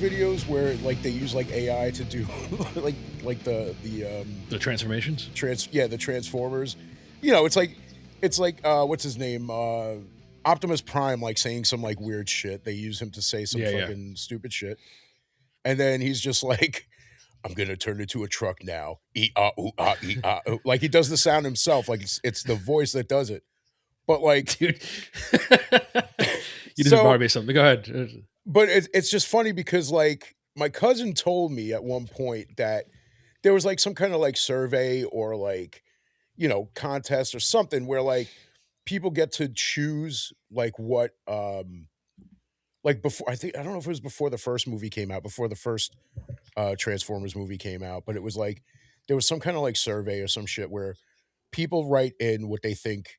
videos where like they use like AI to do like The transformations. the Transformers. It's like what's his name? Optimus Prime like saying some like weird shit. They use him to say some Yeah, yeah. fucking stupid shit. And then he's just like, I'm gonna turn into a truck now. Ooh, ooh. Like he does the sound himself, like it's the voice that does it. But like Dude. You just so reminded me of something. Go ahead. but it's just funny because like my cousin told me at one point that there was like some kind of like survey or like contest or something where like people get to choose like what like before I don't know if it was before the first movie came out, before the first Transformers movie came out, but it was like there was some kind of like survey or some shit where people write in what they think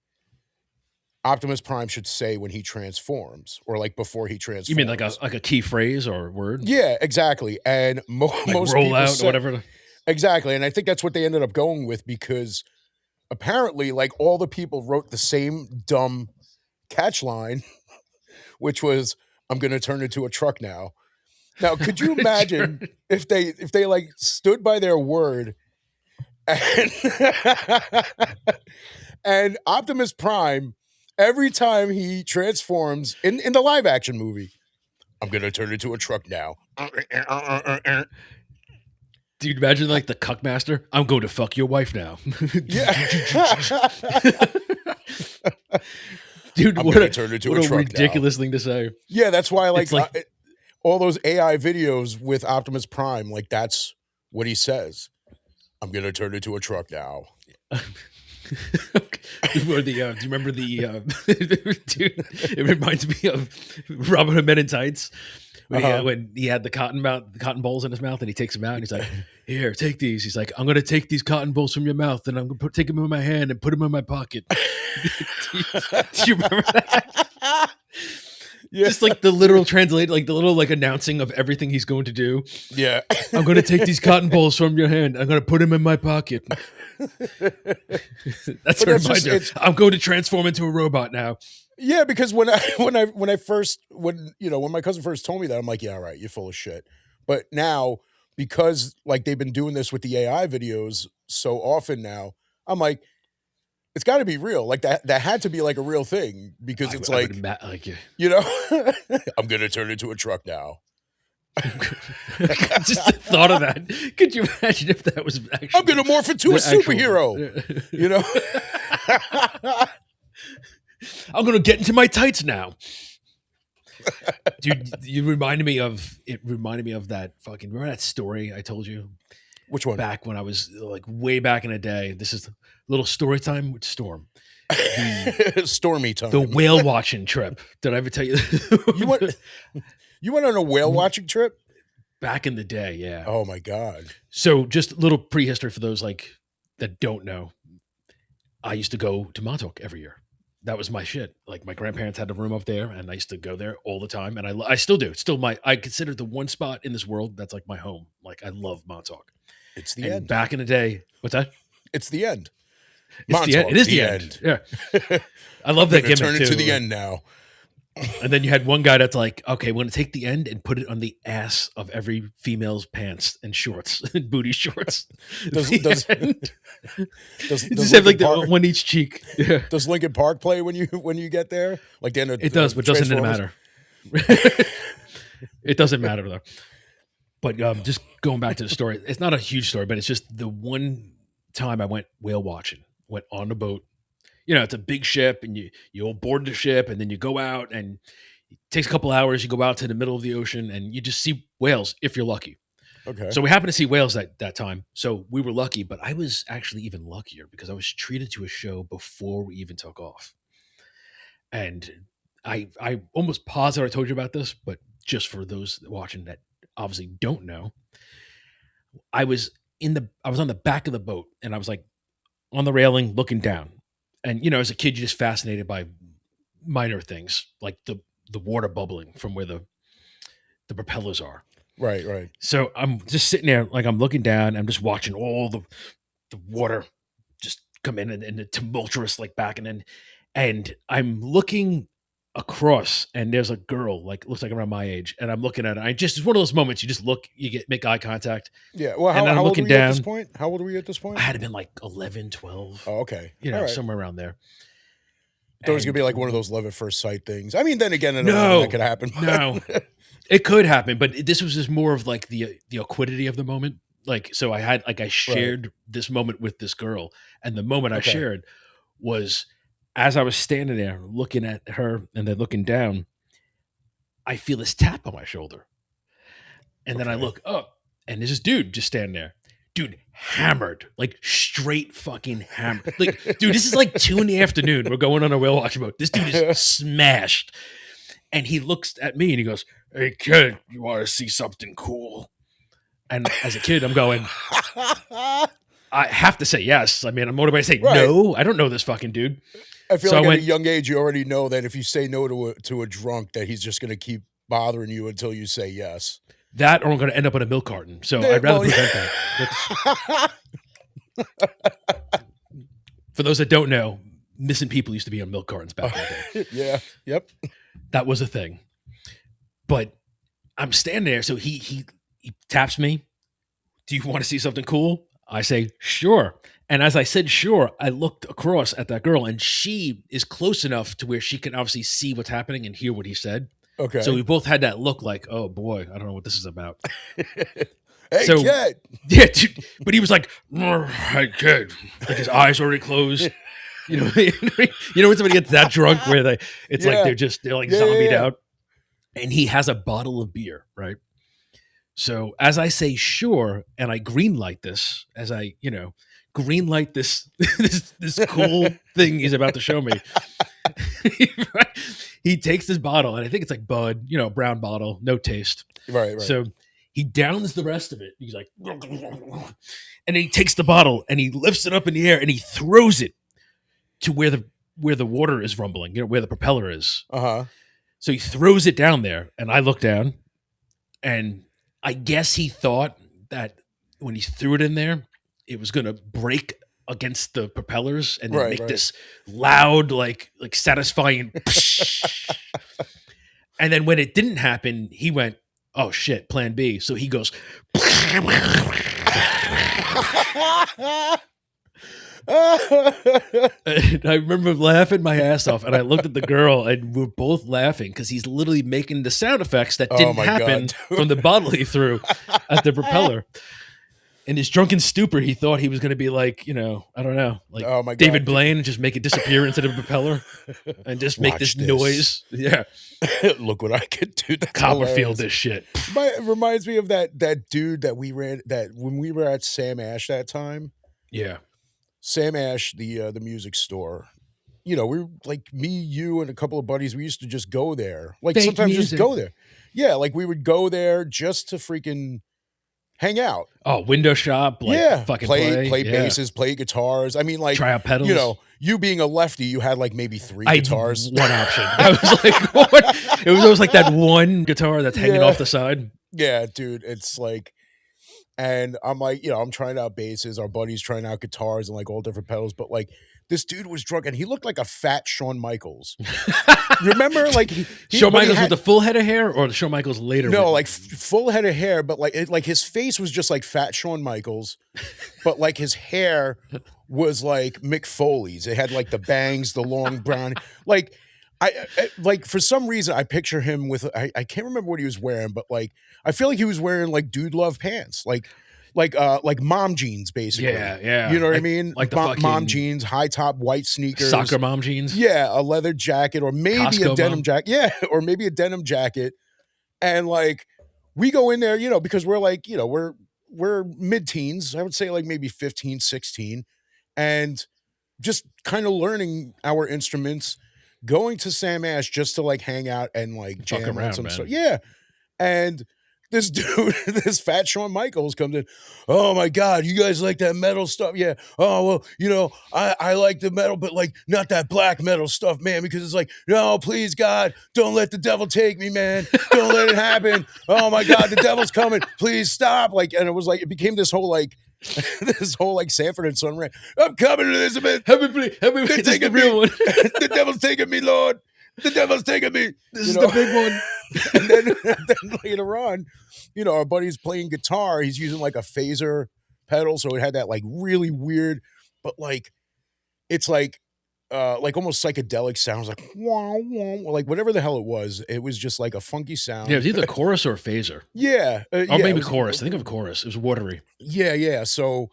Optimus Prime should say when he transforms or like before he You mean like a transforms. key phrase or word? Yeah, exactly. And Like most roll people out or say whatever. exactly, and I think that's what they ended up going with because apparently like all the people wrote the same dumb catch line, which was I'm going to turn into a truck now. Now, I'm could you gonna imagine turn. if they like stood by their word and and Optimus Prime every time he transforms in the live action movie, I'm going to turn into a truck now. Dude, imagine like the cuckmaster. I'm going to fuck your wife now. Yeah. Dude, I'm what going to a turn into what a a truck now. ridiculous thing to say. Yeah, that's why It's like like all those AI videos with Optimus Prime, like that's what he says. I'm going to turn into a truck now. or the do you remember the dude? It reminds me of Robin Hood Men in Tights Uh-huh. when he had the cotton balls in his mouth, and he takes them out, and he's like, "Here, take these." He's like, "I'm going to take these cotton balls from your mouth, and I'm going to take them in my hand and put them in my pocket." Do you remember that? Yeah. Just like the literal translate, like the little like announcing of everything he's going to do. Yeah. I'm going to take these cotton balls from your hand. I'm going to put them in my pocket. That's But a that's just reminder. it's I'm going to transform into a robot now. yeah, because when my cousin first told me that, I'm like, yeah, all right, you're full of shit. But now, because like they've been doing this with the AI videos so often now, I'm like, it's got to be real. Like that had to be like a real thing because it's I would like, imagine, like, you know, I'm gonna turn into a truck now. just the thought of that. Could you imagine if that was I'm actually gonna morph into a the actual? superhero. You know. I'm going to get into my tights now, dude. You reminded me of it. Reminded me of that fucking. Remember that story I told you Which one? back when I was like way back in the day. This is a little story time with Storm. Stormy The time. whale watching trip. Did I ever tell you? You went you went on a whale watching trip? Back in the day, yeah. Oh my god. So just a little prehistory for those like that don't know. I used to go to Montauk every year. That was my shit. Like my grandparents had a room up there, and I used to go there all the time. And I still do. It's still I consider it the one spot in this world that's like my home. Like I love Montauk. It's the And end. back in the day, what's that? It's the end. It's the end. Montauk, It is the the end. end. Yeah, I love I'm that gonna gimmick turn too. it to the end now. And then you had one guy that's like, okay, we're gonna take the end and put it on the ass of every female's pants and shorts, and booty shorts. Does The does end. does, You does just have like Lincoln the Park one each cheek. Yeah, does Lincoln Park play when you get there? Like the end it does, of but doesn't it Transformers? matter? It doesn't matter though. But just going back to the story, it's not a huge story, but it's just the one time I went whale watching, went on a boat. You know, it's a big ship, and you all board the ship, and then you go out, and it takes a couple hours. You go out to the middle of the ocean, and you just see whales if you're lucky. Okay. So we happened to see whales that time. So we were lucky, but I was actually even luckier because I was treated to a show before we even took off. And I almost positive I told you about this, but just for those watching that obviously don't know, I was on the back of the boat, and I was like on the railing looking down. And as a kid, you're just fascinated by minor things like the water bubbling from where the propellers are. Right, right. So I'm just sitting there, like I'm looking down. I'm just watching all the water just come in and the tumultuous like back and I'm looking. across, and there's a girl, like, looks like around my age, and I'm looking at her. It's one of those moments you just look, make eye contact, Yeah. Well, and then I'm how old were looking you at this down. point? How old were you at this I point? had to been like 11, 12, Oh, okay. All right. somewhere around there. Thought it was gonna And be like one of those love at first sight things. I mean, then again, at 11, that no, could happen. no, it could happen, but this was just more of like the awkwardity of the moment. Like, so I Right. shared this moment with this girl, and the moment I Okay. shared was as I was standing there looking at her and then looking down, I feel this tap on my shoulder. And then I Okay. look up and there's this dude just standing there. Dude, hammered, like straight fucking hammered. Like, dude, this is like 2 in the afternoon. We're going on a whale watching boat. This dude is smashed. And he looks at me and he goes, "Hey kid, you want to see something cool?" And as a kid, I'm going, I have to say yes. I mean, I'm motivated to say Right. no. I don't know this fucking dude. I feel So I like at a went, young age, you already know that if you say no to a drunk, that he's just gonna keep bothering you until you say yes. that or I'm going to end up in a milk carton. So I'd rather Well, prevent that. For those that don't know, missing people used to be on milk cartons back in the day. yeah. Yep. That was a thing. But I'm standing there, so he taps me. "Do you want to see something cool?" I say, "Sure." And as I said, "Sure," I looked across at that girl, and she is close enough to where she can obviously see what's happening and hear what he said. So we Okay. both had that look like, "Oh boy, I don't know what this is about." Hey, So kid. yeah, dude, but he was like, "I kid," like his eyes already closed. You know when somebody gets that drunk where it's like Yeah. they're like Yeah. Yeah. zombied Yeah. out, and he has a bottle of beer, right? So as I say sure, and I green light this, as I green light this this cool thing he's about to show me, he takes this bottle, and I think it's like Bud, brown bottle, no taste. Right. Right. So he downs the rest of it. He's like, and then he takes the bottle and he lifts it up in the air and he throws it to where the water is rumbling, where the propeller is. Uh huh. So he throws it down there, and I look down, and I guess he thought that when he threw it in there, it was gonna break against the propellers and then Right. make Right. this loud, like satisfying. And then when it didn't happen, he went, "Oh shit, Plan B." So he goes, and I remember laughing my ass off, and I looked at the girl, and we're both laughing because he's literally making the sound effects that Oh didn't my happen god. from the bottle he threw at the propeller. In his drunken stupor, he thought he was going to be like, I don't know, like Oh my David god. Blaine, and just make it disappear into the propeller and just make this Watch this. noise. Yeah, Look what I could do. That's Copperfield, hilarious. this shit. It reminds me of that dude that we ran that when we were at Sam Ash that time. Yeah, Sam Ash, the music store. We were like me, you, and a couple of buddies. We used to just go there. Like fake sometimes just music. go there. Yeah, like we would go there just to freaking hang out. Oh, window shop, like Yeah, fucking play yeah. basses, play guitars. I mean, like Try out pedals. you being a lefty, you had like maybe three I guitars. one option. I was like, what? It was always like that one guitar that's hanging Yeah, off the side. yeah, dude. It's like, and I'm like, I'm trying out basses. Our buddy's trying out guitars and like all different pedals. But like, this dude was drunk and he looked like a fat Shawn Michaels. Remember, like Shawn but he Michaels had, with the full head of hair, or the Shawn Michaels later? no, with- like full head of hair, but like his face was just like fat Shawn Michaels, but like his hair was like Mick Foley's. It had like the bangs, the long brown, like I like for some reason I picture him with I can't remember what he was wearing, but like I feel like he was wearing like dude love pants, like mom jeans basically. yeah, yeah. You know what I mean? Like the Mom fucking jeans, high top white sneakers, soccer mom jeans. yeah, a leather jacket or maybe Costco a denim mom. jacket. Yeah, or maybe a denim jacket. And like we go in there, because we're like, we're mid-teens. I would say like maybe 15, 16, and just kind of learning our instruments, going to Sam Ash just to like hang out and like Fuck jam on around, some man. stuff. Yeah. And this dude, this fat Shawn Michaels comes in. "Oh my God, you guys like that metal stuff?" Yeah. "Oh, well, I like the metal, but like not that black metal stuff, man, because it's like, no, please, God, don't let the devil take me, man. Don't let it happen. Oh my God, the devil's coming. Please stop." Like, and it was like, it became this whole like, this whole like Sanford and Son rant. "I'm coming, Elizabeth. Help me, They're this is the taking real me. one. The devil's taking me, Lord." The devil's taking me, This you is the know. big one. And then later on, our buddy's playing guitar. He's using like a phaser pedal, so it had that like really weird, but it's like almost psychedelic sounds, like wah, wah, like whatever the hell it was. It was just like a funky Yeah, it sound. was either chorus or phaser. Yeah, Or yeah, it maybe was. chorus. I think of a chorus. It was watery. Yeah, yeah. So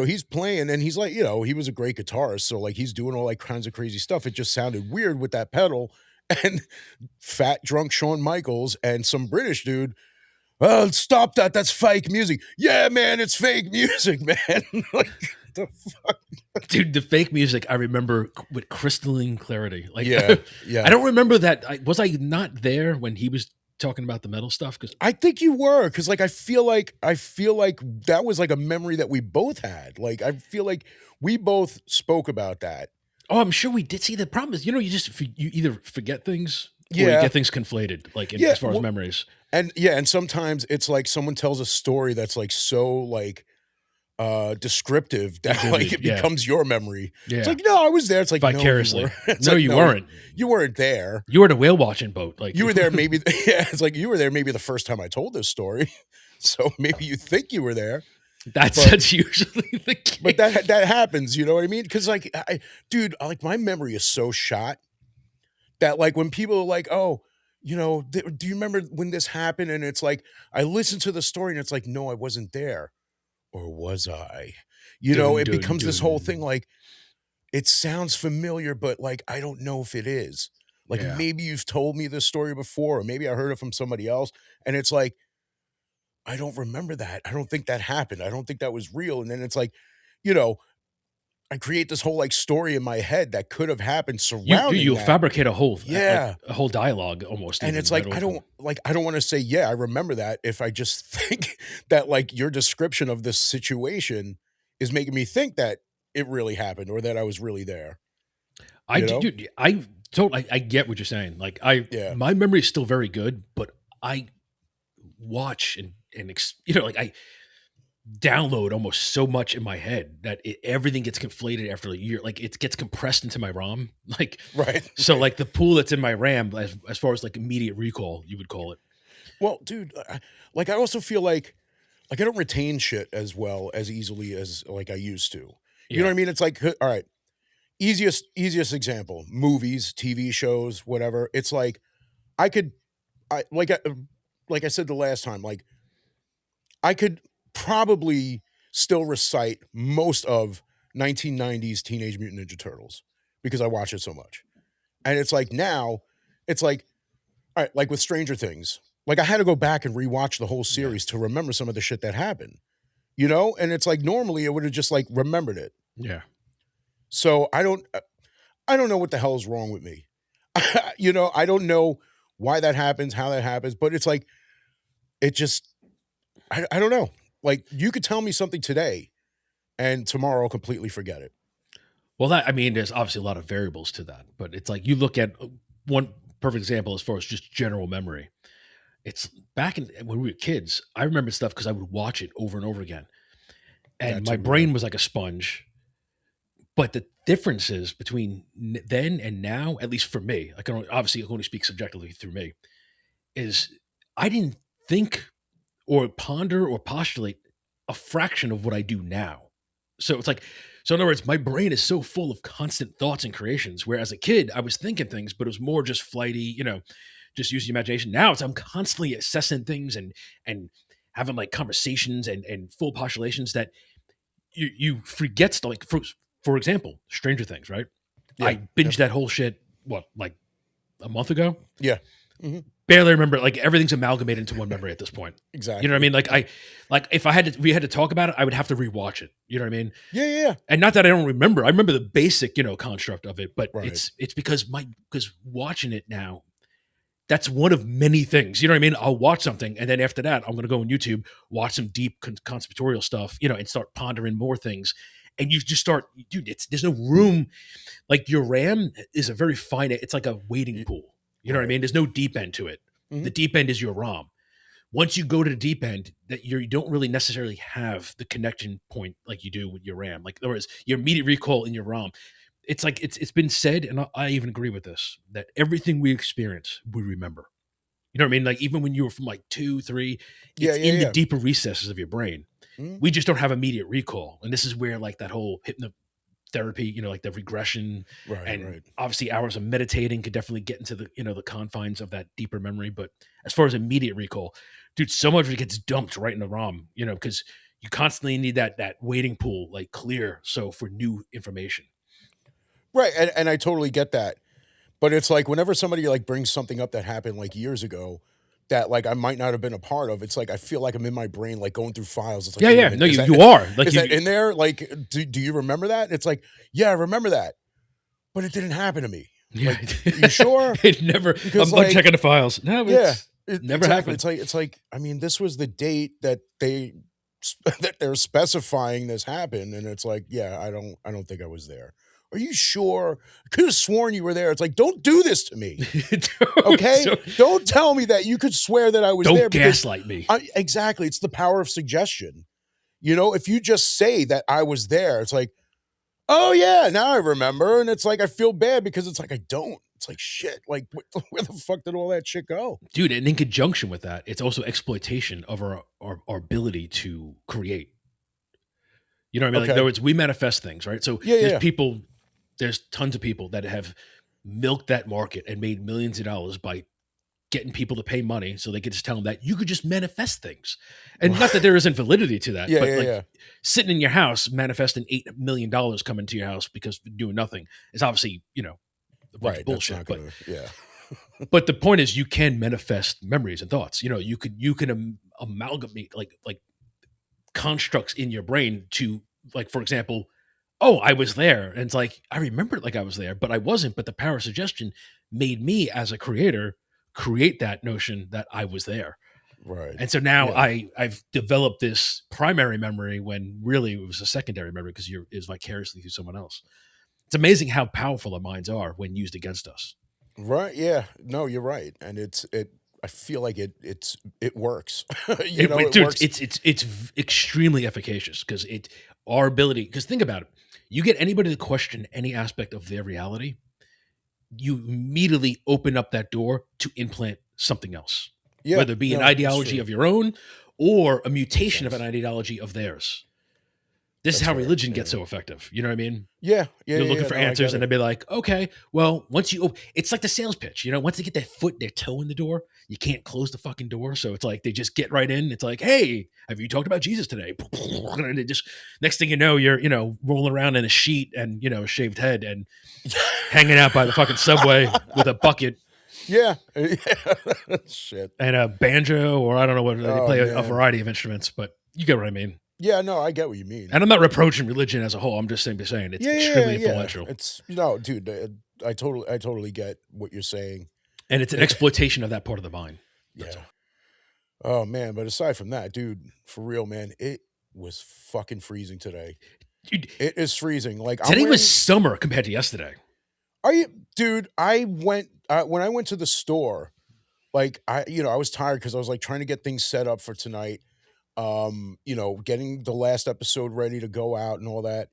he's playing and he's like, he was a great guitarist. So like he's doing all like kinds of crazy stuff. It just sounded weird with that pedal. And fat drunk Shawn Michaels and some British dude, oh, stop that. That's fake music. Yeah, man, it's fake music, man. Like the fuck? Dude, the fake music I remember with crystalline clarity. Like Yeah, I yeah. don't remember that. Was I not there when he was talking about the metal stuff? Because I think you were, because like I feel like that was like a memory that we both had. Like I feel like we both spoke about that. oh, I'm sure we did. See, the problem is, you either forget things or you Yeah. get things conflated, like Yeah. as far as memories. And sometimes it's like someone tells a story that's like so like descriptive And that like vivid. it Yeah. becomes your memory. It's Yeah. like, no, I was there. It's like, no, you Vicariously. were. It's No, like, you no, weren't. you weren't there. You were in a whale watching boat. Like You were there maybe. Yeah, it's like you were there maybe the first time I told this story. So maybe you think you were there, but that's usually the but case. that happens, you know what I mean? Because like dude, like my memory is so shot that like when people are like, oh, do you remember when this happened? And it's like I listened to the story and it's like, no, I wasn't there, or was I? Dun It dun becomes this whole thing dun. like it sounds familiar, but like I don't know if it is. Like Yeah. maybe you've told me this story before, or maybe I heard it from somebody else, and it's like I don't remember that. I don't think that happened. I don't think that was real. And then it's like, you know, I create this whole like story in my head that could have happened surrounding You'll that. fabricate a whole like Yeah. a whole dialogue almost And it's even like right away from it. I don't want to say, yeah, I remember that if I just think that like your description of this situation is making me think that it really happened or that I was really there, I you do, know? dude. I get what you're saying. Like Yeah. my memory is still very good, but I watch like I download almost so much in my head that everything gets conflated after a year. Like it gets compressed into my ROM. Like Right. so, Right. like the pool that's in my RAM, as far as like immediate recall, you would call it. Well, dude, like I also feel like I don't retain shit as well as easily as like I used to. You know what Yeah, I mean? It's like all right, easiest example, movies, TV shows, whatever. It's like I could I like I said the last time, like I could probably still recite most of 1990s Teenage Mutant Ninja Turtles because I watch it so much. And it's like now, it's like, all right, like with Stranger Things, like I had to go back and rewatch the whole yeah, series to remember some of the shit that happened, you know? And it's like normally I would have just like remembered it. yeah. So I don't know what the hell is wrong with me. I don't know why that happens, how that happens, but it's like it just I don't know. Like you could tell me something today and tomorrow I'll completely forget it. Well, that I mean, there's obviously a lot of variables to that, but it's like you look at one perfect example as far as just general memory. It's back in when we were kids. I remember stuff because I would watch it over and over again, and That my too, yeah. brain was like a sponge. But the differences between then and now, at least for me, I can only speak subjectively through me, is I didn't think or ponder or postulate a fraction of what I do now. So it's like, so in other words, my brain is so full of constant thoughts and creations. Where as a kid, I was thinking things, but it was more just flighty, just using the imagination. Now I'm constantly assessing things and having like conversations and full postulations that you forget stuff. Like for example, Stranger Things, right? Yeah. I Yep. binged that whole shit. What, like a month ago? Yeah. Mhm. Barely remember. Like everything's amalgamated into one memory at this point. You know what I Exactly. mean? Like if we had to talk about it, I would have to rewatch it. You know what I mean? Yeah, yeah, yeah. And not that I don't remember. I remember the basic, construct of it, but Right. it's because watching it now, that's one of many things. You know what I mean? I'll watch something, and then after that, I'm going to go on YouTube, watch some deep conspiratorial stuff, and start pondering more things. And you just start, dude. There's no room. Like your RAM is a very finite. It's like a wading Y- pool. You know what I Right. mean? There's no deep end to it. The Mhm. deep end is your ROM. Once you go to the deep end, that you don't really necessarily have the connection point like you do with your RAM. Like, in other words, your immediate recall in your ROM. it's like it's been said, and I even agree with this, that everything we experience, we remember. You know what I mean? Like even when you were from like 2, 3, Yeah, it's yeah, in the yeah. deeper recesses of your brain. Mhm. We just don't have immediate recall. And this is where like that whole hypnotherapy, like the regression Right, and right. obviously hours of meditating could definitely get into the confines of that deeper memory. But as far as immediate recall, dude, so much of it gets dumped right in the ROM, because you constantly need that waiting pool like clear. So for new information. Right, and I totally get that. But it's like whenever somebody, like, brings something up that happened, like, years ago that, like, I might not have been a part of, it's like I feel like I'm in my brain, like, going through files. It's like, Yeah, "Wait a yeah. minute, No, you are. Like is that you in there? Like, do you remember that?" It's like, "Yeah, I remember that, but it didn't happen to me." Yeah. Like, you sure?" It never Because, I'm like checking the files. No, yeah, it's never exactly. happened. It's like, I mean, this was the date that that they're specifying this happened, and it's like, "Yeah, I don't think I was there." "Are you sure? I could have sworn you were there." It's like, "Don't do this to me." Okay? So Don't tell me that you could swear that I was there don't because gaslight me. exactly, it's the power of suggestion. If you just say that I was there, it's like, "Oh, yeah, now I remember," and it's like, I feel bad because it's like, I don't. It's like, shit, like, where the fuck did all that shit go? Dude, and in conjunction with that, it's also exploitation of our ability to create. You know what I mean? Like, in other Okay. words, we manifest things, right? So Yeah, yeah. there's tons of people that have milked that market and made millions of dollars by getting people to pay money so they could just tell them that you could just manifest things. And not that Right. there isn't validity to that, Yeah, but yeah, like yeah. sitting in your house manifesting $8 million coming to your house because doing nothing is obviously, a bunch of Right, that's bullshit. not But gonna yeah. but the point is you can manifest memories and thoughts. You can amalgamate like constructs in your brain to, like, for example, oh, I was there. And it's like, I remembered like I was there, but I wasn't. But the power of suggestion made me as a creator create that notion that I was there. Right. And so now Yeah. I've developed this primary memory when really it was a secondary memory because you're is vicariously through someone else. It's amazing how powerful our minds are when used against us. Right, yeah. No, you're right, and I feel like it works. It Dude, works. it's extremely efficacious because our ability. Because think about it, you get anybody to question any aspect of their reality, you immediately open up that door to implant something else, Yeah, whether it be an no, it's ideology true. of your own or a Makes mutation of an sense. ideology of theirs. This is That's how fair, religion gets yeah. so effective. You know what I mean? Yeah, yeah, They're yeah, looking yeah, for no, I get answers, and it. they'd be like, okay, well, it's like the sales pitch. Once they get their foot, their toe in the door, you can't close the fucking door. So it's like they just get right in. It's like, hey, have you talked about Jesus today? And it just next thing you know, you're rolling around in a sheet and a shaved head and hanging out by the fucking subway with a bucket Yeah. Yeah. Shit. and a banjo, or I don't know what they Oh, play a man. variety of instruments, but you get what I mean. Yeah, no, I get what you mean. And I'm not reproaching religion as a whole. I'm just simply saying it's Yeah, yeah, extremely yeah. influential. Dude, I totally get what you're saying. And it's an Eh, exploitation of that part of the mind. That's yeah. all. Oh, man, but aside from that, dude, for real, man, it was fucking freezing today. Dude, It is freezing. Like, I'm today was wearing summer compared to yesterday. Are you dude, I went when I went to the store, like, I was tired because I was, like, trying to get things set up for tonight, getting the last episode ready to go out and all that,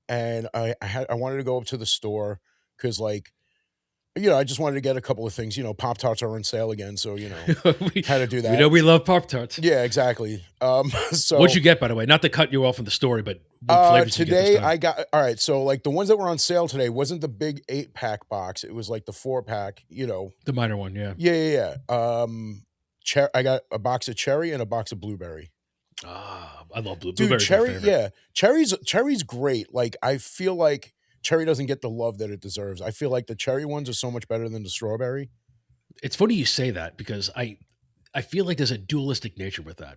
and I wanted to go up to the store because, like, I just wanted to get a couple of things. Pop-Tarts are on sale again, so, we, had to do we that. know we love Pop Tarts. Yeah, exactly. What'd So you get, by the way? Not to cut you off in the story, but what flavors did you get this today time? I got all right, so, like, the ones that were on sale today wasn't the big 8-pack box, it was, like, the 4-pack. The minor one, yeah. Yeah, yeah, yeah. I got a box of cherry and a box of blueberry. Ah, I love Dude, blueberries. My cherry, favorite. yeah, cherry's great. Like, I feel like cherry doesn't get the love that it deserves. I feel like the cherry ones are so much better than the strawberry. It's funny you say that because I feel like there's a dualistic nature with that.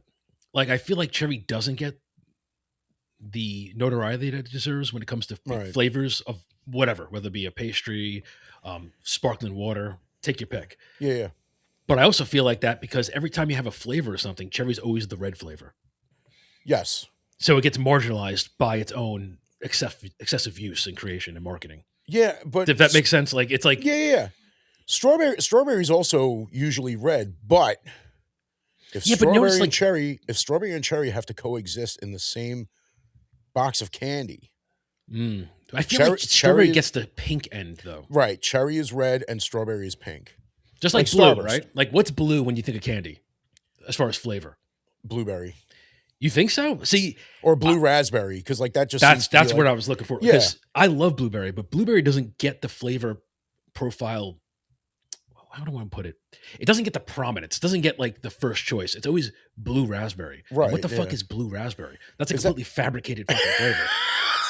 Like I feel like cherry doesn't get the notoriety that it deserves when it comes to Right. flavors of whatever, whether it be a pastry, sparkling water, take your pick. Yeah, yeah. But I also feel like that because every time you have a flavor or something, cherry's always the red flavor. Yes. So it gets marginalized by its own excessive use and creation and marketing. Yeah, but If that makes sense, like it's like yeah, yeah, yeah. Strawberry's also usually red, but yeah, but notice if strawberry and cherry have to coexist in the same box of candy, Mm. I feel like strawberry Cherry, gets the pink end though. right? Cherry is red and strawberry is pink, Just like like blue, Starburst, right? Like what's blue when you think of candy as far as flavor? blueberry, You think so? See, or uh, blue raspberry, because like that just seems that's to be that's what like, I was looking for yeah, because I love blueberry, but blueberry doesn't get the flavor profile. How do I want to put it? It doesn't get the prominence. It doesn't get like the first choice. It's always blue raspberry. And what right, the fuck yeah. is blue raspberry? That's a Is that? completely fabricated fucking flavor.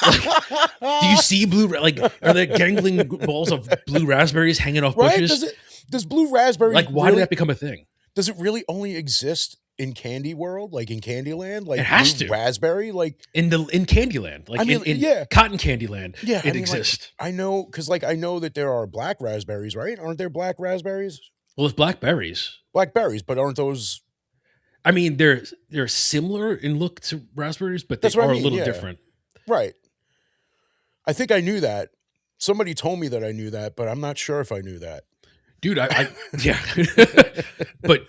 Like, do you see like are there gangling balls of blue raspberries hanging off Right? bushes? Does blue raspberry Like, why did really that become a thing? does it really only exist in candy world, like in Candyland, It like has blue to raspberry? Like, in Candyland, I like mean, in yeah, Cotton Candyland, yeah. I it mean, like, exists. I know because like I know that there are black raspberries, right? Aren't there black raspberries? Well, it's blackberries. Blackberries, but aren't those? I mean, they're similar in look to raspberries, but they That's what I are a mean. little Yeah, different. right. I think I knew that. Somebody told me that I knew that, but I'm not sure if I knew that. Dude, I yeah. But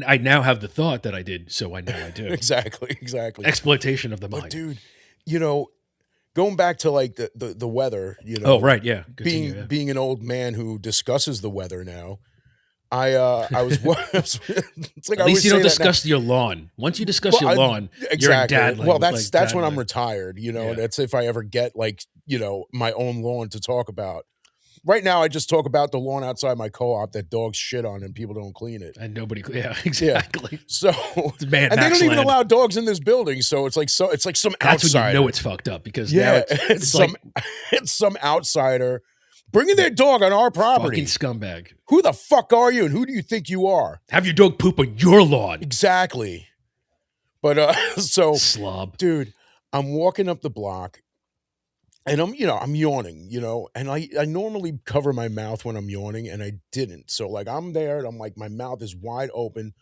I now have the thought that I did, so I know I do. Exactly, exactly. Exploitation of the But mind. dude, you know, going back to like the weather, Oh, right, yeah. Continue, yeah. being an old man who discusses the weather now, I was it's like I At least always you don't say that now. discuss your lawn. Once you discuss your lawn, you're in Exactly. dad Well, language. that's Like dad when I'm land. retired, you know, Yeah. that's if I ever get like, my own lawn to talk about. Right now I just talk about the lawn outside my co-op that dogs shit on and people don't clean it. And nobody, yeah, Yeah. exactly. So It's Mad and they Max don't even land. allow dogs in this building, so it's like some That's when outsider. you know it's fucked up because now Yeah, it's like it's some outsider bringing their dog on our property. fucking scumbag. Who the fuck are you and who do you think you are? Have your dog poop on your lawn, Exactly. But so slob. dude, I'm walking up the block and I'm yawning, and I normally cover my mouth when I'm yawning and I didn't. So like I'm there and I'm like my mouth is wide open.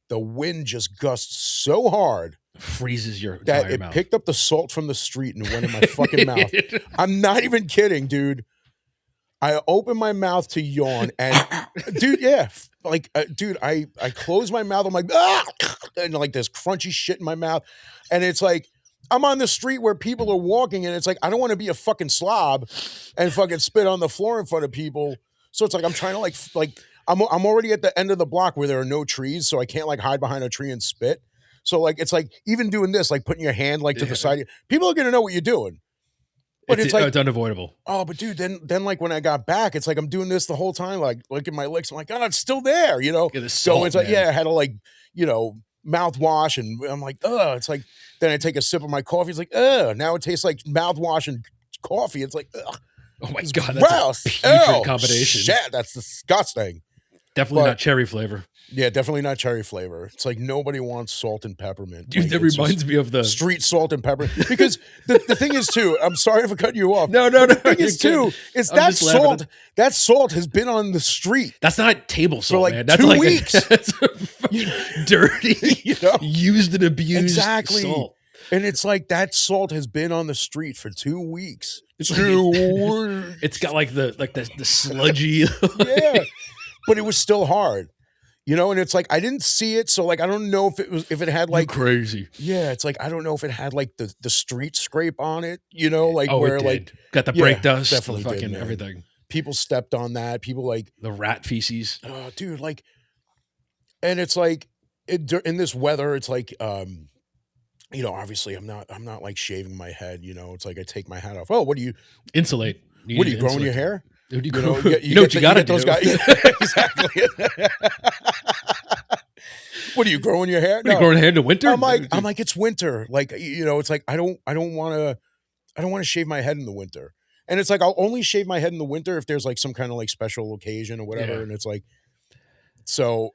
The wind just gusts so hard Freezes your that entire it mouth. picked up the salt from the street and went in my fucking mouth. I'm not even kidding, dude. I open my mouth to yawn and dude, yeah, dude, I close my mouth. I'm like, ah! And like there's crunchy shit in my mouth. And it's like, I'm on the street where people are walking and it's like, I don't want to be a fucking slob and fucking spit on the floor in front of people. So it's like, I'm trying to like, I'm already at the end of the block where there are no trees. So I can't like hide behind a tree and spit. So like, it's like even doing this, like putting your hand like to the side, people are going to know what you're doing. But it's like, it's unavoidable. oh, but dude, then like when I got back, it's like I'm doing this the whole time, like licking my lips. I'm like, oh, it's still there, Yeah, the So salt, it's like, man. yeah, I had to like, mouthwash, and I'm like, oh, it's like. Then I take a sip of my coffee. It's like, now it tastes like mouthwash and coffee. It's like, ugh, Oh my it's god, gross. that's a putrid Ew, combination. Shit, that's disgusting. Definitely But- not cherry flavor. Yeah, definitely not cherry flavor. It's like nobody wants salt and peppermint. Dude, Like, that it's just reminds me of the street salt and pepper. Because the thing is too, I'm sorry for cutting you off. No, The thing you're is too, good. is I'm that just laughing salt. at- That salt has been on the street. That's not table salt, like man. That's 2 like weeks. That's a fucking dirty, used and abused Exactly. salt. And it's like that salt has been on the street for 2 weeks. It's got like the sludgy. Yeah. But it was still hard. And it's like I didn't see it, so like I don't know if it had You like crazy. yeah, it's like I don't know if it had like the street scrape on it, like Oh, where it did. like Got the Yeah, brake dust, the definitely did, fucking man. everything. people stepped on that. People like, The rat feces. oh, dude, like, and it's like in this weather, it's like obviously I'm not like shaving my head, it's like I take my hat off. Oh, what do you Insulate. what are you growing your hair? What do you You grow? know, You know what you got to do. those guys. Exactly. What are you growing your hair? What are you growing hair in the winter? I'm like, it's winter. Like, it's like I don't want to shave my head in the winter. And it's like I'll only shave my head in the winter if there's like some kind of like special occasion or whatever. Yeah. And it's like, so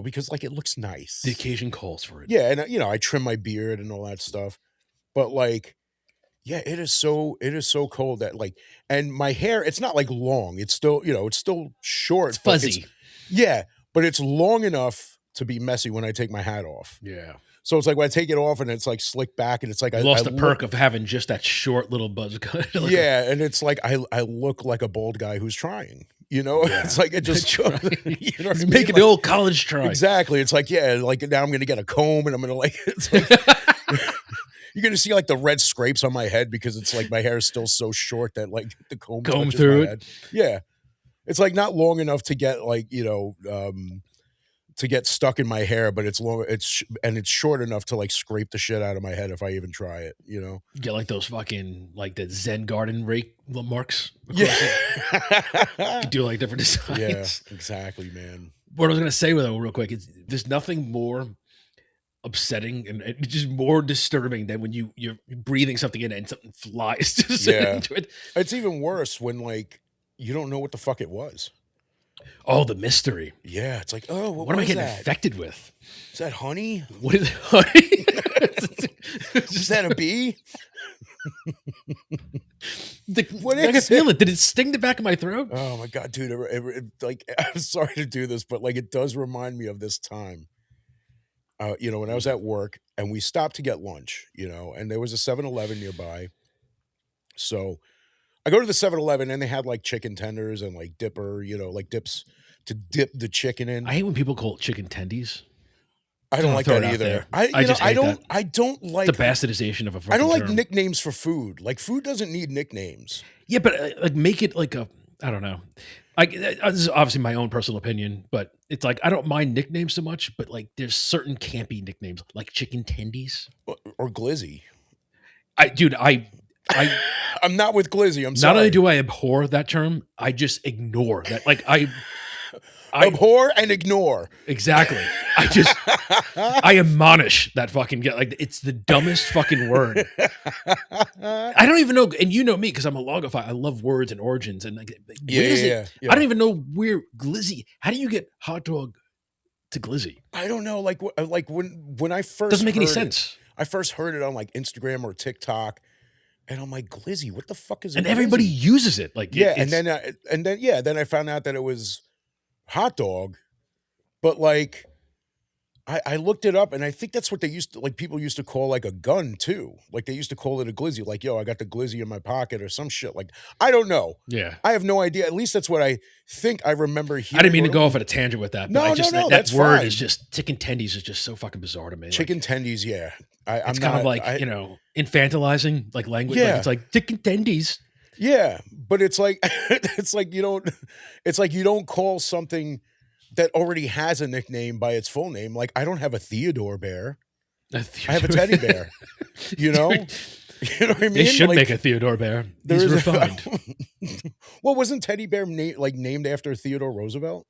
because like it looks nice. The occasion calls for it. Yeah, and I trim my beard and all that stuff. But like, yeah, it is so cold that like, and my hair, it's not like long. It's still, it's still short. It's but fuzzy. yeah, but it's long enough to be messy when I take my hat off. Yeah. So it's like when I take it off and it's like slicked back and it's like I lost the perk of having just that short little buzz cut. Like yeah, and it's like I look like a bald guy who's trying. It's like it just Trying. you know what I mean? Making the old college try. Exactly. It's like, yeah, like now I'm gonna get a comb and I'm gonna like it's like you're gonna see like the red scrapes on my head because it's like my hair is still so short that like the comb Comb touches my through head. it. Yeah, it's like not long enough to get like to get stuck in my hair, but it's long. And it's short enough to like scrape the shit out of my head if I even try it. You know? Get like those fucking like the Zen garden rake marks across it. You Yeah. could do like different Yeah. designs. Exactly, man. What I was gonna say though, real quick, is there's nothing more upsetting and just more disturbing than when you're breathing something in and something flies just Yeah. into it. It's even worse when like you don't know what the fuck it was. Oh, the mystery. Yeah, it's like, oh, what What am I was getting that? infected with? Is that honey? What is it? Is that a bee? What I can is feel it? it. Did it sting the back of my throat? Oh my god, dude! Like, I'm sorry to do this, but like, it does remind me of this time. When I was at work and we stopped to get lunch, and there was a 7-Eleven nearby. So I go to the 7-Eleven and they had like chicken tenders and like dipper, like dips to dip the chicken I in. hate when people call it chicken tendies. I Just don't want to like throw that it out either. there. I just hate that. I don't The like bastardization of a I don't fucking like term. nicknames for food. Like food doesn't need nicknames. Yeah, but like make it like a I don't know. Like this is obviously my own personal opinion, but it's like I don't mind nicknames so much, but like there's certain campy nicknames like chicken tendies. Or Glizzy. I I'm not with Glizzy. I'm not only sorry. do I abhor that term, I just ignore that. Like I Abhor and ignore. exactly. I admonish that fucking get like it's the dumbest fucking word. I don't even know, and you know me because I'm a logophile. I love words and origins and like Yeah, where does yeah, it? yeah. I don't even know where glizzy. How do you get hot dog to glizzy? I don't know. Like when I first Doesn't make any heard it, sense. I first heard it on like Instagram or TikTok, and I'm like, Glizzy, what the fuck is a And everybody Glizzy? uses it. Like Yeah, it's then I found out that it was hot dog, but like I looked it up and I think that's what they used to like people used to call like a gun too. Like they used to call it a glizzy, like, yo, I got the glizzy in my pocket or some shit. Like, I don't know. yeah. I have no idea. At least that's what I think I remember I hearing. didn't mean to go off on a tangent with that, but I No, just no, no, that that's word fine. is just chicken tendies is just so fucking bizarre to me. Chicken Like, tendies, yeah. I'm it's kind of not like infantilizing like language. Like Yeah. it's like chicken tendies. Yeah, but it's like it's like you don't call something that already has a nickname by its full name. Like I don't have a Theodore bear. I have a teddy bear. You know? You know what I mean? They should Like, make a Theodore bear. there He's is refined. well, wasn't teddy bear named after Theodore Roosevelt?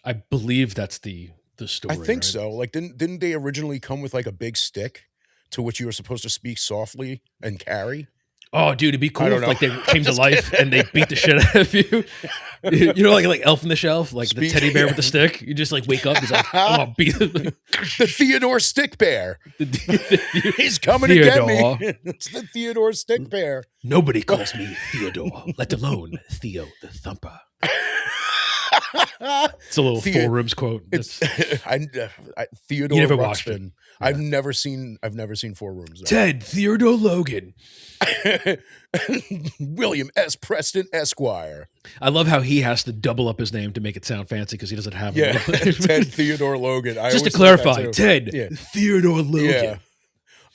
I believe that's the story. I think right? so. Like didn't they originally come with like a big stick to which you were supposed to speak softly and carry? Oh, dude, it'd be cool I don't if know. like they came to Just life and they beat the shit out of you. You know, like Elf on the Shelf, like the Speak- teddy bear with the yeah. stick. You just like wake up, he's like, I'm gonna beat The Theodore Stick Bear. the He's coming to get Theodore. me. It's the Theodore Stick Bear. Nobody calls me Theodore, let alone Theo the Thumper. It's a little Four Rooms quote. It's That's- Theodore You never watched it. Ruxpin. I've never seen Four Rooms. Ted Theodore Logan. William S. Preston Esquire. I love how he has to double up his name to make it sound fancy because he doesn't have Yeah, one. Ted Theodore Logan. Just to always thought that clarify, too. Ted Yeah. Theodore Logan. Yeah.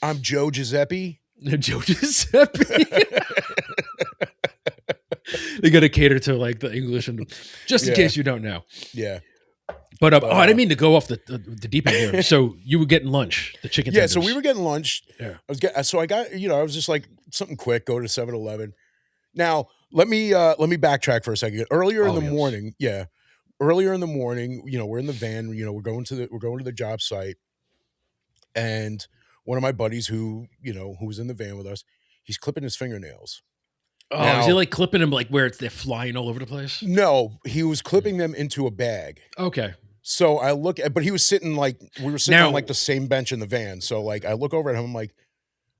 I'm Joe Giuseppe. Joe Giuseppe. They got to cater to like the English and just in Yeah. case you don't know. Yeah. But I didn't mean to go off the deep end here. So you were getting lunch, the chicken. Yeah, tenders. so we were getting lunch. Yeah. So I got, I was just like something quick, go to 7-Eleven. Now, let me backtrack for a second. Earlier in the Yes. morning, we're in the van, we're going to the job site, and one of my buddies who was in the van with us, he's clipping his fingernails. Oh, is he like clipping them like where they're flying all over the place? No, he was clipping them into a bag. Okay. So I look at, but he was sitting like, we were sitting Now- on like the same bench in the van. So like I look over at him, I'm like,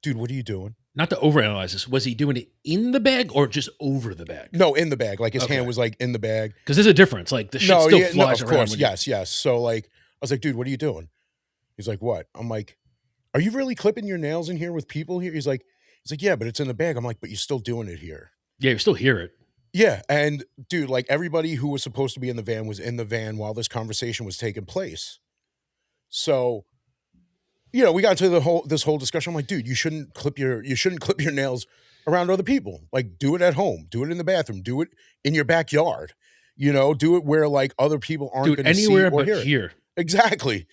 dude, what are you doing? Not to overanalyze this. Was he doing it in the bag or just over the bag? No, in the bag. Like his Okay. hand was like in the bag. Because there's a difference. Like the shit still flies of around. course. when you- Yes. So like, I was like, dude, what are you doing? He's like, what? I'm like, are you really clipping your nails in here with people here? He's like, yeah, but it's in the bag. I'm like, but you're still doing it here. Yeah, you still hear it. Yeah. And dude, like everybody who was supposed to be in the van was in the van while this conversation was taking place. So you know, we got into this whole discussion. I'm like, dude, you shouldn't clip your nails around other people. Like, do it at home, do it in the bathroom, do it in your backyard. You know, do it where like other people aren't Dude, going to see anywhere or but hear it. here. Exactly.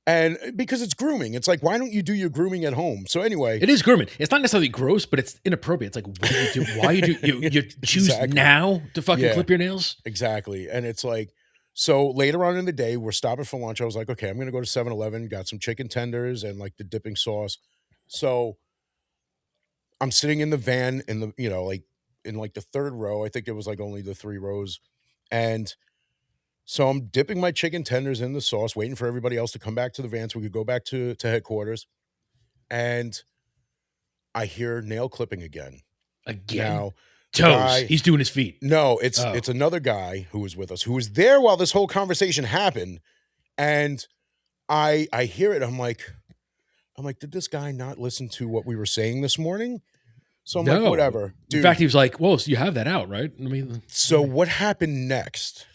And because it's grooming, it's like, why don't you do your grooming at home? So anyway, It is grooming. It's not necessarily gross, but it's inappropriate. It's like, what do you do? Why you choose exactly. now to fucking Yeah, clip your nails? exactly. And it's like, so later on in the day, we're stopping for lunch. I was like, okay, I'm going to go to 7-Eleven, got some chicken tenders and like the dipping sauce. So I'm sitting in the van in the, you know, like in like the third row. I think it was like only the 3 rows. And so I'm dipping my chicken tenders in the sauce, waiting for everybody else to come back to the van so we could go back to headquarters. And I hear nail clipping again. Again? Now, the Toes. guy, He's doing his feet. no, Oh. it's another guy who was with us, who was there while this whole conversation happened. And I hear it. I'm like, did this guy not listen to what we were saying this morning? So I'm like, No. whatever, In fact, dude. he was like, well, so you have that out, right? I mean, So what happened next?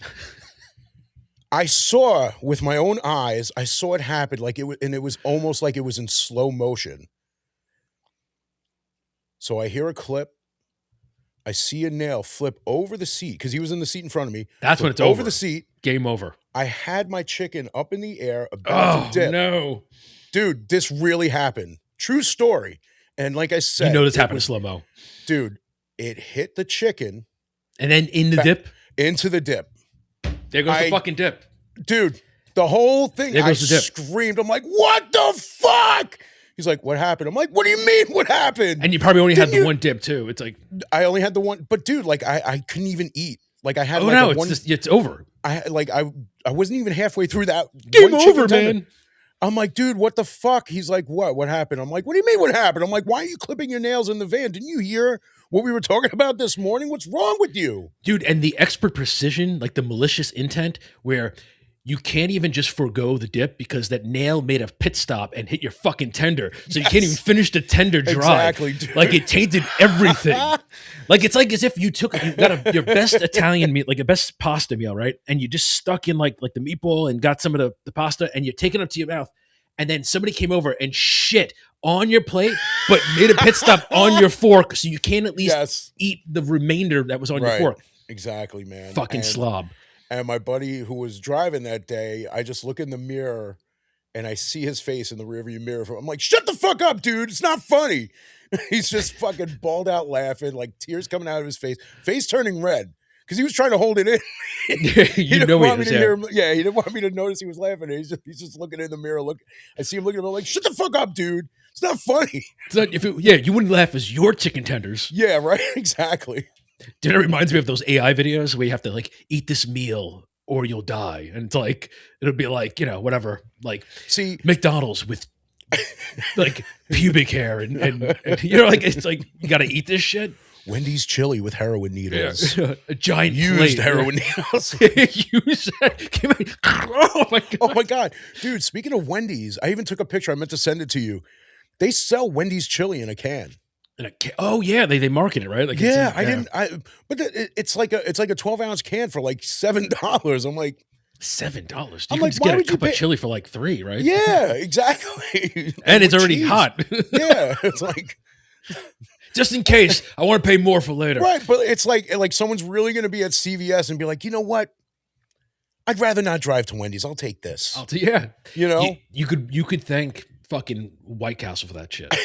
I saw with my own eyes, I saw it happen like it was, and it was almost like it was in slow motion. So I hear a clip. I see a nail flip over the seat because he was in the seat in front of me. that's when Flip it's over over. the seat. Game over. I had my chicken up in the air, about to Oh, dip. no. Dude, this really happened. True story. And like I said, You know this it happened in was, slow-mo. dude, it hit the chicken And then in the back dip, into the dip. there goes the I- fucking dip. Dude, the whole thing, There I goes the dip. screamed. I'm like, what the fuck? He's like, what happened? I'm like, what do you mean what happened? And you probably only had Didn't the you- one dip, too. It's like, I only had the one, but dude, like I couldn't even eat. Like I had oh, like no, a it's one, just, it's over. I wasn't even halfway through that. Game one chicken over, tender. man. I'm like, dude, what the fuck? He's like, what? What happened? I'm like, what do you mean what happened? I'm like, why are you clipping your nails in the van? Didn't you hear what we were talking about this morning? What's wrong with you? Dude, and the expert precision, like the malicious intent, where you can't even just forego the dip because that nail made a pit stop and hit your fucking tender. So you can't even finish the tender dry. Exactly, dude. Like it tainted everything. Like it's like as if you got your best Italian meat, like a best pasta meal, right? And you just stuck in like the meatball and got some of the pasta and you're taking it up to your mouth. And then somebody came over and shit on your plate, but made a pit stop on your fork so you can at least Yes. eat the remainder that was on your Right. fork. Exactly, man. Fucking slob. And my buddy who was driving that day, I just look in the mirror and I see his face in the rearview mirror. I'm like, shut the fuck up, dude. It's not funny. He's just fucking balled out laughing, like tears coming out of his face turning red because he was trying to hold it in. He You didn't know want he me is, to yeah. hear him. Yeah, he didn't want me to notice he was laughing. He's just looking in the mirror. I see him looking at him like, shut the fuck up, dude. It's not funny. It's not, you wouldn't laugh as your chicken tenders. Yeah, right. Exactly. Dude, it reminds me of those AI videos where you have to like eat this meal or you'll die. And it's like, it'll be like, whatever, like See, McDonald's with like pubic hair and like, it's like, you got to eat this shit. Wendy's chili with heroin needles. A giant Used plate. heroin needles. Used. Oh my God. Oh my God. Dude, speaking of Wendy's, I even took a picture. I meant to send it to you. They sell Wendy's chili in a can. Oh yeah, they market it, right? Like Yeah, but it's like a 12-ounce can for like $7. I'm like, $7. You I'm can like, just why get a would you cup of pay- chili for like $3, right? yeah, exactly. And it's With already cheese. hot. Yeah, it's like, Just in case, I want to pay more for later. right, but it's like someone's really going to be at CVS and be like, you know what? I'd rather not drive to Wendy's. I'll take this. Yeah. You know? You could thank fucking White Castle for that shit.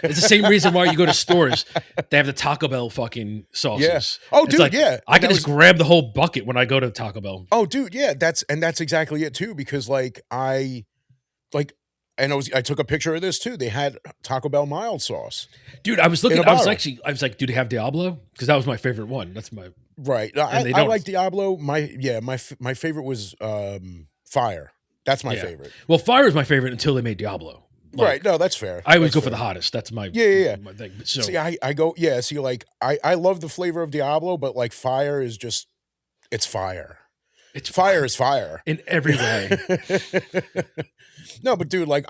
It's the same reason why you go to stores. They have the Taco Bell fucking sauces. Yeah. Oh, It's dude, like, yeah. I can just grab the whole bucket when I go to Taco Bell. Oh, dude, yeah. That's exactly it too. Because I took a picture of this too. They had Taco Bell mild sauce. Dude, I was looking. In a I was bottle. like, do they have Diablo? Because that was my favorite one. That's my Right. And they I don't. like Diablo. My favorite was Fire. That's my Yeah. favorite. Well, Fire was my favorite until they made Diablo. Like, Right. No, that's fair. I always That's go for fair. the hottest. That's my Yeah. my thing. So See, I go, yeah. See, like I love the flavor of Diablo, but like Fire is just, it's fire. it's Fire is fire. in every way. No, but dude, like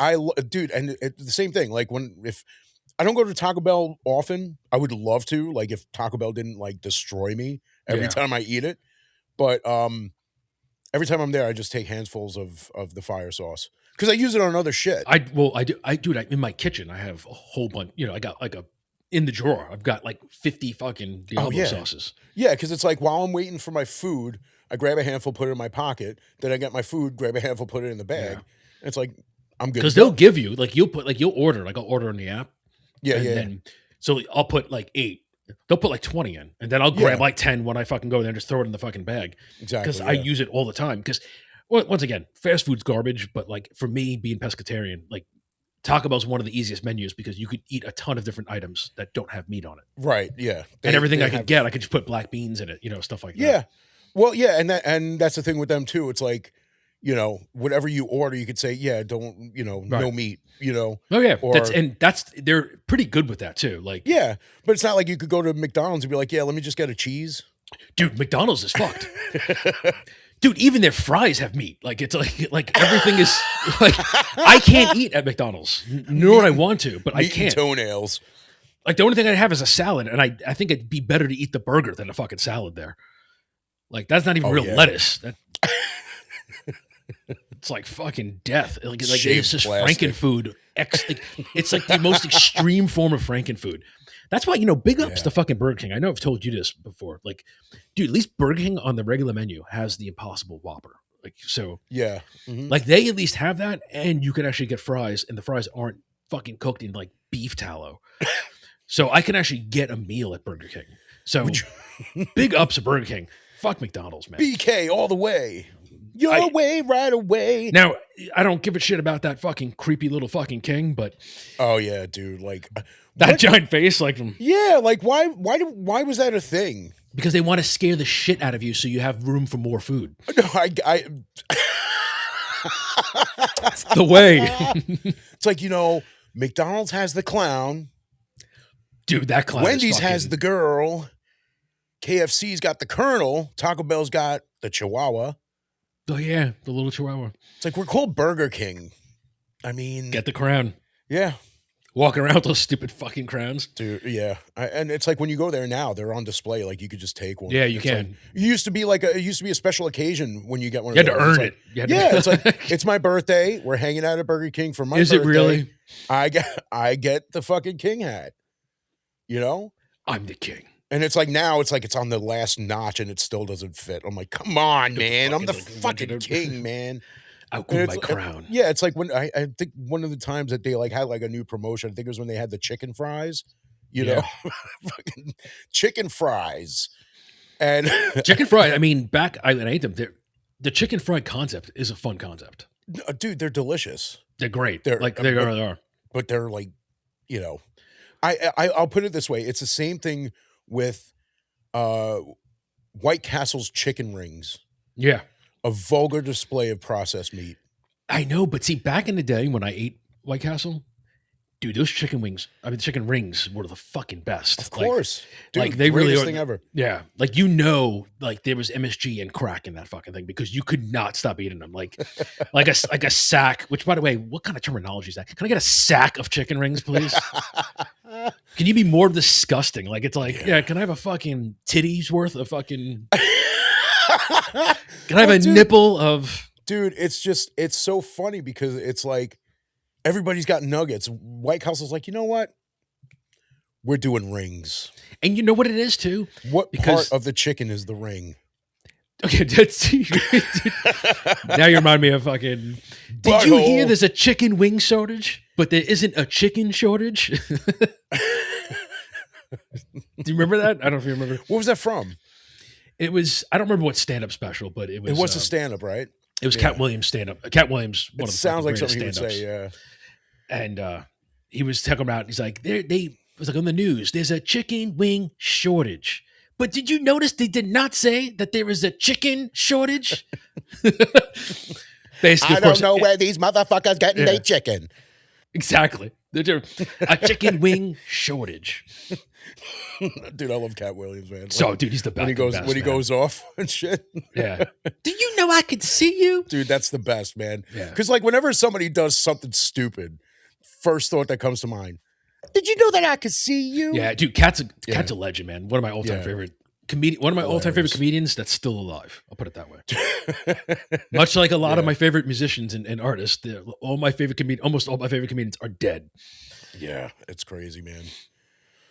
dude, and the same thing. Like if I don't go to Taco Bell often, I would love to. Like if Taco Bell didn't like destroy me every Yeah. time I eat it, but every time I'm there, I just take handfuls of the fire sauce. because I use it on other shit. I do. I do it in my kitchen. I have a whole bunch. You know, I got like a in the drawer. I've got like 50 fucking Oh Diablo yeah, sauces. yeah. Because it's like while I'm waiting for my food, I grab a handful, put it in my pocket. Then I get my food, grab a handful, put it in the Yeah, bag. And it's like I'm good to because they'll go. give you like you'll order like I'll order on the app, Yeah, and yeah, then so I'll put like 8. They'll put like 20 in, and then I'll grab yeah. like 10 when I fucking go there and just throw it in the fucking bag because Exactly. I Yeah. use it all the time. Because once again, fast food's garbage, but like for me being pescatarian, like Taco Bell's one of the easiest menus because you could eat a ton of different items that don't have meat on it. Right. Yeah. And everything They I could have. get, I could just put black beans in it, stuff like that. Yeah. Well, yeah, and that's the thing with them too. It's like, whatever you order, you could say, yeah, don't, Right. no meat, Oh yeah, or they're pretty good with that too. Like, yeah, but it's not like you could go to McDonald's and be like, yeah, let me just get a cheese. dude, McDonald's is fucked. Dude, even their fries have meat. Like it's like everything is like I can't eat at McDonald's, nor would I want to, but I Meat and can't. toenails. Like the only thing I have is a salad, and I think it'd be better to eat the burger than a fucking salad there. Like that's not even Oh real yeah, lettuce. It's like fucking death. Like it's shaved just plastic. Frankenfood. It's like the most extreme form of Frankenfood. That's why big ups Yeah. to fucking Burger King. I know I've told you this before. Like, dude, at least Burger King on the regular menu has the Impossible Whopper. Like, so Yeah. like they at least have that, and you can actually get fries, and the fries aren't fucking cooked in like beef tallow. So I can actually get a meal at Burger King. So big ups to Burger King. Fuck McDonald's, man. BK all the way. Your way, right away. Now, I don't give a shit about that fucking creepy little fucking king, but Oh yeah, dude. Like that giant face, like, yeah, like why was that a thing? because they want to scare the shit out of you so you have room for more food. No, I It's the way. it's like, McDonald's has the clown, Dude, that clown Wendy's is has the girl, KFC's got the Colonel, Taco Bell's got the Chihuahua. Oh, yeah, the little chihuahua. It's like we're called Burger King. I mean, Get the crown. yeah, Walking around with those stupid fucking crowns. dude, yeah. And it's like when you go there now, they're on display. Like you could just take one. Yeah, you It's like- can. it used to be a special occasion when you get one. You had of to those. earn It's it. like- You had to- yeah, it's like it's my birthday. We're hanging out at Burger King for my Is birthday. it really? I get the fucking king hat. I'm the king. And it's like now it's on the last notch and it still doesn't fit. I'm like, come on, man. I'm the fucking fucking king, man. Outgrew And my it's- crown. Yeah, it's like when I think one of the times that they like had like a new promotion, I think it was when they had the chicken fries, fucking chicken fries. And Chicken fry. I mean, back I ate them. The chicken fry concept is a fun concept. dude, they're delicious. They're great. They're- They really are. But they're like, I'll put it this way. It's the same thing with White Castle's chicken rings. Yeah. A vulgar display of processed meat. I know, but see, back in the day when I ate White Castle, dude, those chicken rings were the fucking best. Of course. Dude, like they really greatest are. thing ever. Yeah, like like there was MSG and crack in that fucking thing because you could not stop eating them. Like a sack. Which, by the way, what kind of terminology is that? Can I get a sack of chicken rings, please? Can you be more disgusting? Like it's like, yeah, can I have a fucking titty's worth of fucking? Can I have a nipple of? Dude, it's so funny because it's like everybody's got nuggets. White Castle's like, you know what? We're doing rings. And you know what it is too? What Because- part of the chicken is the ring? Okay, now you remind me of fucking. Did you hear there's a chicken wing shortage, but there isn't a chicken shortage? Do you remember that? I don't know if you remember. What was that from? It was. I don't remember what stand-up special, but it was. It was a stand-up, right? It was Cat Williams stand-up. Cat Williams. One It of the sounds like greatest something he would say, stand-ups. yeah. And he was talking about. He's like, they was like on the news. There's a chicken wing shortage. But did you notice they did not say that there is a chicken shortage? Basically, I of course, don't know where these motherfuckers getting their chicken. exactly. A chicken wing shortage. Dude, I love Cat Williams, man. So, dude, he's the best. when he goes off and shit. Yeah. Do you know I could see you? Dude, that's the best, man. Yeah. Because like whenever somebody does something stupid, first thought that comes to mind. Did you know that I could see you? Yeah, dude, Cat's a legend, man. One of my all-time Yeah. favorite one of my all-time favorite Hilarious. comedians that's still alive. I'll put it that way. Much like a lot of Yeah. my favorite musicians and artists, almost all my favorite comedians are dead. Yeah, it's crazy, man.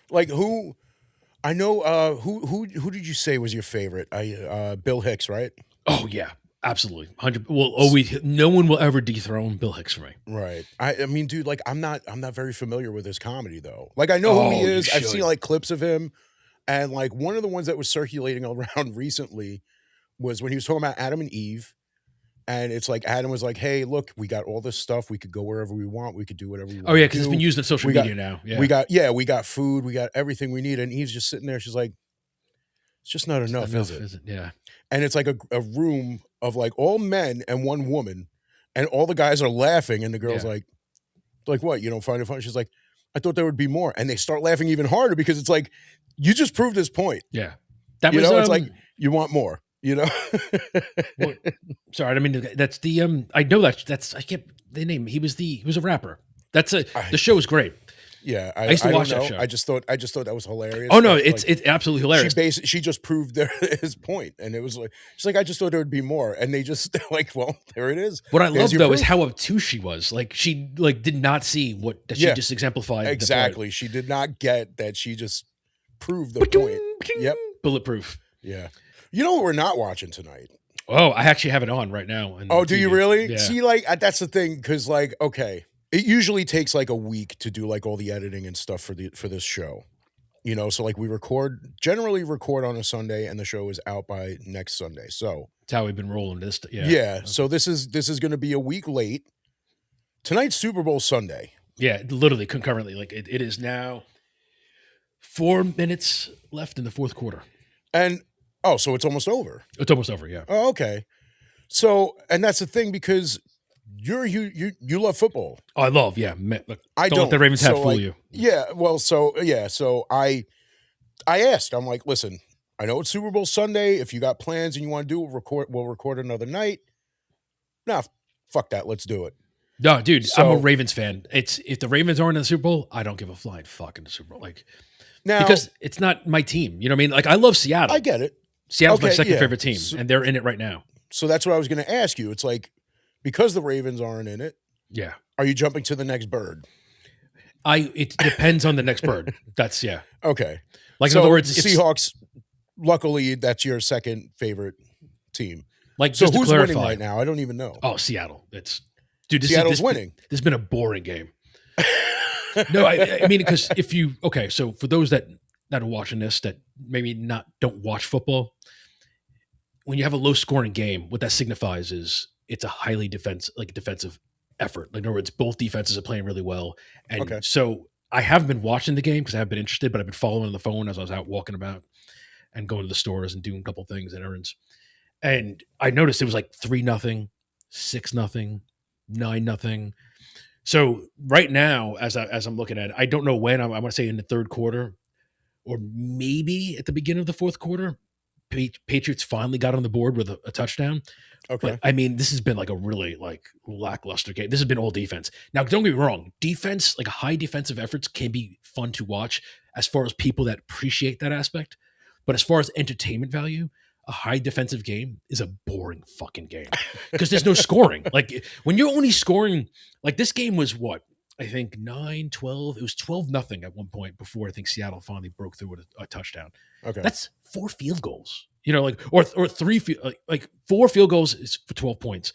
Like who I know who did you say was your favorite? Bill Hicks, right? Oh yeah, absolutely. 100 will always no one will ever dethrone Bill Hicks for me. Right. I mean, dude, like I'm not very familiar with his comedy though. Like I know who he Oh, you is. I've seen should. like clips of him, and like one of the ones that was circulating around recently was when he was talking about Adam and Eve. And it's like Adam was like, "Hey, look, we got all this stuff. We could go wherever we want. We could do whatever we Oh want yeah, to because it's been do. used in social We got, media now. we Yeah. got, yeah, we got food. We got everything we need." And Eve's just sitting there. She's like, "It's just not It's not enough, is enough, it?" is it? Yeah. And it's like a room of like all men and one woman, and all the guys are laughing, and the girl's Yeah. like, "What? You don't find it funny?" She's like, "I thought there would be more," and they start laughing even harder because it's like, you just proved this point. Yeah. That You was know, it's like you want more. You know. well, sorry, I mean that's the I know that's I can't the name. He was a rapper. The I, show is great. yeah, I used to I don't watch that know. show. I just thought that was Oh hilarious. no, That it's like it's absolutely hilarious. she just proved his point, and it was like she's like, I just thought there would be more, and they just they're like, well, there it is. What I There's love your though is proof. how obtuse she was. Like she did not see what that she Yeah, just exemplified the point. exactly. She did not get that. She just proved the point. Yep. Bulletproof. Yeah. You know what we're not watching tonight? Oh, I actually have it on right now on the Oh, do you TV. really? Yeah. See, like that's the thing, because like, okay, it usually takes like a week to do like all the editing and stuff for this show. You know, so like we generally record on a Sunday, and the show is out by next Sunday. So That's how we've been rolling this. Yeah. yeah, Okay. so this is going to be a week late. Tonight's Super Bowl Sunday. Yeah, literally concurrently. Like it is now 4 minutes left in the fourth quarter. And oh, so it's almost over. It's almost over. Yeah. Oh, okay. So, and that's the thing, because you love football. Oh, I love. Yeah. Look, I don't let the Ravens hat So fool like, you. yeah, well, so I asked. I'm like, listen, I know it's Super Bowl Sunday. If you got plans and you want to do it, we'll record another night. Nah, fuck that. Let's do it. No, dude, I'm a So Ravens fan. It's if the Ravens aren't in the Super Bowl, I don't give a flying fuck in the Super Bowl. Like now because it's not my team. You know what I mean? Like I love Seattle. I get it. Seattle's my Okay, second yeah. favorite team, and they're in it right now. So that's what I was going to ask you. It's like, because the Ravens aren't in it, Yeah. are you jumping to the next bird? It depends on the next bird. That's yeah. Okay. Like So in other words, the it's Seahawks, luckily, that's your second favorite team. like So just to who's clarify. winning right now? I don't even know. Oh, Seattle. It's dude. Seattle's winning. This has been a boring game. No, I mean because if you so for those that are watching this that maybe don't watch football, when you have a low scoring game, what that signifies is it's a highly defensive effort. Like in other words, both defenses are playing really well, and Okay. so I haven't been watching the game because I have been interested, but I've been following on the phone as I was out walking about and going to the stores and doing a couple things and errands. And I noticed it was like 3-0, 6-0, 9-0. So right now, as I'm looking at it, I don't know when. I want to say in the third quarter, or maybe at the beginning of the fourth quarter. Patriots finally got on the board with a touchdown. Okay. But I mean, this has been like a really like lackluster game. This has been all defense. Now, don't get me wrong. Defense, like high defensive efforts, can be fun to watch as far as people that appreciate that aspect. But as far as entertainment value, a high defensive game is a boring fucking game because there's no scoring. Like when you're only scoring, like this game was what? I think 9-12. It was 12-0 at one point before I think Seattle finally broke through with a touchdown. Okay. That's 4 field goals, you know, like or three like 4 field goals is for 12 points.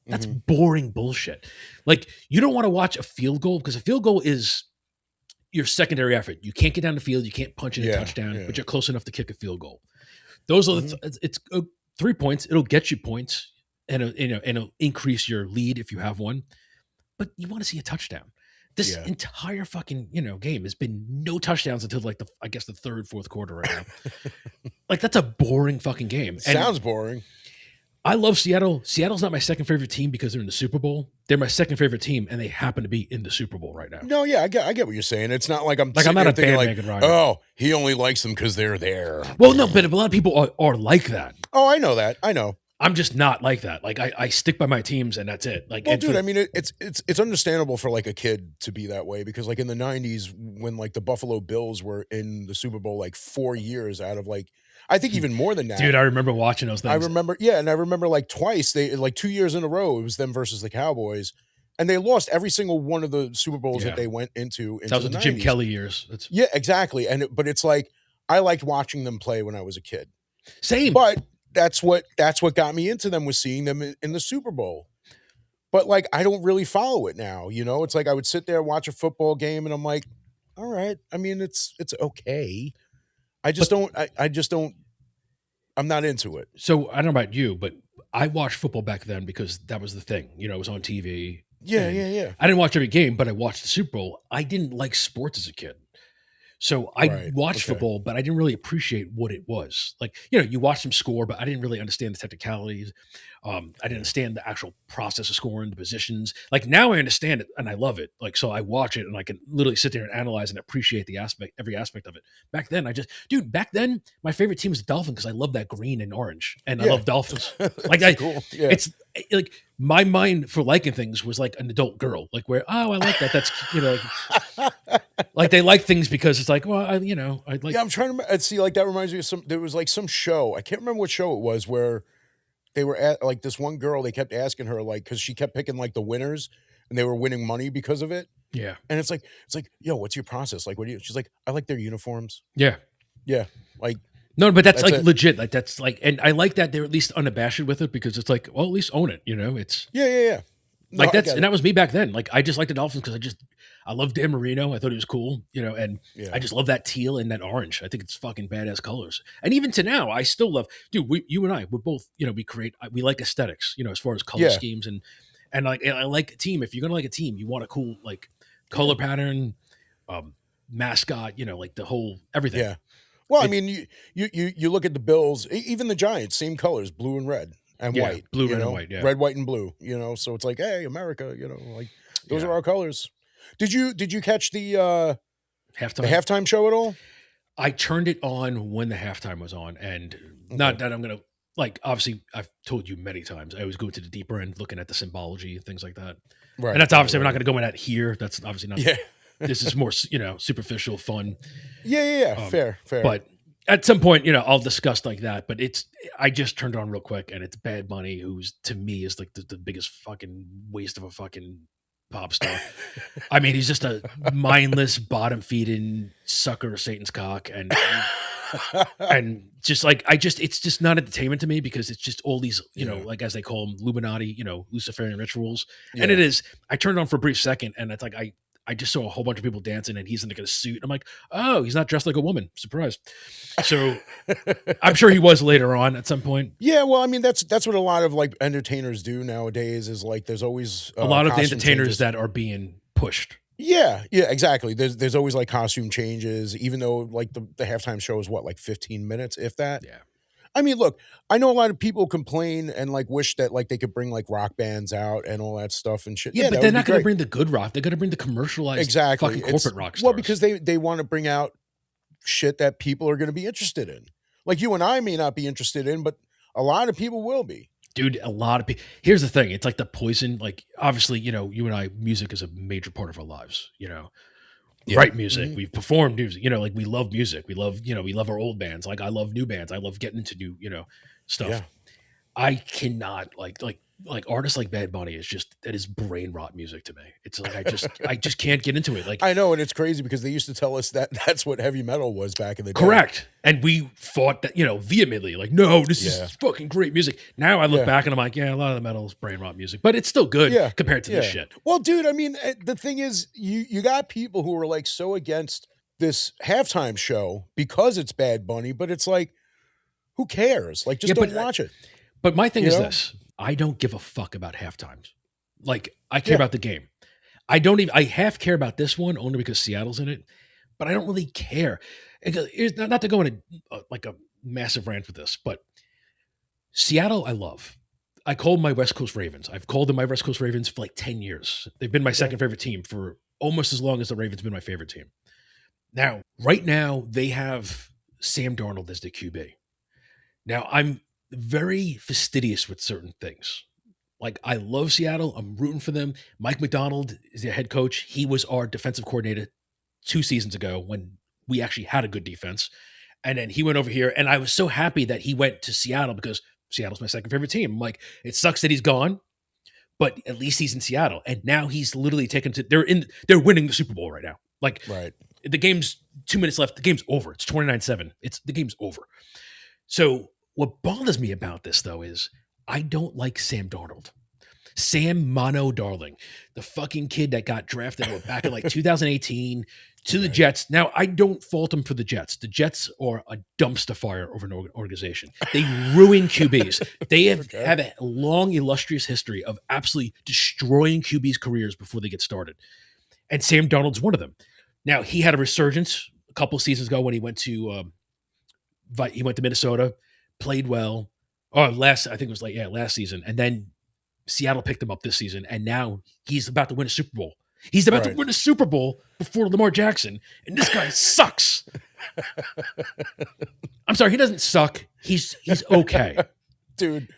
That's boring bullshit. Like you don't want to watch a field goal because a field goal is your secondary effort. You can't get down the field, you can't punch in a touchdown, but you're close enough to kick a field goal. Those are it's 3 points. It'll get you points and it'll increase your lead if you have one. But you want to see a touchdown. This entire fucking game has been no touchdowns until like I guess the third, fourth quarter right now. Like that's a boring fucking game. Sounds boring. I love Seattle. Seattle's not my second favorite team because they're in the Super Bowl. They're my second favorite team, and they happen to be in the Super Bowl right now. No, yeah, I get what you're saying. It's not like I'm not a thinking bandwagon rider. oh, he only likes them because they're there. Well, no, but a lot of people are like that. Oh, I know that. I know. I'm just not like that. Like I stick by my teams and that's it. Like Well, and for dude, the I mean, it's understandable for like a kid to be that way because like in the '90s when like the Buffalo Bills were in the Super Bowl like 4 years out of like I think even more than dude, that. I remember watching those I things. remember, yeah, and I remember like twice they like 2 years in a row it was them versus the Cowboys, and they lost every single one of the Super Bowls that Yeah. they went into That into was the with the Jim '90s. Kelly years. It's Yeah, exactly, but it's like I liked watching them play when I was a kid, same. but that's what got me into them was seeing them in the Super Bowl. But, like, I don't really follow it now, you know? It's like I would sit there, watch a football game, and I'm like, "All right." I mean, it's okay. But I just don't I'm not into it. so I don't know about you, but I watched football back then because that was the thing. You know, it was on TV Yeah, and yeah, yeah. I didn't watch every game, but I watched the Super Bowl. I didn't like sports as a kid. So I Right, watched okay. football, but I didn't really appreciate what it was. Like, you know, you watch them score, but I didn't really understand the technicalities. I didn't Yeah, understand the actual process of scoring, the positions. Like now I understand it and I love it. Like so I watch it and I can literally sit there and analyze and appreciate the aspect, every aspect of it. Back then, dude, back then my favorite team was the Dolphins because I love that green and orange, and I yeah. love Dolphins. Like That's I, cool, yeah. it's like my mind for liking things was like an adult girl, like where oh I like that. That's you know like they like things because it's like, well, I like, Yeah, I'm trying to see, like, that reminds me of some there was, like, some show, I can't remember what show it was where they were at like, this one girl, they kept asking her, like because she kept picking, like, the winners, and they were winning money because of it, yeah, and it's like, "Yo, what's your process? Like, what do you" she's like, "I like their uniforms." yeah. Yeah, like, No, but that's that's like it. legit. Like that's like, and I like that they're at least unabashed with it because it's like, well, at least own it. You know, it's Yeah, yeah, yeah. No, like I that's, get and it. that was me back then. Like I just like the Dolphins because I love Dan Marino. I thought he was cool. You know, and I Yeah. just love that teal and that orange. I think it's fucking badass colors. And even to now, I still love, dude. You and I, we're both, you know, we like aesthetics. You know, as far as color Yeah, schemes and like and I like a team. If you're gonna like a team, you want a cool like yeah, color pattern, um, mascot. You know, like the whole everything. yeah. Well, I It mean, you look at the Bills, even the Giants, same colors, blue and red and Yeah, white, blue, red, and white. Yeah, red, white, and blue, so it's like, hey, America, like those are yeah. our colors. Did you catch the Halftime. halftime show at all? I turned it on when the halftime was on, and Okay. not that I'm gonna like. Obviously, I've told you many times. I always go to the deeper end, looking at the symbology and things like that. And Right, that's right, obviously we're not right. going to go in that here. That's obviously not. Yeah. This is more superficial fun. Yeah, yeah, yeah. Um, Fair, fair. but at some point, I'll discuss like that. But I just turned it on real quick, and it's Bad Bunny, who's to me is like the biggest fucking waste of a fucking pop star. I mean, he's just a mindless, bottom feeding sucker of Satan's cock, and just like it's just not entertainment to me because it's just all these, Yeah, like as they call them, Illuminati, Luciferian rituals. And it yeah. is. I turned it on for a brief second, and it's like I just saw a whole bunch of people dancing, and he's in like a suit. I'm like, oh, he's not dressed like a woman. Surprise. So I'm sure he was later on at some point. Yeah, well, I mean, that's what a lot of like entertainers do nowadays. Is like there's always A lot of the costume entertainers changes. that are being pushed. Yeah, yeah, exactly. There's always like costume changes, even though like the halftime show is what like 15 minutes, if that. Yeah. I mean, look, I know a lot of people complain and like wish that like they could bring like rock bands out and all that stuff and shit. Yeah, Yeah, but that they're would be not going to great. bring the good rock. They're going to bring the commercialized Exactly. fucking It's corporate rock well stars. because they want to bring out shit that people are going to be interested in. Like you and I may not be interested in, but a lot of people will be. Dude, a lot of people. Here's the thing: it's like the poison. Like, obviously, you and I, music is a major part of our lives. We Yeah. write music, Hmm. we perform music. Like we love music. We love our old bands. Like I love new bands. I love getting into new, stuff. Yeah. I cannot like artists like Bad Bunny is just that is brain rot music to me. It's like I just can't get into it. Like I know, and it's crazy because they used to tell us that that's what heavy metal was back in the day. correct. And we fought that, vehemently, like, no, this Yeah. is fucking great music. Now I look Yeah. back and I'm like, yeah, a lot of the metal is brain rot music, but it's still good Yeah. compared to this Yeah. shit. Well, dude, I mean, the thing is, you got people who are like so against this halftime show because it's Bad Bunny, but it's like, who cares? Like, Yeah, just don't watch it. but my thing You is know? this. I don't give a fuck about half times. Like I care Yeah. about the game. I don't even I half care about this one only because Seattle's in it, but I don't really care. It's not to go into like a massive rant with this, but Seattle I love. I called my West Coast Ravens. I've called them my West Coast Ravens for like 10 years. They've been my Okay. second favorite team for almost as long as the Ravens been my favorite team. Right now, they have Sam Darnold as the QB. Now, I'm very fastidious with certain things. Like, I love Seattle. I'm rooting for them. Mike McDonald is their head coach. He was our defensive coordinator 2 seasons ago when we actually had a good defense. And then he went over here, and I was so happy that he went to Seattle because Seattle's my second favorite team. I'm like, it sucks that he's gone, but at least he's in Seattle. And now he's literally taken to they're winning the Super Bowl right now. Like, Right. the game's 2 minutes left. The game's over. It's 29-7. The game's over. So what bothers me about this though is I don't like Sam Darnold. Sam Mono Darling, the fucking kid that got drafted back in like 2018 to the Right. Jets. Now, I don't fault him for the Jets. The Jets are a dumpster fire of an organization. They ruin QBs. They have Okay. had a long, illustrious history of absolutely destroying QBs' careers before they get started. And Sam Darnold's one of them. Now, he had a resurgence a couple of seasons ago when he went to Minnesota, played well. Oh, I think it was last season. And then Seattle picked him up this season, and now he's about to win a Super Bowl. He's about to Right. win a Super Bowl before Lamar Jackson, and this guy sucks. I'm sorry, he doesn't suck. He's okay. Dude.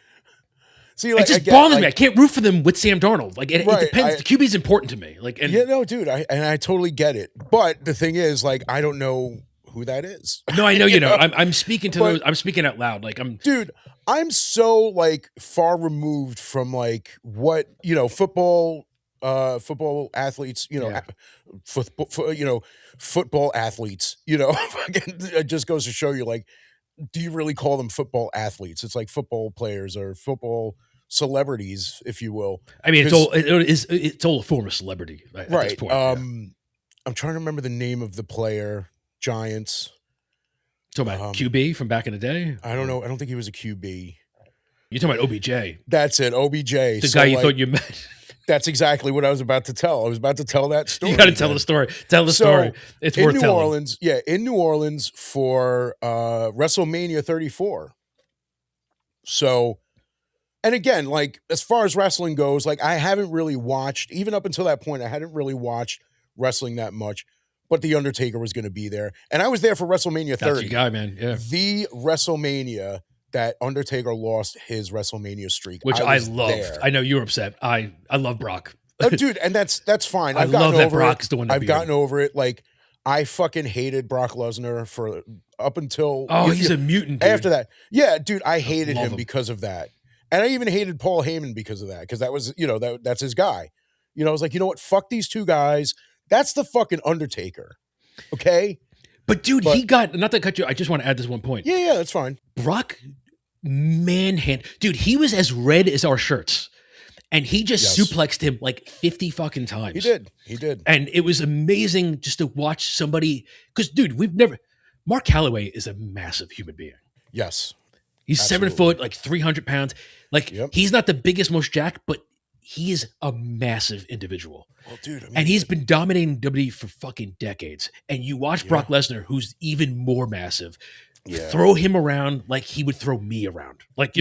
See, It just bothers me. I can't root for them with Sam Darnold. Like, it depends. The QB is important to me. Like, and yeah, no, dude, I totally get it. But the thing is, like, I don't know who that is. no, I know you know. I'm speaking to those. I'm speaking out loud. Like, Dude, I'm so like far removed from like what football athletes, Yeah. football athletes, it just goes to show you, like, do you really call them football athletes? It's like football players or football celebrities, if you will. I mean, 'Cause- it's all a form of celebrity at this right. point. Yeah. I'm trying to remember the name of the player. Giants. Talking about QB from back in the day. I don't know. I don't think he was a QB. You're talking about OBJ, That's it, OBJ. the guy you thought you met. That's exactly what I was about to tell. I was about to tell that story. You got to tell the story. Tell the story. It's worth in New telling. Orleans, in New Orleans for WrestleMania 34. So, and again, like, as far as wrestling goes, like, I haven't really watched, even up until that point, I hadn't really watched wrestling that much, but The Undertaker was going to be there. And I was there for WrestleMania 30. That's your guy, man. Yeah. The WrestleMania that Undertaker lost his WrestleMania streak. Which I was loved. there. I know you were upset. I love Brock. Oh, dude, and that's fine. I I've gotten love that over Brock's it. the one to I've beat gotten him. over it. Like, I fucking hated Brock Lesnar for up until He's a mutant, dude. after that. Yeah, dude, I hated love him him. because of that. And I even hated Paul Heyman because of that, because that was, that's his guy. I was like, you know what? Fuck these two guys. That's the fucking Undertaker. Okay? But dude, he got, not to cut you, I just want to add this one point. Yeah, that's fine. Brock dude, he was as red as our shirts. And he just Yes. suplexed him like 50 fucking times. He did. And it was amazing just to watch somebody, because dude, Mark Calloway is a massive human being. Yes. He's Absolutely. 7 foot, like 300 pounds. Like, Yep. he's not the biggest, most jacked, but he is a massive individual. Well, dude, I mean, And he's been dominating WWE for fucking decades. And you watch Brock Lesnar, who's even more massive, throw him around like he would throw me around. Like,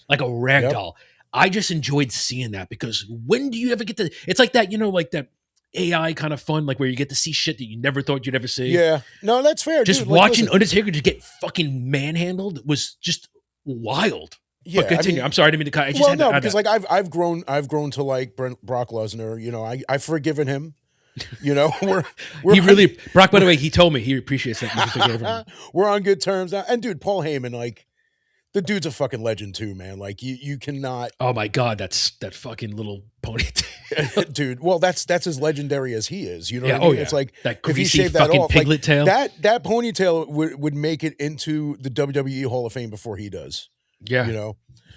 like a rag doll. I just enjoyed seeing that, because when do you ever get to, it's like that, like that AI kind of fun, like where you get to see shit that you never thought you'd ever see. Yeah. No, that's fair. Just dude. Like, watching listen, Undertaker just get fucking manhandled was just wild. Yeah, But continue. I'm sorry, I didn't mean to cut. I just had to add because that. like I've grown to like Brock Lesnar. I've forgiven him. We're He really, Brock, by the way, he told me he appreciates that you forgave him. we're on good terms now. And dude, Paul Heyman, like, the dude's a fucking legend too, man. Like, you cannot, Oh my God, that's that fucking little ponytail. dude. Well, that's as legendary as he is. You know Yeah, what I mean? yeah. It's like That if he greasy shaved that fucking off, piglet like, tail. that ponytail would make it into the WWE Hall of Fame before he does. Yeah.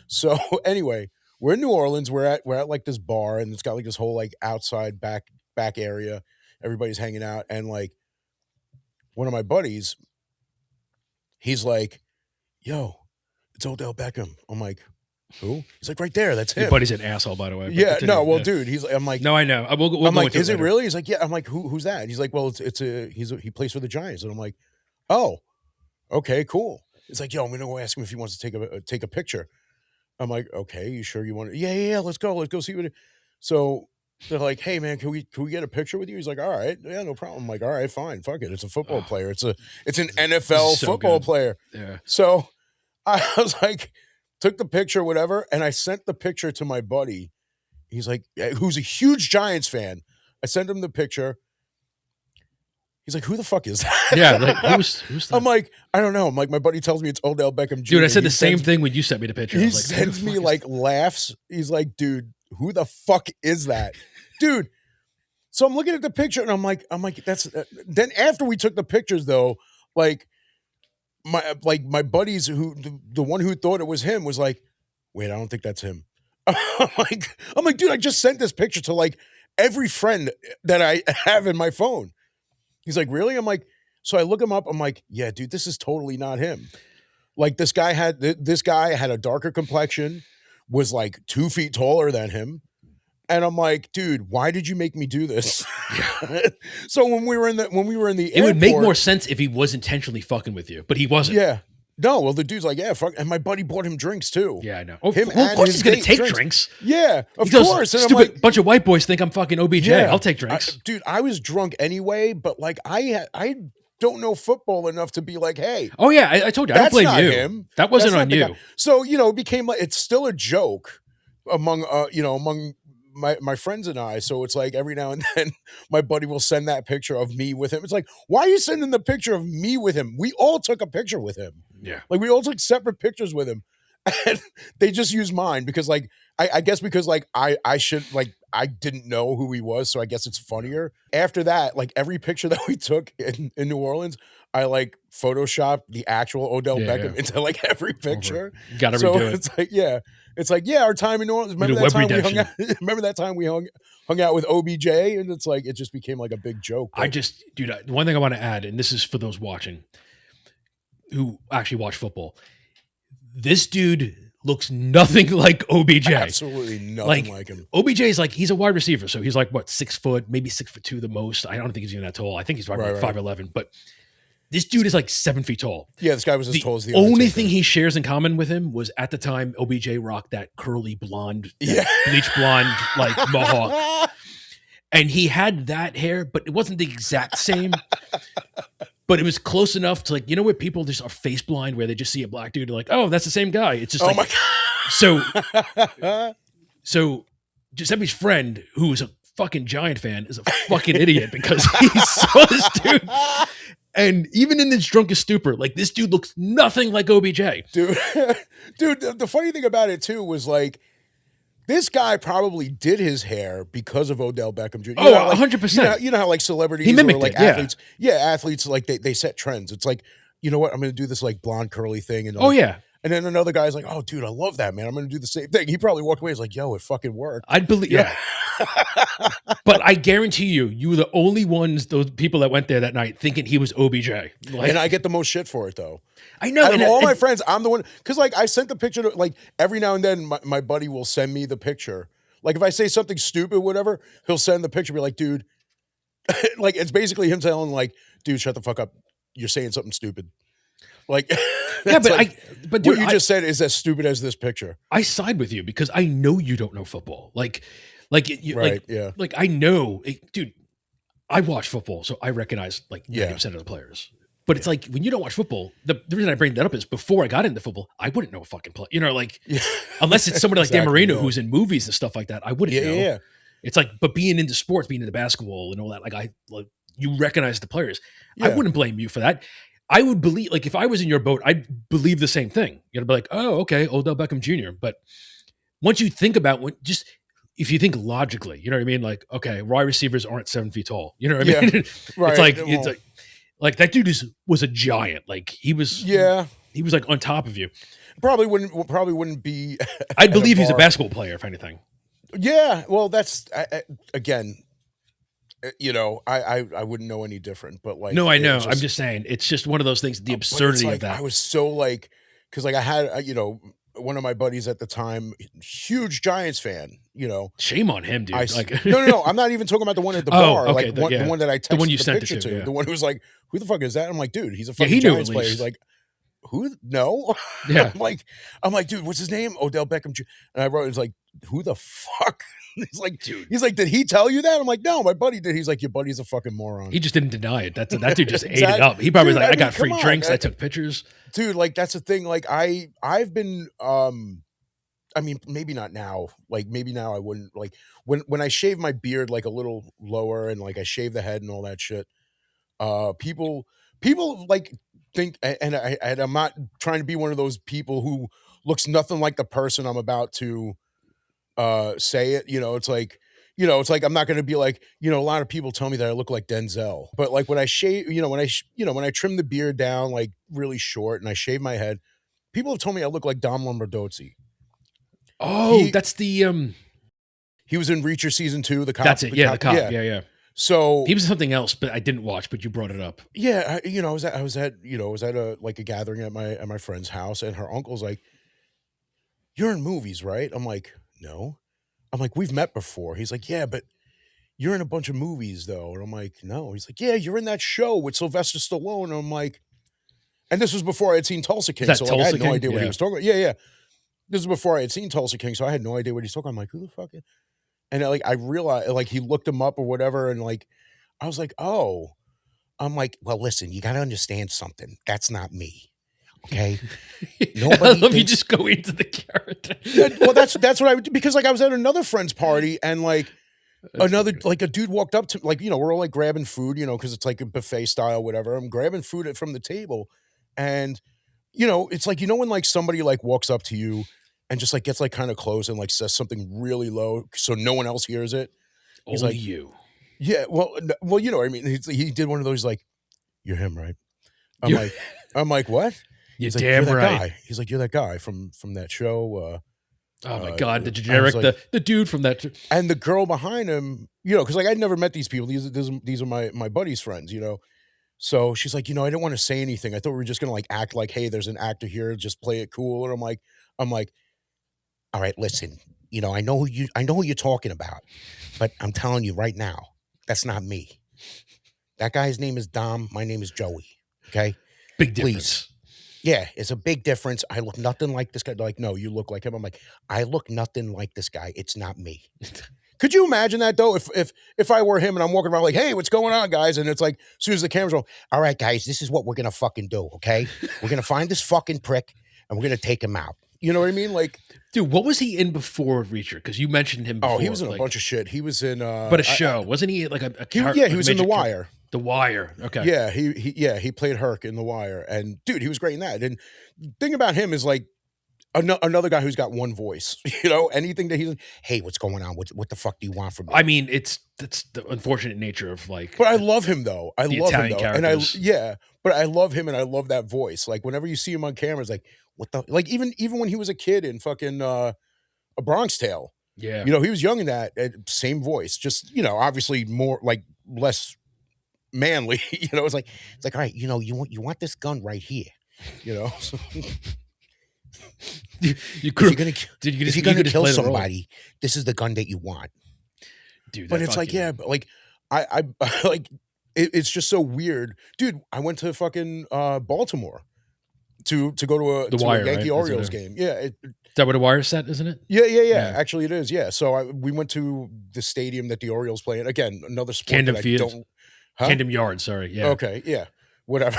So anyway, we're in New Orleans. We're at like this bar, and it's got like this whole like outside back area. Everybody's hanging out, and like one of my buddies, he's like, "Yo, it's Odell Beckham." I'm like, "Who?" He's like, "Right there, that's him." Your buddy's an asshole, by the way. but Yeah, continue. no, well, Yeah. dude, he's like, I'm like, No, I know. We'll I'm go like, into is it later. really? He's like, yeah. I'm like, who's that? And he's like, well, he plays for the Giants, and I'm like, oh, okay, cool. It's like, yo, I'm gonna go ask him if he wants to take a picture. I'm like, okay, you sure you want to? Yeah, let's go see what. So they're like, hey man, can we get a picture with you? He's like, all right, yeah, no problem. I'm like, all right, fine, fuck it. It's a football player. It's an NFL so football good. player. Yeah. So I was like, took the picture, whatever, and I sent the picture to my buddy. He's like, who's a huge Giants fan. I sent him the picture. He's like, who the fuck is that? Yeah, like who's I'm that? like, I don't know. I'm like, my buddy tells me it's Odell Beckham Jr. Dude, I said He the same sends- thing when you sent me the picture. I He was like, who the sends fuck me is like laughs. He's like, dude, who the fuck is that? Dude. So I'm looking at the picture and I'm like, that's then after we took the pictures though, like my buddies who the one who thought it was him was like, wait, I don't think that's him. I'm like, dude, I just sent this picture to like every friend that I have in my phone. He's like, really? I'm like, so I look him up. I'm like, yeah, dude, this is totally not him. Like this guy had a darker complexion, was like 2 feet taller than him. And I'm like, dude, why did you make me do this? So when we were in the it airport, would make more sense if he was intentionally fucking with you, but he wasn't. Yeah. No, well, the dude's like, yeah, fuck. And my buddy bought him drinks too. Yeah, I know. Oh, Him well, of and course his he's gonna date take drinks. Yeah, of He goes, course. And I'm stupid like, bunch of white boys think I'm fucking OBJ. yeah, I'll take drinks. dude, I was drunk anyway, but like I don't know football enough to be like, hey, Oh yeah, I told you, I don't that's blame not you. him. That wasn't That's on not the you. guy. So, it became like, it's still a joke among among my friends and I. So it's like every now and then my buddy will send that picture of me with him. It's like, why are you sending the picture of me with him? We all took a picture with him. Yeah. Like we all took separate pictures with him. And they just use mine because like I guess because like I should like I didn't know who he was, so I guess it's funnier. After that, like every picture that we took in New Orleans, I like photoshopped the actual Odell Yeah, Beckham yeah. into like every picture. You gotta So redo it. it's like our time in New Orleans. Remember a that web time we redemption. hung out? Remember that time we hung out with OBJ, and it's like it just became like a big joke. I just, dude, one thing I want to add, and this is for those watching who actually watch football. This dude looks nothing like OBJ. Absolutely nothing like him. OBJ is like, he's a wide receiver, so he's like what, 6 foot, maybe 6'2" the most. I don't think he's even that tall. I think he's probably Right. 5'11", but this dude is like 7 feet tall. Yeah, this guy was as The tall as the only Undertaker. thing he shares in common with him was at the time OBJ rocked that curly blonde, Yeah. bleach blonde like mohawk, and he had that hair, but it wasn't the exact same. But it was close enough to like, where people just are face blind, where they just see a black dude, like, oh, that's the same guy. It's just Oh like, my god. so Giuseppe's friend, who is a fucking Giant fan, is a fucking idiot because he saw this dude. And even in this drunken stupor, like this dude looks nothing like OBJ. Dude, the funny thing about it too was like this guy probably did his hair because of Odell Beckham Jr. Oh, how, like, 100%. You know how like celebrities He mimicked or like it, yeah. athletes. Yeah, athletes like they set trends. It's like, you know what, I'm gonna do this like blonde curly thing and Oh like, yeah. and then another guy's like, oh dude, I love that, man. I'm gonna do the same thing. He probably walked away, he's like, yo, it fucking worked. I'd believe, yeah. But I guarantee you were the only ones, those people that went there that night, thinking he was OBJ. Like, And I get the most shit for it though. I know. Out of and- all my and- friends, I'm the one because like I sent the picture to like every now and then my buddy will send me the picture. Like if I say something stupid, whatever, he'll send the picture, be like, dude, like it's basically him telling like, dude, shut the fuck up. You're saying something stupid. Like yeah, but like, but dude, what you just said is as stupid as this picture. I side with you because I know you don't know football. Like Right, yeah. Like I know, dude. I watch football, so I recognize like 90% of the players. But it's like when you don't watch football, the reason I bring that up is before I got into football, I wouldn't know a fucking play. Like unless it's somebody like Dan Exactly, Marino yeah. who's in movies and stuff like that, I wouldn't know. Yeah. It's like, but being into sports, being into basketball and all that, like you recognize the players. I Yeah. wouldn't blame you for that. I would believe, like, if I was in your boat, I'd believe the same thing. You'd be like, oh, okay, Odell Beckham Jr. But once you think about if you think logically, you know what I mean? Like, okay, wide receivers aren't 7 feet tall. You know what I Yeah. mean? Right. It's like that dude was a giant. Like he was like on top of you. Probably wouldn't be. I'd believe he's a bar. basketball player, if anything. Yeah. Well, that's again. I wouldn't know any different, but like No, I it know. just- I'm just saying, it's just one of those things. The but it's absurdity like, of that. I was so like, because like I had one of my buddies at the time, huge Giants fan. Shame on him, dude. Like, no. I'm not even talking about the one at the Oh, bar. okay, Like the- yeah. the one that I texted The one you the sent it picture to, to. yeah. The one who was like, "Who the fuck is that?" I'm like, "Dude, he's a Yeah, fucking he knew Giants at player." least. He's like, who? No. Yeah, I'm like, dude, what's his name? Odell Beckham. And I wrote, it's like, who the fuck? dude. He's like, did he tell you that? I'm like, no, my buddy did. He's like, your buddy's a fucking moron. He just didn't deny it. That dude just ate it Exactly, up. He probably was dude. like, I I mean, got come free on, drinks. I took pictures. dude. Like that's the thing. Like I've been I mean, maybe not now. Like maybe now I wouldn't like when I shave my beard like a little lower and like I shave the head and all that shit. People like think, and I'm not trying to be one of those people who looks nothing like the person I'm about to say it. It's like I'm not going to be like, a lot of people tell me that I look like Denzel, but like when I shave, when I trim the beard down like really short and I shave my head, people have told me I look like Dom Lombardozzi. Oh, He that's the. he was in Reacher season 2, the cop, That's it. Yeah, the cop. yeah. Yeah, yeah. So He was something else, but I didn't watch. But you brought it up. yeah, I was at a like a gathering at my friend's house, and her uncle's like, "You're in movies, right?" I'm like, "No." I'm like, "We've met before." He's like, "Yeah, but you're in a bunch of movies though." And I'm like, "No." He's like, "Yeah, you're in that show with Sylvester Stallone." And I'm like, and this was before I had seen Tulsa Is King, that so like I Tulsa had no King? idea what he Yeah. was talking about. Yeah, yeah. This is before I had seen Tulsa King, so I had no idea what he's talking about. I'm like, "Who the fuck?" And I realized like he looked him up or whatever, and like I was like, "Oh." I'm like, "Well, listen, you got to understand something. That's not me. Okay? I Nobody love you thinks." just go into the character. Well, that's what I would do, because like I was at another friend's party and like That's another funny. like a dude walked up to, like, we're all like grabbing food, because it's like a buffet style, whatever. I'm grabbing food from the table, and it's like, when like somebody like walks up to you and just like gets like kind of close and like says something really low so no one else hears it. He's Only like, you. "Yeah, well, well, you know what I mean." He did one of those like, "You're him, right?" I'm You. like, "What?" You're He's like, "You're damn that right. guy." He's like, "You're that guy from that show." Oh my god, the I was generic, like, the dude from that. and the girl behind him, because like I'd never met these people. These are my buddy's friends. So she's like, I didn't want to say anything. I thought we were just gonna like act like, hey, there's an actor here, just play it cool. And I'm like, all right, listen, I know who you're talking about, but I'm telling you right now, that's not me. That guy's name is Dom. My name is Joey. Okay, Big please. difference. Yeah, it's a big difference. I look nothing like this guy. They're like, no, you look like him. I'm like, I look nothing like this guy. It's not me. Could you imagine that though? If I were him and I'm walking around like, hey, what's going on, guys? And it's like, as soon as the camera's on, all right, guys, this is what we're gonna fucking do. Okay, we're gonna find this fucking prick and we're gonna take him out. You know what I mean? Like, Dude, what was he in before Reacher? Because you mentioned him before. oh, he was in a like, bunch of shit. He was in but a show, wasn't he? Like a character? yeah, Like he a was in The major character? Wire. The Wire. Okay. Yeah, he played Herc in The Wire, and dude, he was great in that. And the thing about him is like another guy who's got one voice. Anything that he's like, hey, what's going on? What the fuck do you want from me? I mean, that's the unfortunate nature of like. But I love him though. The Italian characters. But I love him and I love that voice. Like whenever you see him on camera, it's like, what the, like even when he was a kid in fucking A Bronx Tale, Yeah. he was young in that, same voice, just obviously more like less manly. It's like, all right, you want this gun right here, so You if grew, you're gonna did you if just, you're you gonna could just kill play the role. somebody, this is the gun that you want. Dude, But that it's like, fucking- yeah, but like I like it's just so weird, dude. I went to fucking Baltimore to go to The a Wire, Yankee right? Is it Orioles a- game. Yeah, Is that what a Wire set, isn't it? yeah. Yeah. Actually, it is. Yeah. So we went to the stadium that the Orioles play in. Again, another sport Camden that I Field. don't. Huh? Camden Yard, sorry. Yeah. Okay. Yeah. Whatever.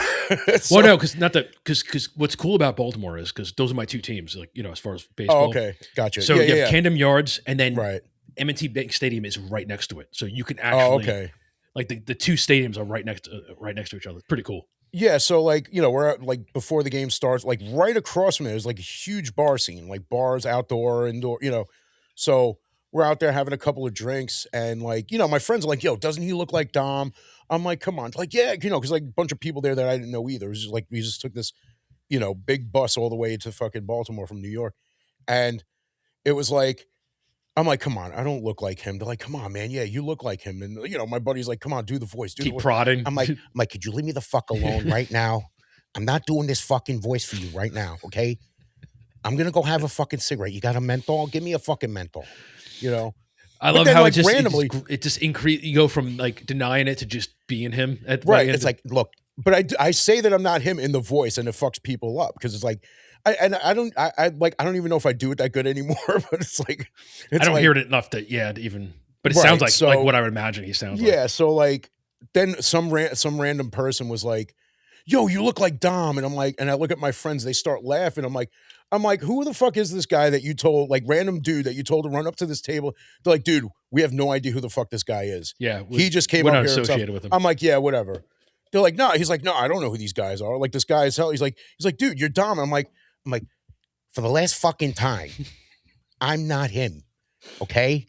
Well, no, because what's cool about Baltimore is because those are my two teams, like as far as baseball. Oh, okay. Gotcha. So yeah, you have yeah. Camden Yards, and then Right. M&T Bank Stadium is right next to it, so you can Oh, actually okay. like the two stadiums are right next to each other. It's pretty cool. Yeah, so like we're at, like before the game starts, like right across from there is like a huge bar scene, like bars, outdoor, indoor. So we're out there having a couple of drinks, and like my friends are like, "Yo, doesn't he look like Dom?" I'm like, "Come on," like yeah, because like a bunch of people there that I didn't know either. It was just like we just took this big bus all the way to fucking Baltimore from New York, and it was like. I'm like, come on, I don't look like him. They're like, come on, man, yeah, you look like him. And my buddy's like, come on, do the voice, do the Keep voice. prodding. I'm like, could you leave me the fuck alone right now? I'm not doing this fucking voice for you right now, okay? I'm gonna go have a fucking cigarette. You got a menthol? Give me a fucking menthol. I But love then, how like, it randomly- just increase. You go from like denying it to just being him. At Right? the It's end. like, look, but I say that I'm not him in the voice, and it fucks people up because it's like, I don't even know if I do it that good anymore. But I it's don't hear like it enough to to even. But it sounds right. like So what I would imagine he sounds like. yeah, so like then some random person was like, "Yo, you look like Dom," and I'm like, and I look at my friends, they start laughing. I'm like, who the fuck is this guy that you told, like random dude that you told to run up to this table? They're like, dude, we have no idea who the fuck this guy is. Yeah, He just came we're up not here himself. associated with him. I'm like, yeah, whatever. They're like, no, he's like, no, I don't know who these guys are. Like this guy is hell. He's like, dude, you're Dom. I'm like, for the last fucking time, I'm not him. Okay?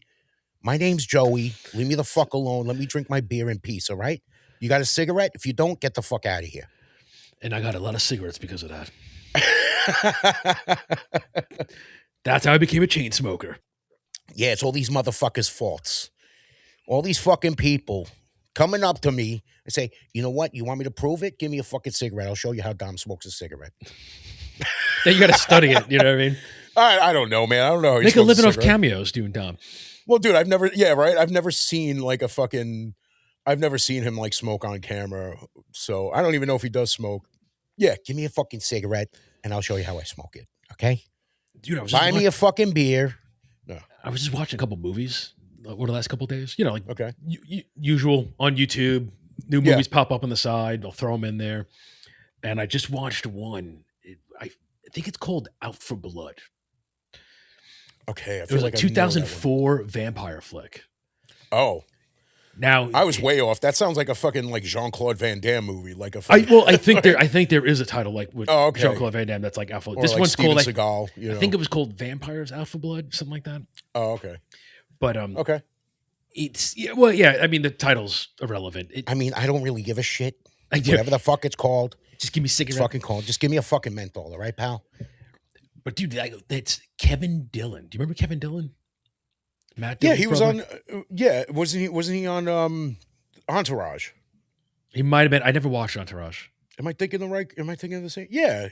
My name's Joey. Leave me the fuck alone. Let me drink my beer in peace, all right? You got a cigarette? If you don't, get the fuck out of here. And I got a lot of cigarettes because of that. That's how I became a chain smoker. Yeah, it's all these motherfuckers' faults. All these fucking people coming up to me and say, you know what? You want me to prove it? Give me a fucking cigarette. I'll show you how Dom smokes a cigarette. Then you got to study it. You know what I mean? I don't know, man. I don't know. How he Make a smokes living off cigarette. cameos doing Dom. Well, dude, I've never seen like I've never seen him like smoke on camera. So I don't even know if he does smoke. Yeah, give me a fucking cigarette and I'll show you how I smoke it. Okay? Dude, I was Buy me a fucking beer. No. I was just watching a couple movies over the last couple of days. You know, like Okay. usual on YouTube. New Yeah. movies pop up on the side. They'll throw them in there. And I just watched one. I think it's called Out for Blood. Okay. I It feel was like a I know that one. 2004 vampire flick. Oh. Now I was way off. That sounds like a fucking like Jean-Claude Van Damme movie. Like a fucking, I think there is a title like with Oh, okay. Jean-Claude Van Damme that's like Alpha. Or This like one's Steven called Seagal, you know. I think it was called Vampires Alpha Blood, something like that. Oh, okay. But Okay. it's I mean the title's irrelevant. I mean, I don't really give a shit. I do. Whatever the fuck it's called. Just give me It's cigarette. fucking called. Just give me a fucking menthol, all right, pal? But dude, that's Kevin Dillon. Do you remember Kevin Dillon? Matt Yeah, Dillon's he was brother? on. Wasn't he on Entourage? He might have been. I never watched Entourage. Am I thinking of the same? Yeah,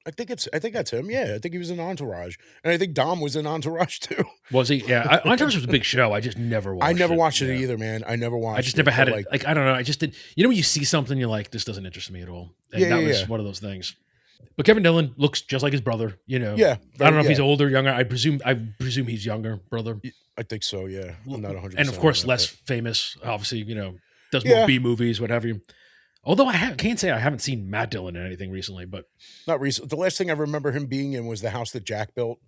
I think that's him. Yeah, I think he was in Entourage, and I think Dom was in Entourage too. Was he? Yeah, Entourage was a big show. I just never watched. I never watched it Yeah. either, man. I never watched. I just never had but, it. Like I don't know. I just did. You know when you see something, you're like, this doesn't interest me at all. And Yeah, that yeah, was yeah. one of those things. But Kevin Dillon looks just like his brother. You know. Yeah, I don't know if he's yeah. older, younger. I presume he's younger, brother. I think so. Yeah, I'm not 100. And of course, less famous. Obviously, you know, does Yeah. more B movies, whatever. Although can't say I haven't seen Matt Dillon in anything recently, but Not recent. The last thing I remember him being in was the house that Jack built.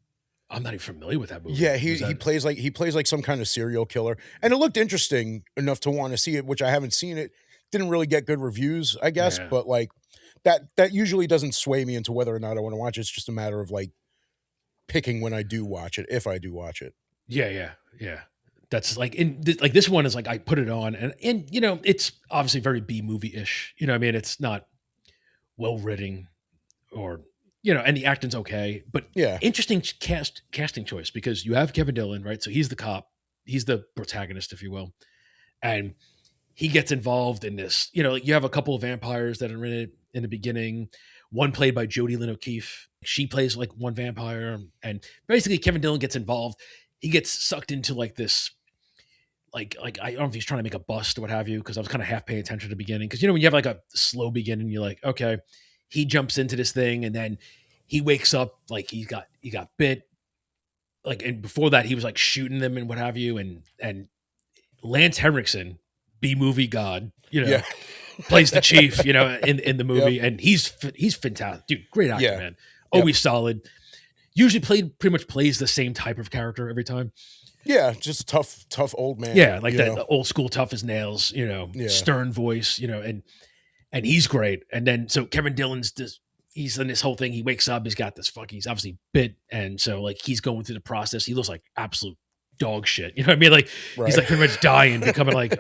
I'm not even familiar with that movie. Yeah, Was he that- plays like some kind of serial killer, and it looked interesting enough to want to see it, which I haven't seen it. Didn't really get good reviews, I guess, Yeah. but like that usually doesn't sway me into whether or not I want to watch it. It's just a matter of like picking when I do watch it, if I do watch it. Yeah. That's like like this one is like I put it on and you know it's obviously very B movie ish. You know, what I mean, it's not well written or you know, and the acting's okay, but Yeah, interesting casting choice because you have Kevin Dillon, right? So he's the cop, he's the protagonist, if you will, and he gets involved in this. You know, like you have a couple of vampires that are in it in the beginning. One played by Jodie Lynn O'Keefe. She plays like one vampire, and basically Kevin Dillon gets involved. He gets sucked into like this. Like I don't know if he's trying to make a bust or what have you, because I was kind of half paying attention at the beginning. Because you know when you have like a slow beginning, you're like, okay, he jumps into this thing, and then he wakes up like he got bit. Like and before that, he was like shooting them and what have you, and Lance Henriksen, B movie god, you know, yeah, plays the chief, you know, in the movie, and he's fantastic, dude, great actor, Yeah. man, always solid. Usually pretty much plays the same type of character every time. yeah. Just a tough old man. Yeah, like you know? the old school tough as nails, you know, Yeah. stern voice, you know, and he's great. And then so Kevin Dillon's he's in this whole thing. He wakes up, he's got this he's obviously bit, and so like he's going through the process. He looks like absolute dog shit. You know what I mean? Like Right. he's like pretty much dying, becoming like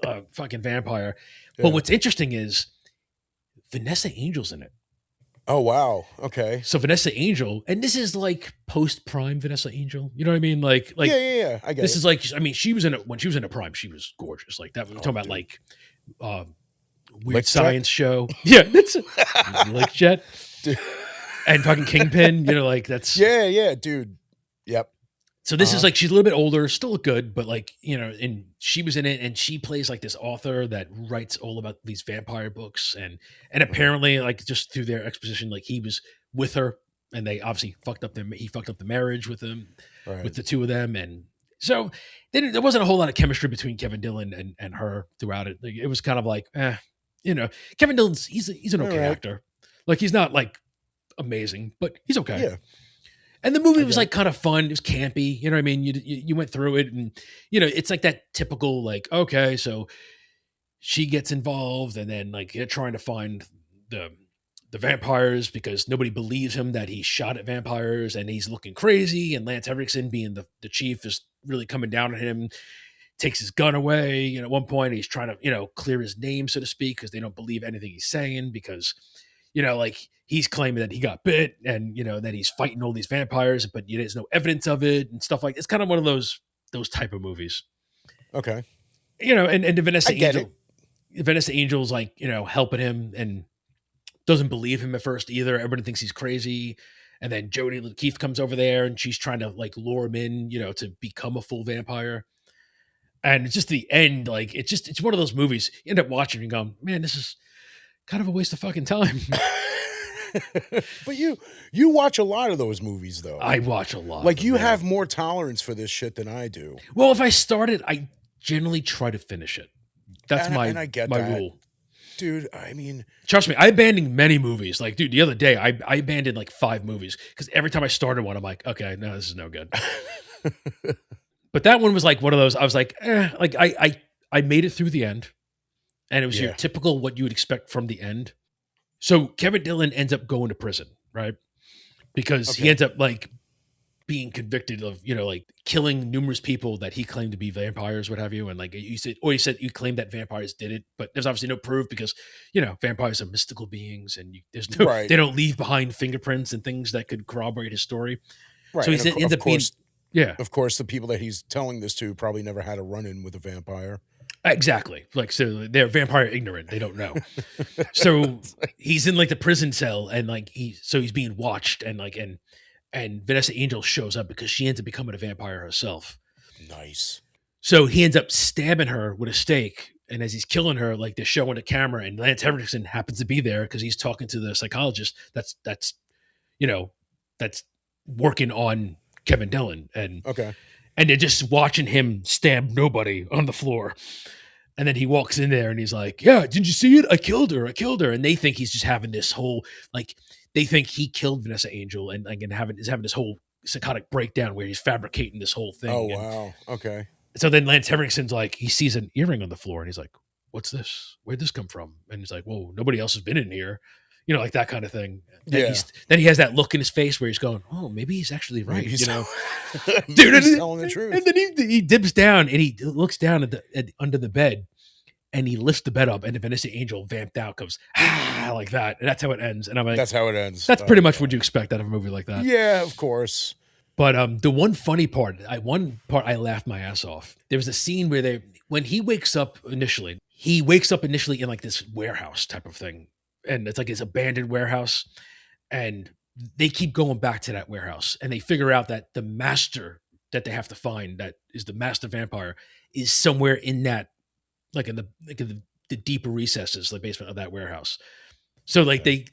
a fucking vampire. Yeah. But what's interesting is Vanessa Angel's in it. Oh wow. Okay. So Vanessa Angel, and this is like post prime Vanessa Angel. You know what I mean? Like yeah. I get this it. is like, I mean, she was in it when she was in a prime. She was gorgeous. Like that. We're talking about dude. like weird Lick science show. Yeah, that's Lick Dude. and fucking Kingpin. You know, like that's Yeah, dude. Yep. So this is Uh-huh. like she's a little bit older, still look good, but like and she was in it, and she plays like this author that writes all about these vampire books, and Mhm. apparently like just through their exposition, like he was with her, and they obviously he fucked up the marriage with them, Right. with the two of them, and so there wasn't a whole lot of chemistry between Kevin Dillon and her throughout it. Like, it was kind of like, Kevin Dillon's he's an All okay right. actor, like he's not like amazing, but he's okay. Yeah, And the movie I was get like it. kind of fun. It was campy. You know what I mean? You went through it, and it's like that typical like, okay, so she gets involved, and then like they're trying to find the the vampires because nobody believes him that he shot at vampires, and he's looking crazy. And Lance Henriksen, being the chief, is really coming down on him, takes his gun away. At one point, he's trying to, clear his name, so to speak, because they don't believe anything he's saying because, like he's claiming that he got bit and, that he's fighting all these vampires, but there's no evidence of it and stuff like it's kind of one of those type of movies, Okay. and the I get it. Vanessa Angel's like, helping him and doesn't believe him at first either. Everybody thinks he's crazy. And then Jodie Keith comes over there and she's trying to like lure him in, to become a full vampire. And it's just the end, like it's one of those movies you end up watching and going, man, this is kind of a waste of fucking time. But you watch a lot of those movies though. I watch a lot of Like, them, you yeah. have more tolerance for this shit than I do. Well, if I start it, I generally try to finish it. That's And my I get my that. rule. Dude, I mean, Trust me, I abandoned many movies. Like, dude, the other day I abandoned like 5 movies because every time I started one, I'm like, okay, no, this is no good. But that one was like one of those. I was like, like I made it through the end, and it was your yeah. typical what you would expect from the end. So Kevin Dillon ends up going to prison, right? Because he Okay. ends up like being convicted of, like killing numerous people that he claimed to be vampires, what have you. And like you said you claimed that vampires did it, but there's obviously no proof because, vampires are mystical beings and Right. they don't leave behind fingerprints and things that could corroborate his story. Right. So And he ends up being, yeah, of course, the people that he's telling this to probably never had a run-in with a vampire. exactly. Like, so they're vampire ignorant. They don't know. So It's like, he's in like the prison cell and like he's being watched and like, and Vanessa Angel shows up because she ends up becoming a vampire herself. nice. So he ends up stabbing her with a stake. And as he's killing her, like they're showing the camera, and Lance Henriksen happens to be there because he's talking to the psychologist you know, that's working on Kevin Dillon. Okay. And they're just watching him stab nobody on the floor. And then he walks in there and he's like, yeah, did you see it? I killed her. I killed her. And they think he's just having this whole, like, they think he killed Vanessa Angel and like, and is having this whole psychotic breakdown where he's fabricating this whole Oh, thing. And wow. Okay. so then Lance Henriksen's like, he sees an earring on the floor and he's like, what's this? Where'd this come from? And he's like, whoa, nobody else has been in here. Like that kind of thing. Yeah. Then he has that look in his face where he's going, oh, maybe he's actually right. Maybe he's, maybe Dude, he's telling the truth. and then he dips down and he looks down under the bed and he lifts the bed up and the Vanessa Angel vamped out goes like that, and that's how it ends. And I'm like, That's how it ends. that's Oh, pretty much what God. you expect out of a movie like that. Yeah, of course. But the one funny part, I laughed my ass off. There was a scene where when he wakes up initially in like this warehouse type of thing, and it's like this abandoned warehouse, and they keep going back to that warehouse, and they figure out that the master that they have to find, that is the master vampire, is somewhere in that, like in the deeper recesses, the basement of that warehouse. So like Okay.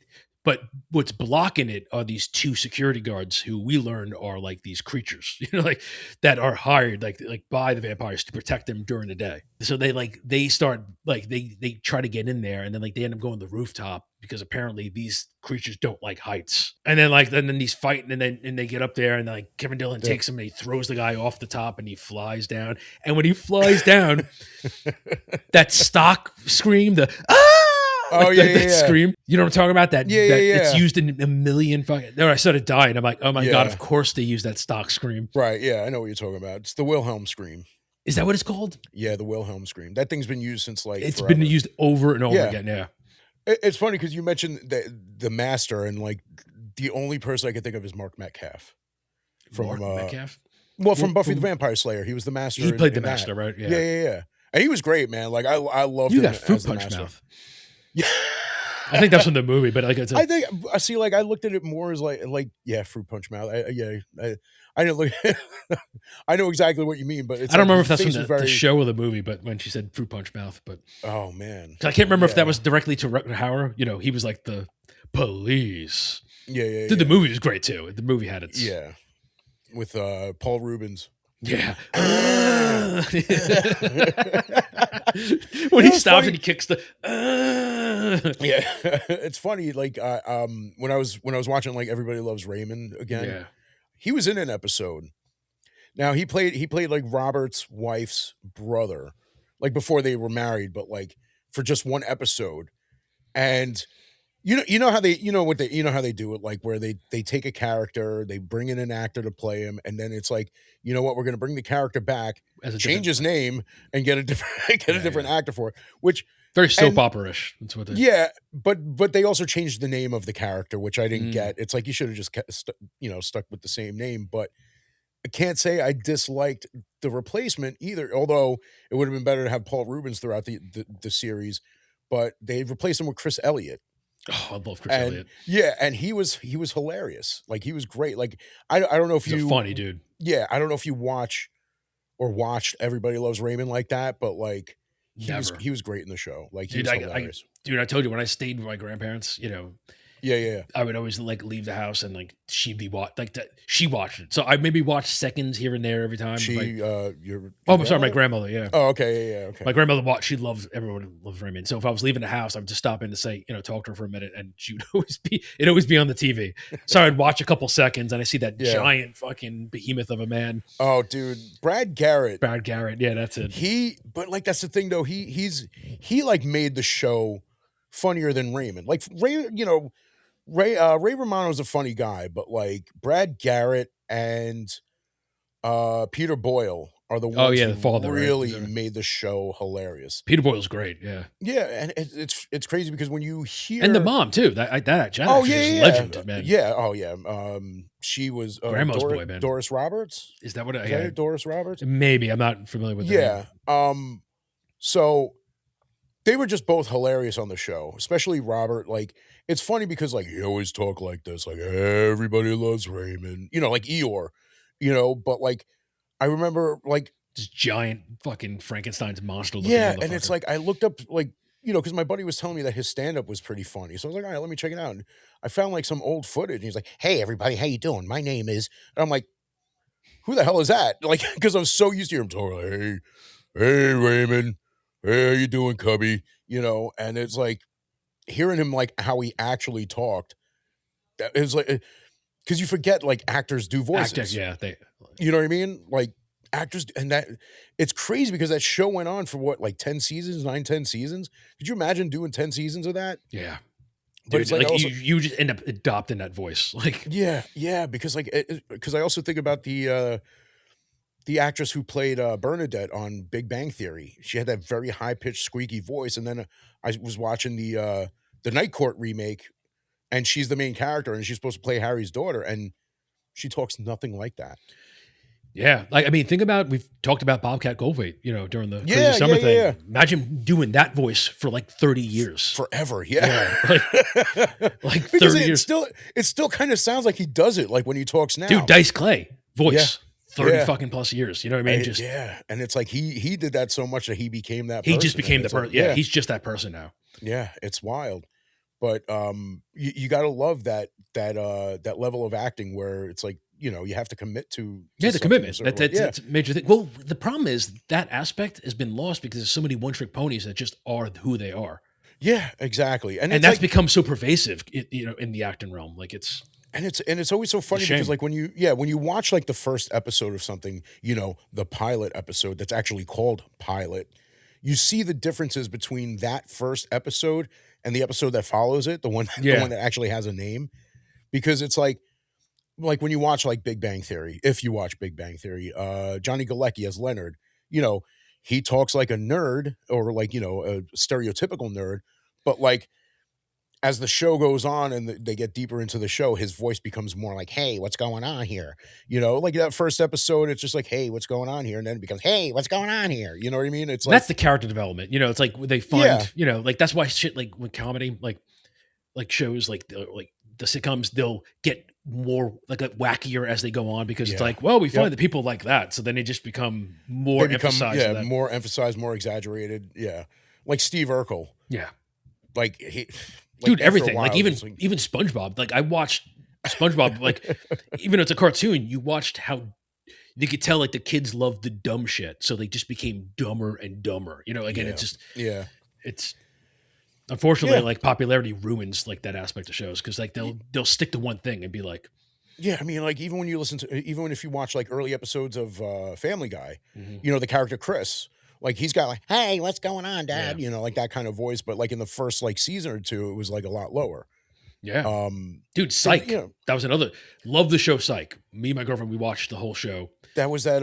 but what's blocking it are these 2 security guards who we learned are like these creatures, like that are hired like by the vampires to protect them during the day. So they start like they try to get in there, and then like they end up going to the rooftop because apparently these creatures don't like heights. And then like then he's fighting, and they get up there, and like Kevin Dillon Yeah. takes him and he throws the guy off the top and he flies down. And when he flies down, that stock scream, the Oh, yeah, yeah, that yeah. scream. You know what I'm talking about? That Yeah, that yeah, it's yeah. used in a million fucking. There, I started dying. I'm like, oh my god! Yeah. Of course they use that stock scream. Right. Yeah, I know what you're talking about. It's the Wilhelm scream. Is that what it's called? Yeah, the Wilhelm scream. That thing's been used since like It's been forever. used over and over Yeah. again. Yeah. It's funny because you mentioned the master, and like the only person I can think of is Mark Metcalf from Mark Metcalf. from Well, Buffy the Vampire Slayer. He was the master. He played the in that. master, right? Yeah, Yeah. yeah, yeah. And he was great, man. Like I loved You him got fruit as the punch master. mouth. Yeah. I think that's from the movie, but like it's a I think I see. Like I looked at it more as like yeah, fruit punch mouth. I didn't look. I know exactly what you mean, but it's I don't like remember his if that's from face was the very. show or the movie, but when she said fruit punch mouth, but Oh man, 'cause I can't remember if that yeah, was directly to Rutger Hauer. You know, he was like the police. yeah, yeah, Dude, the yeah, movie was great too. The movie had its yeah. With Paul Rubens. yeah. Ah, When you he know, it's stops and funny. he kicks the Yeah, it's funny. Like when I was watching like Everybody Loves Raymond again, yeah, he was in an episode. Now he played like Robert's wife's brother, like before they were married, but like for just one episode. And you know how they you know how they do it, like where they take a character, they bring in an actor to play him, and then it's like, you know what, we're gonna bring the character back, as a change different his name, and get a different get a yeah, different yeah. actor for it. Which Very soap and opera-ish. That's what they yeah, but they also changed the name of the character, which I didn't mm, get. It's like you should have just stuck with the same name. But I can't say I disliked the replacement either. Although it would have been better to have Paul Rubens throughout the series, but they replaced him with Chris Elliott. oh, I love Chris And Elliott. yeah, and he was hilarious. Like he was great. Like I don't know if He's a you funny dude. yeah, I don't know if you watched Everybody Loves Raymond like that, but like Never. he was great in the show. Like he Dude, was I hilarious. dude, I told you when I stayed with my grandparents, you know, Yeah, yeah, yeah. I would always like leave the house and like she'd be like that. She watched it, so I maybe watched seconds here and there every time. If I, She your oh, I'm sorry, my grandmother? grandmother. Yeah, Oh, okay, yeah, yeah, okay. my grandmother watched. She loves everyone loves Raymond. So if I was leaving the house, I would just stop in to say, you know, talk to her for a minute, and she'd always be on the TV. So I'd watch a couple seconds, and I see that Yeah. giant fucking behemoth of a man, Oh, dude, Brad Garrett. Brad Garrett. Yeah, that's it. But like that's the thing though. He like made the show funnier than Raymond. Like Ray Romano's a funny guy, but like Brad Garrett and Peter Boyle are the Oh ones yeah, who the father, right? Is really that right? made the show hilarious. Peter Boyle's great. Yeah, Yeah, and it's crazy because when you and the hear mom too. That oh actress yeah, is a yeah, legend, man. yeah, oh yeah, she was Grandma's boy, man. Doris Roberts. Is that what? Is that Yeah, it, Doris Roberts? maybe I'm not familiar with the name. Yeah. So they were just both hilarious on the show, especially Robert. Like, it's funny because like he always talk like this, like Everybody Loves Raymond, like Eeyore, but like I remember like This giant fucking Frankenstein's monster looking yeah, and it's motherfucker. like I looked up like because my buddy was telling me that his stand up was pretty funny, so I was like, all right, let me check it out. And I found like some old footage, and he's like, "Hey, everybody, how you doing? My name is," and I'm like, "Who the hell is that?" Like, because I'm so used to hear him talking, like, "Hey, Raymond, hey, how you doing, Cubby?" And it's like hearing him like how he actually talked. That is like because you forget like actors do Actor, voices. yeah, they You know what I mean? Like actors, and that it's crazy because that show went on for what, like 10 seasons, 9, 10 seasons. Could you imagine doing 10 seasons of that? yeah. But Dude, it's like like also, you just end up adopting that voice. Like yeah, yeah, because like, because I also think about the actress who played Bernadette on Big Bang Theory. She had that very high pitched, squeaky voice, and then I was watching the Night Court remake, and she's the main character, and she's supposed to play Harry's daughter, and she talks nothing like that. yeah, like I mean, think about we've talked about Bobcat Goldthwait, you know, during the crazy Yeah, yeah, summer yeah, yeah. thing. Imagine doing that voice for like 30 years. Forever, yeah. Yeah, like Because 30 it years. still it still kind of sounds like he does it like when he talks Dude, now. Dice Clay Yeah, voice 30 yeah. fucking plus years. You know what I mean? Just Yeah, and it's like he did that so much that he became that he just person, and became the it's like, person. Yeah, yeah, he's just that person now. yeah, it's wild. But you got to love that level of acting where it's like you have to commit to Yeah, the something a commitment. certain way. That's Yeah, it's a major thing. Well, the problem is that aspect has been lost because there's so many one trick ponies that just are who they are. yeah, exactly. And And it's that's like become so pervasive, in the acting realm. Like and it's always so it's a funny because shame. like when you watch like the first episode of something, the pilot episode that's actually called pilot, you see the differences between that first episode and the episode that follows it, the one the Yeah, one that actually has a name, because it's like when you watch like Big Bang Theory, if you watch Big Bang Theory, Johnny Galecki as Leonard, you know, he talks like a nerd or like, a stereotypical nerd, but like as the show goes on and they get deeper into the show, his voice becomes more like, "Hey, what's going on here?" Like that first episode, it's just like, "Hey, what's going on here?" And then it becomes, "Hey, what's going on here?" You know what I mean? It's that's like, the character development. You know, it's like they yeah, find, like that's why shit like with comedy, like like shows like the sitcoms, they'll get more like wackier as they go on because it's Yeah. like, well, we Yep. find that people like that, so then they just become They more become, emphasized to yeah, that. more emphasized, more exaggerated. Yeah. Like Steve Urkel. Yeah, Like he like dude, after a everything. Like while, just like even SpongeBob. Like I watched SpongeBob. Like even though it's a cartoon, you watched how you could tell like the kids loved the dumb shit, so they just became dumber and dumber. You know, again, yeah. Yeah. it's unfortunately Yeah. like popularity ruins like that aspect of shows because like Y they'll stick to one thing and be like, yeah, I mean, like, even when you listen to even if you watch, like, early episodes of, Family Guy, mhm, you know, the character Chris, like, he's got, like, "Hey, what's going on, yeah, dad?" You know, like, that kind of voice, but, like, in the first, like, season or 2, it was, like, a lot lower. yeah. Dude, Because you Psych. know, That was another. Love the show Psych. Me and my girlfriend, we watched the whole show. that was that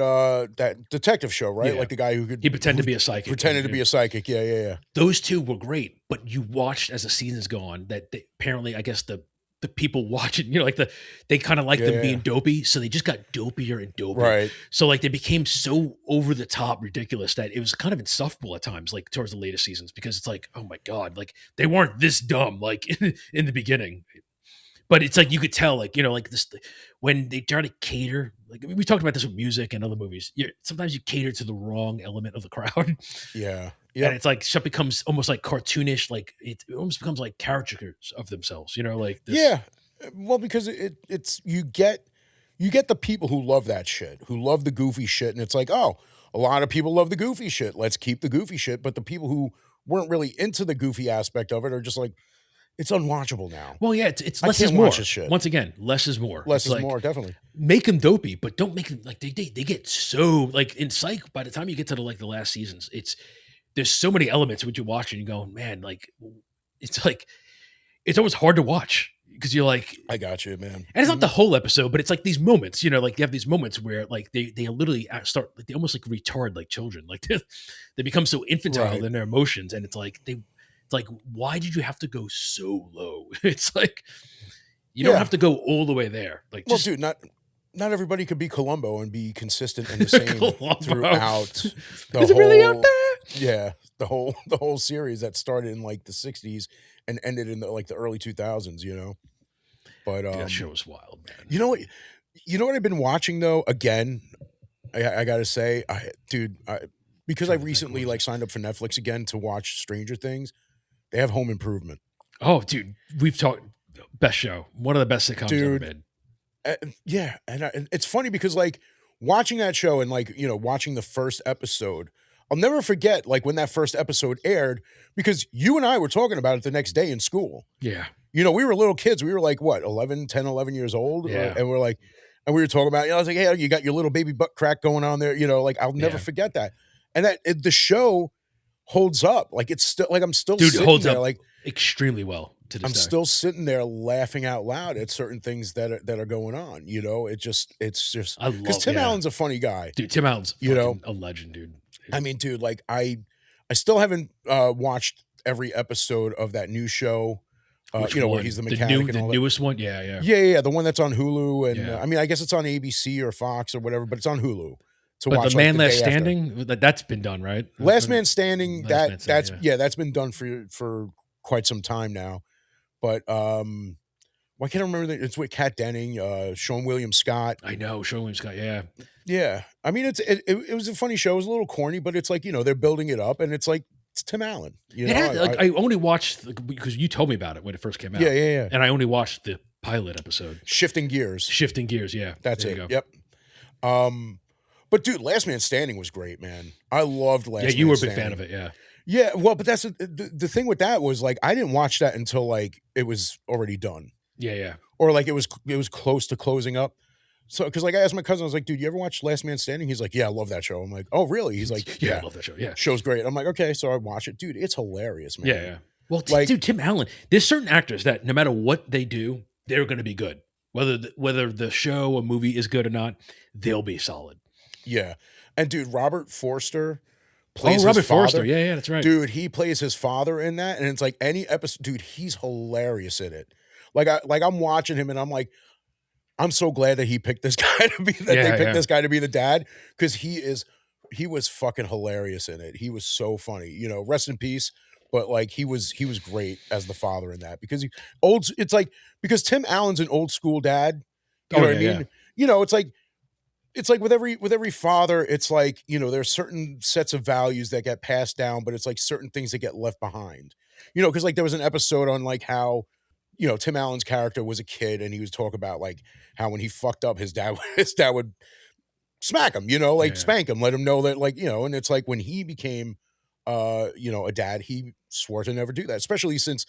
detective show, right? Yeah. Like, the guy He who pretended to be a psychic pretended and to be a psychic. Yeah, yeah, yeah. those 2 were great, but you watched as the seasons go on that they apparently, I guess the people watching, like they kind of like Yeah, them yeah, yeah. being dopey, so they just got dopier and dopier. Right. So like they became so over the top ridiculous that it was kind of insufferable at times, like towards the later seasons, because it's like, oh my God, like they weren't this dumb like in the beginning. But it's like you could tell, like, like this when they try to cater, like I mean, we talked about this with music and other movies. Sometimes you cater to the wrong element of the crowd. Yeah. And Yep. it's like stuff becomes almost like cartoonish, like it almost becomes like caricatures of themselves, like this. Yeah. Well, because it's you get the people who love that shit, who love the goofy shit, and it's like, oh, a lot of people love the goofy shit. Let's keep the goofy shit. But the people who weren't really into the goofy aspect of it are just like, it's unwatchable now. Well, yeah, it's I less is can't watch more. this shit. Once again, less is more. Less It's is like more, definitely. make them dopey, but don't make them like they get so like in Psych. By the time you get to the last seasons, there's so many elements which you watch and you go, man, it's like it's almost hard to watch because you're like, I got you, man. and it's not the Mhm. whole episode, but it's like these moments, like you have these moments where like they literally start like they almost like retard like children, like they become so infantile Right. in their emotions, and it's like why did you have to go so low? It's like you don't Yeah. have to go all the way there, like Well, just dude, not everybody could be Columbo and be consistent and the same Columbo. throughout the Is it really out whole there? yeah, the whole series that started in like the 60s and ended in the early 2000s, you know. But Dude, that show was wild, man. you know what I've been watching though again, I got to say, because I Trying to think, what recently was like it? signed up for Netflix again to watch Stranger Things. They have Home Improvement. Oh, dude, we've talked best show, one of the best sitcoms ever Dude, made. yeah, and it's funny because like watching that show and like watching the first episode, I'll never forget like when that first episode aired because you and I were talking about it the next day in school. Yeah, We were little kids. We were like what 11, 10, 11 years old, yeah, and we're like, and we were talking about. I was like, hey, you got your little baby butt crack going on there. Like I'll never yeah. forget that. And the show holds up. Like it's still like I'm still Dude, it sitting holds there. up Like extremely well to this I'm day. still sitting there laughing out loud at certain things that are going on. It's just I because love, Tim yeah, Allen's a funny guy. dude. Tim Allen's You know, fucking a legend, dude. I mean, dude, like I still haven't watched every episode of that new show. Which Where he's one? the mechanic and The all that. newest one? Yeah, yeah, Yeah, yeah, yeah, the one that's on Hulu, and yeah. I mean, I guess it's on ABC or Fox or whatever, but it's on Hulu to But the watch like Man the Last day after. Standing, that's been done, right? Last Man Standing, Last Man Standing, yeah. that's been done for quite some time now. But why can't I remember that? It's with Kat Denning, Sean William Scott. I know, Sean William Scott. Yeah, Yeah, I mean, it was a funny show. It was a little corny, but it's like they're building it up, and it's like it's Tim Allen. it had like I only watched because you told me about it when it first came Yeah, out, yeah, yeah. and I only watched the pilot episode. Shifting gears. Shifting gears, yeah. That's There you it. go. Yep. But dude, Last Man Standing was great, man. I loved Yeah, Last you Man were a big Standing. fan of it. Yeah, Yeah, well, but that's the thing with that was like I didn't watch that until like it was already done, yeah, yeah. or like it was close to closing up. So, because like I asked my cousin, I was like, "Dude, you ever watch Last Man Standing?" He's like, "Yeah, I love that show." I'm like, "Oh, really?" He's like, Yeah, I "Yeah, love that show. Yeah, show's great." I'm like, "Okay," so I watch it, dude. It's hilarious, man. yeah, yeah. Well, Like, dude, Tim Allen. There's certain actors that no matter what they do, they're going to be good. Whether the show or movie is good or not, they'll be solid. yeah, and dude, Robert Forster Oh, plays his Robert Forster. father. Yeah, yeah, that's right. Dude, he plays his father in that, and it's like any episode, dude. He's hilarious in it. I'm watching him, and I'm like, I'm so glad that he picked this guy to be that they Yeah, picked yeah. this guy to be the dad because he was fucking hilarious in it. He was so funny. Rest in peace, but like he was great as the father in that because it's like because Tim Allen's an old school dad. You Oh know what I yeah, yeah, mean? It's like with every father, it's like, there's certain sets of values that get passed down, but it's like certain things that get left behind. Because like there was an episode on like how, Tim Allen's character was a kid and he was talking about like how when he fucked up, his dad his dad would smack him, like yeah. spank him, let him know that like, and it's like when he became a dad, he swore to never do that, especially since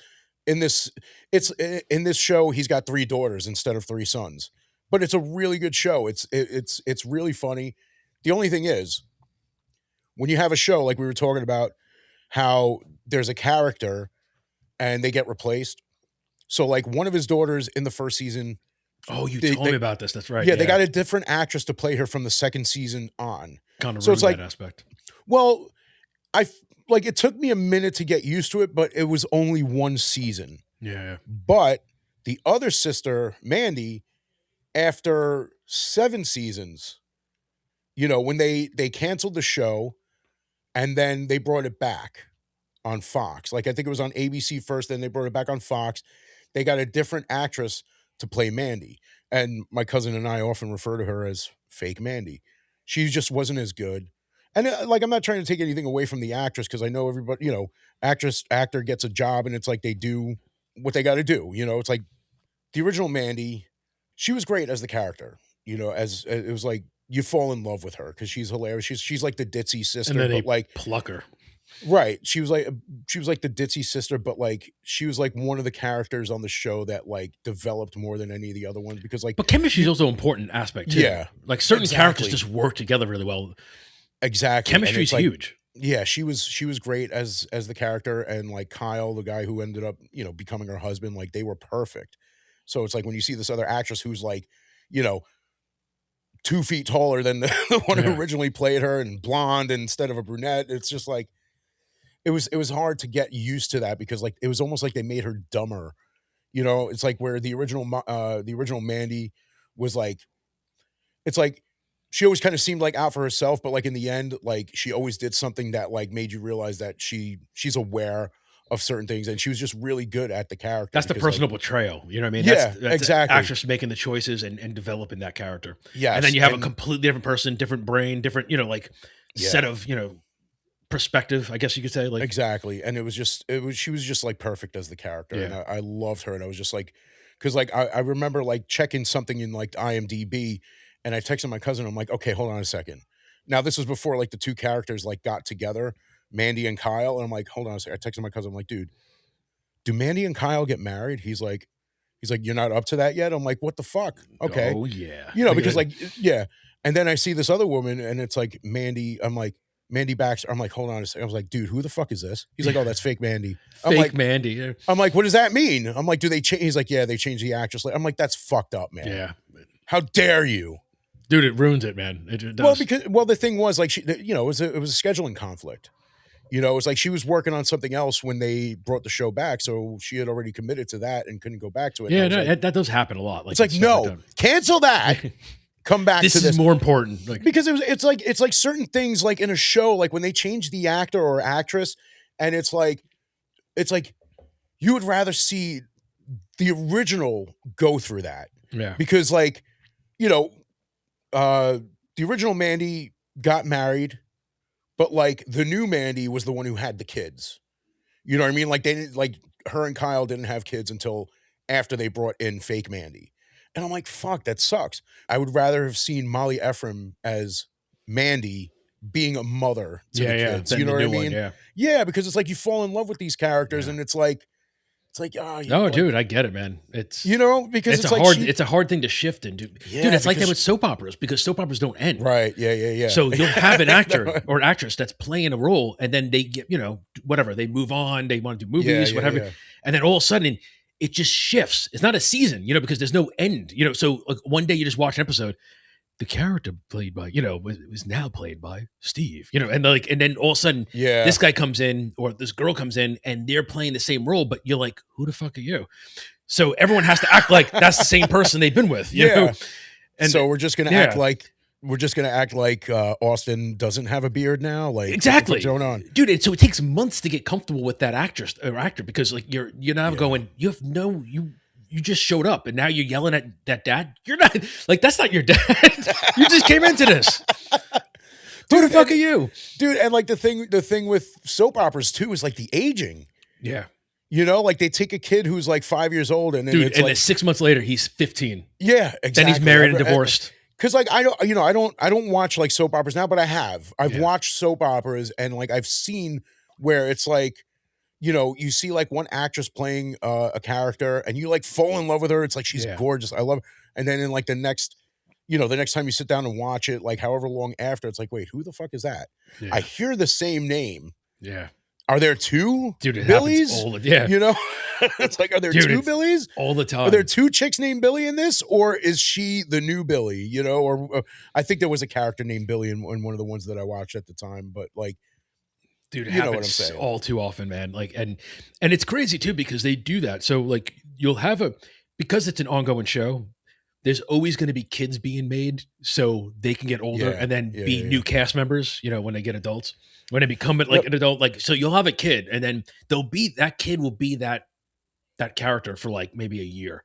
in this in this show he's got three daughters instead of three sons. But it's a really good show. It's really funny. The only thing is when you have a show like we were talking about how there's a character and they get replaced. So like one of his daughters in the first season, Oh, you told they me about this. That's right. yeah, they Yeah, got a different actress to play her from the second season on. kind of So it's ruined that like, aspect. well, I like it took me a minute to get used to it, but it was only one season. Yeah, But the other sister, Mandy, after 7 seasons, when they canceled the show and then they brought it back on Fox. Like I think it was on ABC first, then they brought it back on Fox. They got a different actress to play Mandy. And my cousin and I often refer to her as fake Mandy. She just wasn't as good. And like I'm not trying to take anything away from the actress because I know everybody, actor gets a job and it's like they do what they got to do. It's like the original Mandy, she was great as the character. As it was like you fall in love with her because she's hilarious. She's like the ditzy and sister, then but they like pluck her. right. She was like the ditzy sister, but like she was like one of the characters on the show that like developed more than any of the other ones because like But chemistry is you also an important aspect too. yeah, Like certain characters exactly. just work together really well. Exactly. And Chemistry is it's like huge. yeah, she was great as the character and like Kyle, the guy who ended up, becoming her husband, like they were perfect. So it's like when you see this other actress who's like, you know, 2 feet taller than the one who Yeah, originally played her and blonde instead of a brunette, it's just like it was hard to get used to that because like it was almost like they made her dumber. It's like where the original Mandy was like it's like she always kind of seemed like out for herself, but like in the end, like she always did something that like made you realize that she's aware of certain things and she was just really good at the character that's the because like personal portrayal. You know what I mean? yeah, That's the exactly. actress making the choices and developing that character. And then Yes. you have a And completely different person, different brain, different like set yeah, of perspective. I guess you could say like exactly. And she was just like perfect as the character. And yeah. I loved her. And I was just like, because like I remember like checking something in like IMDb and I texted my cousin. I'm like, okay, hold on a second. Now this was before like the two characters like got together, Mandy and Kyle. And I'm like, hold on a second. I texted my cousin. I'm like, dude, do Mandy and Kyle get married? He's like, you're not up to that yet? I'm like, what the fuck? Okay. Oh yeah. Because like, yeah. And then I see this other woman and it's like Mandy. I'm like, Mandy Baxter. I'm like, hold on a second. I was like, dude, who the fuck is this? He's like, oh, that's fake Mandy. I'm Fake like, Mandy. Yeah. I'm like, what does that mean? I'm like, do they change? He's like, yeah, they changed the actress. I'm like, that's fucked up, man. Yeah. How dare you? Dude, it ruins it, man. It Well, does. because the thing was like, it was a scheduling conflict. It was like she was working on something else when they brought the show back, so she had already committed to that and couldn't go back to it. And I Yeah, was no, like, that does happen a lot. it's Like like, it's stuff like no, cancel that. that. Come back to This is this more important. Like because it's like certain things like in a show, like when they change the actor or actress, and it's like you would rather see the original go through that yeah. because like you know uh the original Mandy got married, but like the new Mandy was the one who had the kids. You know what I mean? Like they didn't like her and Kyle didn't have kids until after they brought in fake Mandy. And I'm like, fuck, that sucks. I would rather have seen Molly Ephraim as Mandy being a mother to the Yeah, yeah. kids. You Then know the what I new one, mean? yeah. Yeah, because it's like you fall in love with these characters Yeah. and it's like, oh, No, like, dude, I get it, man. because it's like It's a hard thing to shift into. Dude, yeah, it's like that because with soap operas because soap operas don't end. right, yeah, yeah, So you'll have an actor yeah. or an actress that's playing a role and then they get, whatever, they move on, they want to do Yeah, movies, yeah, whatever. yeah. And then all of a sudden it just shifts. It's not a season, because there's no end, So like one day you just watch an episode, the character played by, was now played by Steve, and then all of a sudden Yeah. this guy comes in or this girl comes in and they're playing the same role, but you're like, who the fuck are you? So everyone has to act like that's the same person they've been with, Yeah. And So we're just gonna act yeah, like we're just gonna act like Austin doesn't have a beard now. Like, what the fuck's Exactly, going on? dude. And so it takes months to get comfortable with that actress or actor because like you're now Yeah, going. You have no you just showed up and now you're yelling at that dad. You're not like that's not your dad. You just came into this. Who the dude, fuck and are you? like the thing with soap operas too is like the aging. Yeah, You know, like they take a kid who's like 5 years old, and then dude. it's And then like, 6 months later, he's 15. yeah, Then he's exactly. married and divorced. Because like I don't, I don't watch like soap operas now, but I've Yeah, watched soap operas, and like I've seen where it's like, you see like one actress playing a character, and you like fall in love with her. It's like she's yeah, gorgeous. I love her. And then in like the next time you sit down and watch it, like however long after, it's like, wait, who the fuck is that? I yeah, hear the same name. yeah. Are there two Dude, it happens Billies? all the yeah. You know, it's like, are there Dude, two it's Billies? all the Are there time. two chicks named Billy in this, or is she the new Billy? Or I think there was a character named Billy in one of the ones that I watched at the time. But like, Dude, it you know what I'm happens saying? all too often, man. Like, and it's crazy too because they do that. So like, you'll have a because it's an ongoing show. There's always going to be kids being made so they can get older Yeah, and then yeah, be yeah, yeah. new cast members. You know, when they get adults, when they become like Yep. an adult, like so you'll have a kid and then they'll be that kid will be that character for like maybe a year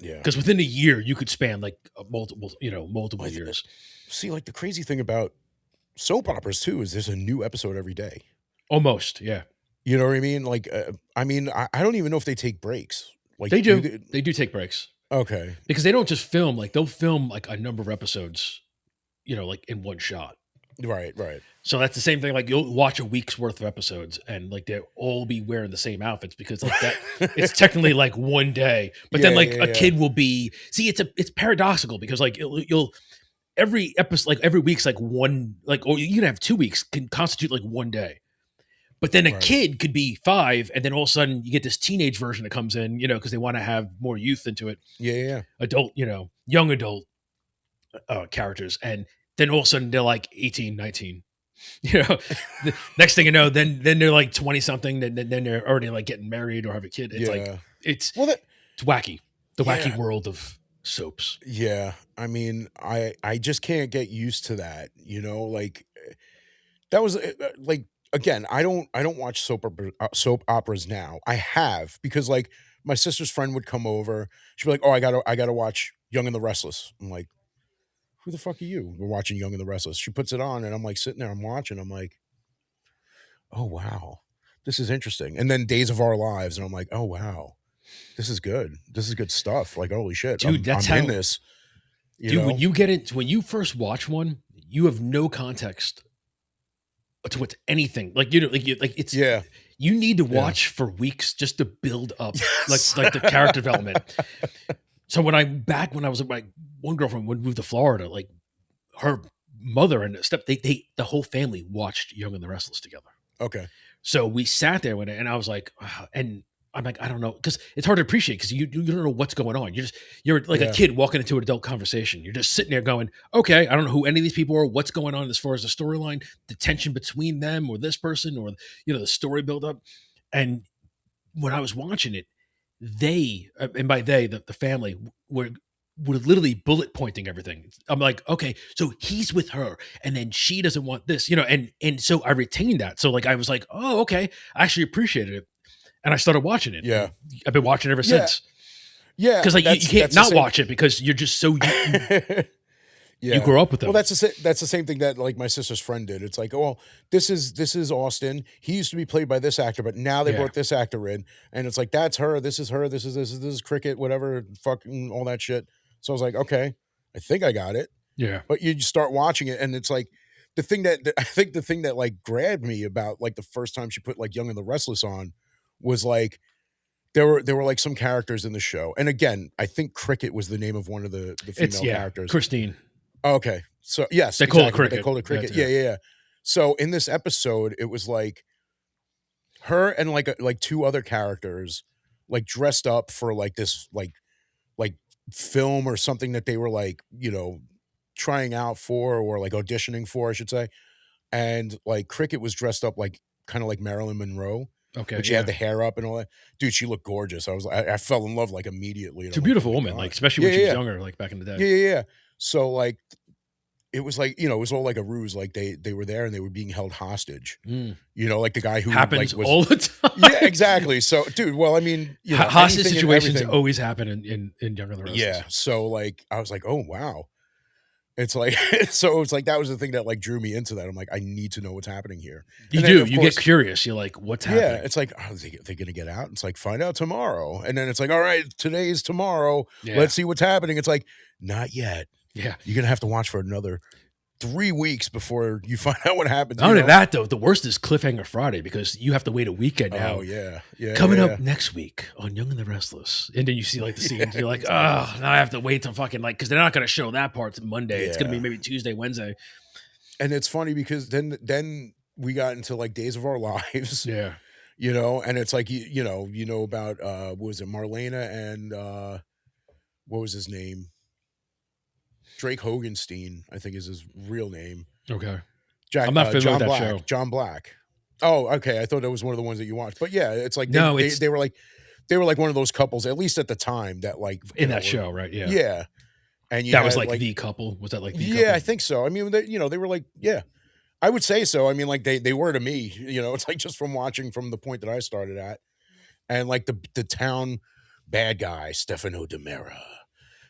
Yeah. because within a year you could span like multiple Well, years. see, like the crazy thing about soap operas too is there's a new episode every day. Almost, yeah. You know what I mean? Like, I don't even know if they take breaks. Like, They do do. they? They do take breaks. Okay. Because they don't just film, like they'll film like a number of episodes, like in one shot. Right. Right. So that's the same thing. Like you'll watch a week's worth of episodes and like they'll all be wearing the same outfits because like that it's technically like one day. But then Yeah. like Yeah. a Yeah. kid will be it's paradoxical because like you'll every episode like every week's like one like or you can have 2 weeks can constitute like one day. But then a Right. kid could be 5 and then all of a sudden you get this teenage version that comes in, because they want to have more youth into it. Yeah. Yeah. Adult, young adult characters, and then all of a sudden they're like 18, 19. The next thing you know, then they're like 20 something, then they're already like getting married or have a kid. It's like Yeah. it's Well, it's wacky. The wacky yeah. world of soaps. Yeah. I mean, I just can't get used to that. Like that was like, again, I don't watch soap operas now. I have, because like my sister's friend would come over. She'd be like, "Oh, I gotta watch Young and the Restless." I'm like, "Who the fuck are you?" We're watching Young and the Restless. She puts it on, and I'm like sitting there, I'm watching. I'm like, "Oh wow, this is interesting." And then Days of Our Lives, and I'm like, "Oh wow, this is good. This is good stuff." Like, holy shit, Dude, that's I'm in how this. You dude, when know? you get it when you first watch one, you have no context to what's anything. Like like it's Yeah. you need to Yeah. watch for weeks just to build up Yes. like the character development. So when I was with my one girlfriend would move to Florida, like her mother and step they the whole family watched Young and the Restless together. Okay. So we sat there with it, and I was like, "Ah," and I'm like, I don't know, because it's hard to appreciate because you don't know what's going on. You're like a Yeah. kid walking into an adult conversation. You're just sitting there going, okay, I don't know who any of these people are, what's going on as far as the storyline, the tension between them or this person, or the story buildup. And when I was watching it, they and by they the family were literally bullet pointing everything. I'm like, okay, so he's with her, and then she doesn't want this, and so I retained that. So like I was like, oh, okay, I actually appreciated it, and I started watching it, Yeah. and I've been watching it ever Yeah. since. Yeah. Because like you can't That's the not same. watch it because you're just so you Yeah. grow up with Well, them. that's the same thing that like my sister's friend did. It's like, oh, well, this is Austin. He used to be played by this actor, but now they Yeah, brought this actor in, and it's like, that's her. This is her. This is Cricket. Whatever, fucking all that shit. So I was like, okay, I think I got it. yeah, But you just start watching it, and it's like I think the thing that like grabbed me about like the first time she put like Young and the Restless on was like there were like some characters in the show, and again, I think Cricket was the name of one of the it's female characters. Christine. Okay. So yes, They call it exactly. But they cricket. called it That's cricket. Yeah, yeah, yeah. So in this episode, it was like her and like two other characters, like dressed up for like this like film or something that they were like, trying out for, or like auditioning for, I should say. And like Cricket was dressed up like kind of like Marilyn Monroe, Okay, but she had yeah. the hair up and all that. Dude, she looked gorgeous. I fell in love like immediately. And She's a I'm like, oh beautiful my woman, like God. especially Yeah, when she was yeah, younger, like back in the day. yeah, yeah, yeah, yeah. So like it was like, you know, it was all like a ruse. Like they were there and they were being held hostage. Mm. You know, like the guy who like Happens was, all the yeah, time. exactly. So, dude, well, I mean, you know, Hostage anything and situations everything. always happen in Young and the Yeah. Restless. So like I was like, oh wow. It's like so it's like that was the thing that like drew me into that. I'm like, I need to know what's happening here. You And then do. of You get course, curious. You're like, what's yeah, happening? it's like, oh, they gonna get out? It's like, find out tomorrow. And then it's like, all right, today is tomorrow. Yeah. Let's see what's happening. It's like, not yet. Yeah. You're gonna have to watch for another 3 weeks before you find out what happens, Not you only know? that, though, the worst is Cliffhanger Friday because you have to wait a weekend Oh now. yeah. Yeah, Coming yeah. up next week on Young and the Restless. And then you see like the scenes. Yeah, You're like, exactly. oh, now I have to wait till fucking like, because they're not going to show that part to Monday. It's going to be Yeah. maybe Tuesday, Wednesday. And it's funny because then we got into like Days of Our Lives, Yeah. you know, and it's like you know about what was it, Marlena and what was his name? Drake Hogenstein, I think is his real name. Okay. Jack I'm not familiar with John that show. Black. John Black. Oh, okay. I thought that was one of the ones that you watched. But yeah, it's like No, it's they were like one of those couples, at least at the time, that like, you in know, that were show, right? Yeah. yeah. And you That was had like like, the couple. Was that like the yeah, couple? I think so. I mean, they, you know, they were like, yeah, I would say so. I mean, like they were to me, you know, it's like just from watching from the point that I started at. And like the town bad guy, Stefano Demera,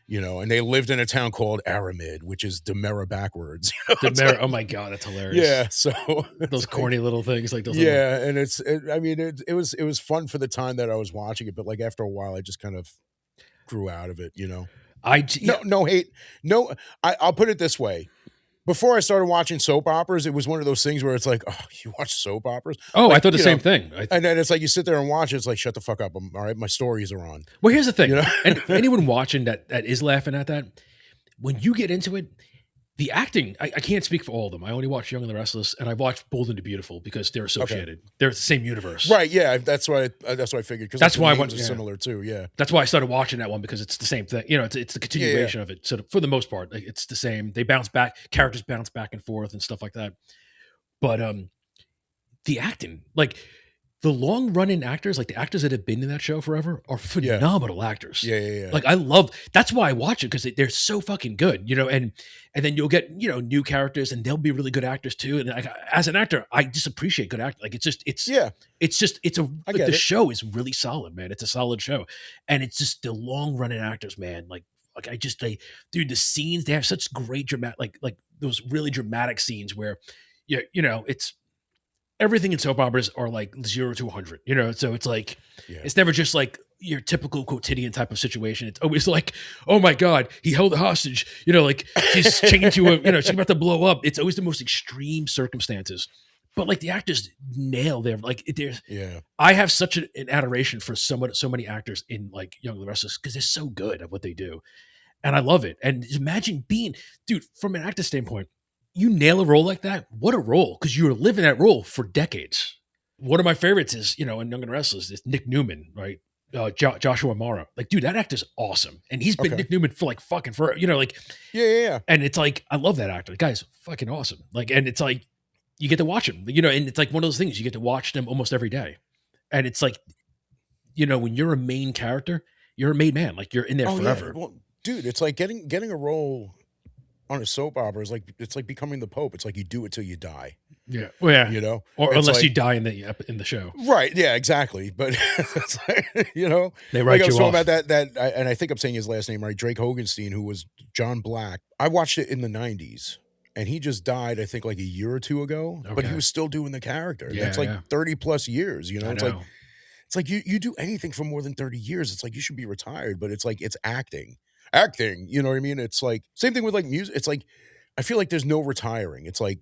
you know, and they lived in a town called Aramid, which is Demera backwards. You know, The it's Mayor. like, Oh my God, that's hilarious. yeah. So it's Those corny like, little things, like those little. yeah. And I mean, it was fun for the time that I was watching it. But like after a while, I just kind of grew out of it, you know? Yeah. No hate. No, I'll put it this way. Before I started watching soap operas, it was one of those things where it's like, oh, you watch soap operas? Oh, I Like, thought the you same know, thing. and then it's like you sit there and watch it. It's like, shut the fuck up. All right. My stories are on, Well, here's the you thing, know? and anyone watching that is laughing at that, when you get into it, the acting, I can't speak for all of them. I only watch Young and the Restless, and I watched Bold and the Beautiful because they're Okay. associated. They're the same universe. Right. Yeah. That's what I figured. Cause like That's the why I names went. are Yeah, similar too. Yeah. that's why I started watching that one because it's the same thing. You know, it's the Yeah. Yeah. continuation of it. So for the most part, like, it's the same. They bounce back, characters bounce back and forth and stuff like that. But the acting, like the long running actors, like the actors that have been in that show forever, are Yeah. phenomenal actors. Yeah. Yeah. Yeah. Like I love. That's why I watch it because they're so fucking good. You know, and then you'll get new characters and they'll be really good actors too. And like, as an actor, I just appreciate good acting. Like Yeah. it's a I like the get it. show is really solid, man. It's a solid show, and it's just the long running actors, man. Like I just dude, the scenes, they have such great dramatic, like those really dramatic scenes where it's everything in soap operas are like 0 to 100, so it's like Yeah. it's never just like your typical quotidian type of situation. It's always like, oh my God, he held a hostage, like she's chained to a, she's about to blow up. It's always the most extreme circumstances, but like the actors nail their, like there's, Yeah. I have such an adoration for so many actors in like Young and the Restless because they're so good at what they do, and I love it. And imagine being, dude, from an actor standpoint, you nail a role like that. What a role, because you were living that role for decades. One of my favorites is, in Young and Restless, is Nick Newman, right? Joshua Mara. Like, dude, that actor's awesome. And he's been Okay. Nick Newman for like fucking forever, like, Yeah. Yeah. Yeah. and it's like, I love that actor. The guy's fucking awesome. Like, and it's like, you get to watch him, and it's like one of those things, you get to watch them almost every day. And it's like, when you're a main character, you're a made man. Like, you're in there Oh yeah. forever. Well, dude, it's like getting a role on a soap opera is like, it's like becoming the Pope. It's like you do it till you die, Yeah. Well, yeah. you know? Or It's unless you like, die in the show. right. Yeah, exactly. But it's like, They like write I was you talking off. about and I think I'm saying his last name right, Drake Hogenstein, who was John Black. I watched it in the 90s and he just died, I think like a year or two ago, but he Okay. was still doing the character. And that's Yeah, like yeah. 30 plus years, I It's know. like you do anything for more than 30 years. It's like you should be retired, but it's like it's acting. Acting, you know what I mean? It's like same thing with like music. It's like I feel like there's no retiring. It's like,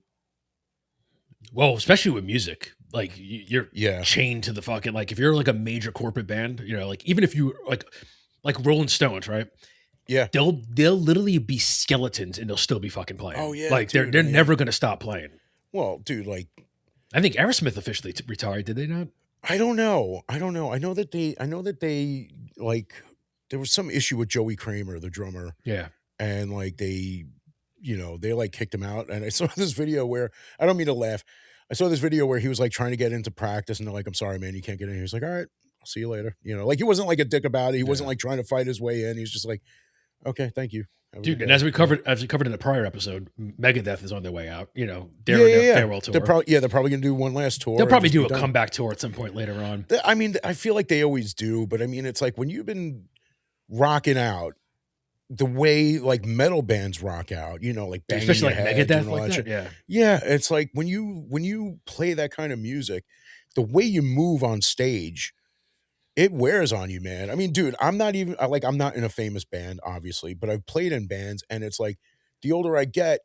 Well, especially with music, like you're yeah. chained to the fucking, like if you're like a major corporate band, like even if you like Rolling Stones, right? Yeah. They'll literally be skeletons and they'll still be fucking playing. Oh yeah, Like dude. they're I mean, never gonna stop playing. well, dude, like I think Aerosmith officially retired, did they not? I don't know. I don't know. I know that they like there was some issue with Joey Kramer, the drummer, Yeah. and like they like kicked him out. And I saw this video where I don't mean to laugh. I saw this video where he was like trying to get into practice and they're like, I'm sorry, man, you can't get in. He was like, all right, I'll see you later. Like he wasn't like a dick about it. He wasn't Yeah. like trying to fight his way in. He was just like, okay, thank you. Have a good Dude, and day. Yeah. as we covered in the prior episode, Megadeth is on their way out. You know, Yeah, they're yeah, their yeah. farewell They're tour. probably they're probably gonna do one last They'll tour and probably just do be a done. comeback tour at some point later on, I mean, I feel like they always do, but I mean, it's like when you've been rocking out the way like metal bands rock out, like dude, banging especially your like head, doing Megadeth all like that that. shit. Yeah, Yeah, it's like when you play that kind of music, the way you move on stage, it wears on you, man. I mean, dude, I'm not in a famous band, obviously, but I've played in bands, and it's like the older I get,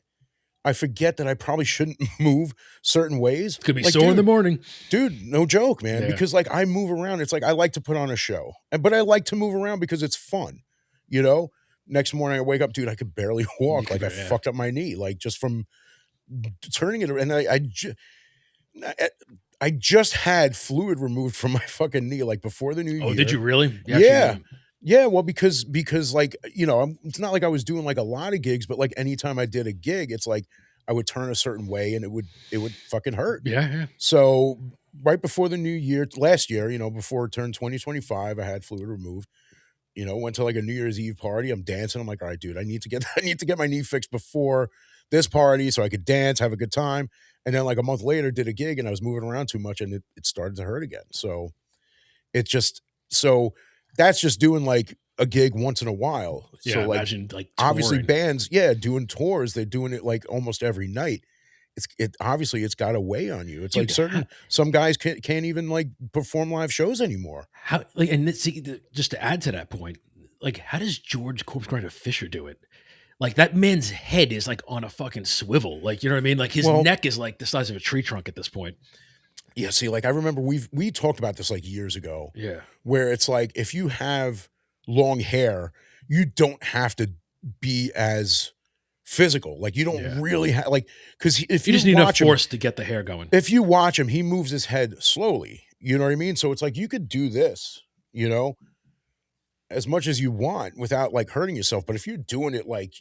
I forget that I probably shouldn't move certain ways. it's gonna be Like, sore in the morning. no joke, man, Yeah, because like I move around. It's like I like to put on a show, but I like to move around because it's fun, you know. Next morning I wake up, dude, I could barely you walk. could, Like I yeah. fucked up my knee, like just from turning it. And I I just had fluid removed from my fucking knee, like before the new Oh, did year. you really? You actually Yeah, knew? yeah. Well, because like it's not like I was doing like a lot of gigs, but like anytime I did a gig, it's like I would turn a certain way and it would fucking hurt. Yeah, yeah. So right before the new year, last year, before it turned 2025, I had fluid removed. Went to like a New Year's Eve party. I'm dancing. I'm like, all right, dude, I need to get I need to get my knee fixed before this party so I could dance, have a good time. And then like a month later, did a gig and I was moving around too much and it started to hurt again. So it just so that's just doing like a gig once in a while. So Yeah, like imagine like obviously touring. bands, yeah, doing tours, they're doing it like almost every night. It's got to weigh on you. It's like Dude, some guys can't even like perform live shows anymore. how like and see just to add to that point, like how does George Corpse Grinder Fisher do it? Like that man's head is like on a fucking swivel. Like, you know what I mean? Like his Well, neck is like the size of a tree trunk at this point. yeah, see, like I remember we talked about this like years ago, Yeah. where it's like if you have long hair, you don't have to be as physical. Like you don't Yeah. really have like because if You you just need enough watch him, force to get the hair going. he moves his head slowly. You know what I mean? So it's like you could do this, as much as you want without like hurting yourself. But if you're doing it like,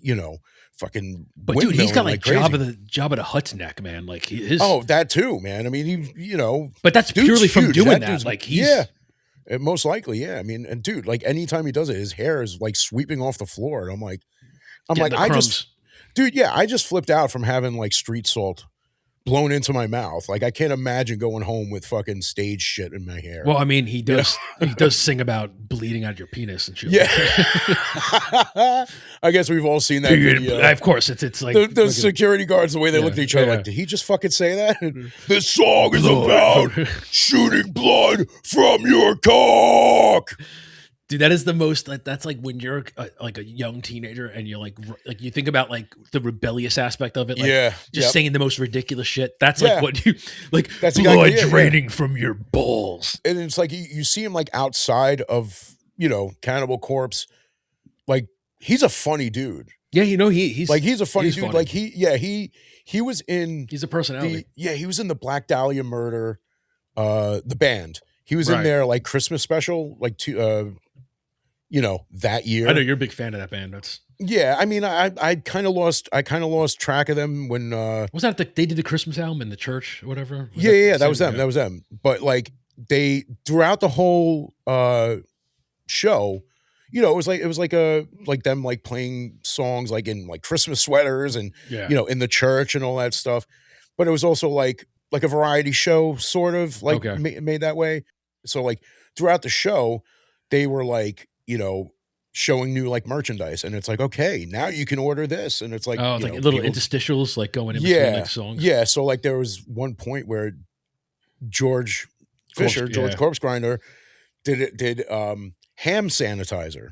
fucking But dude, he's got windmilling like like crazy. Job of the Hutt's neck, man. Like his Oh, that too, man. I mean, but that's dude's purely from huge. doing That that. dude's Like yeah, he's most likely, yeah. I mean, and dude, like anytime he does it, his hair is like sweeping off the floor. And I'm getting like, the crumbs. dude, yeah, I just flipped out from having like street salt blown into my mouth. Like I can't imagine going home with fucking stage shit in my hair. Well, I mean, You know? he does sing about bleeding out your penis and shit Yeah. like that. I guess we've all seen that video. Of course, it's like The security guards, the way they look at each other, yeah. like, did he just fucking say that? This song is about shooting blood from your cock. Dude, that is the most like that's like when you're like a young teenager and you're like you think about like the rebellious aspect of it, like Yeah. just Yep. saying the most ridiculous shit. That's Yeah. like what you like That's blood exactly it, yeah. draining from your balls. And it's like you see him like outside of, Cannibal Corpse. Like, he's a funny dude. Yeah, he's Like, he's a funny he's dude. funny. Like, he was in He's a personality. he was in the Black Dahlia Murder, the band. He was in Right. their like Christmas special, like that year. I know you're a big fan of that band. That's Yeah, I mean, I kind of lost track of them when. was that they did the Christmas album in the church or whatever. Yeah, that was same- them. That was them. But like they throughout the whole show, it was like them like playing songs like in like Christmas sweaters and yeah. in the church and all that stuff. But it was also like a variety show, sort of like Okay. made that way. So like throughout the show, they were like showing new like merchandise, and it's like, okay, now you can order this, and it's like, Oh, it's like little people- interstitials like going in between yeah, like songs. yeah. So like there was one point where George Fisher, George yeah. Corpse Grinder, did ham sanitizer.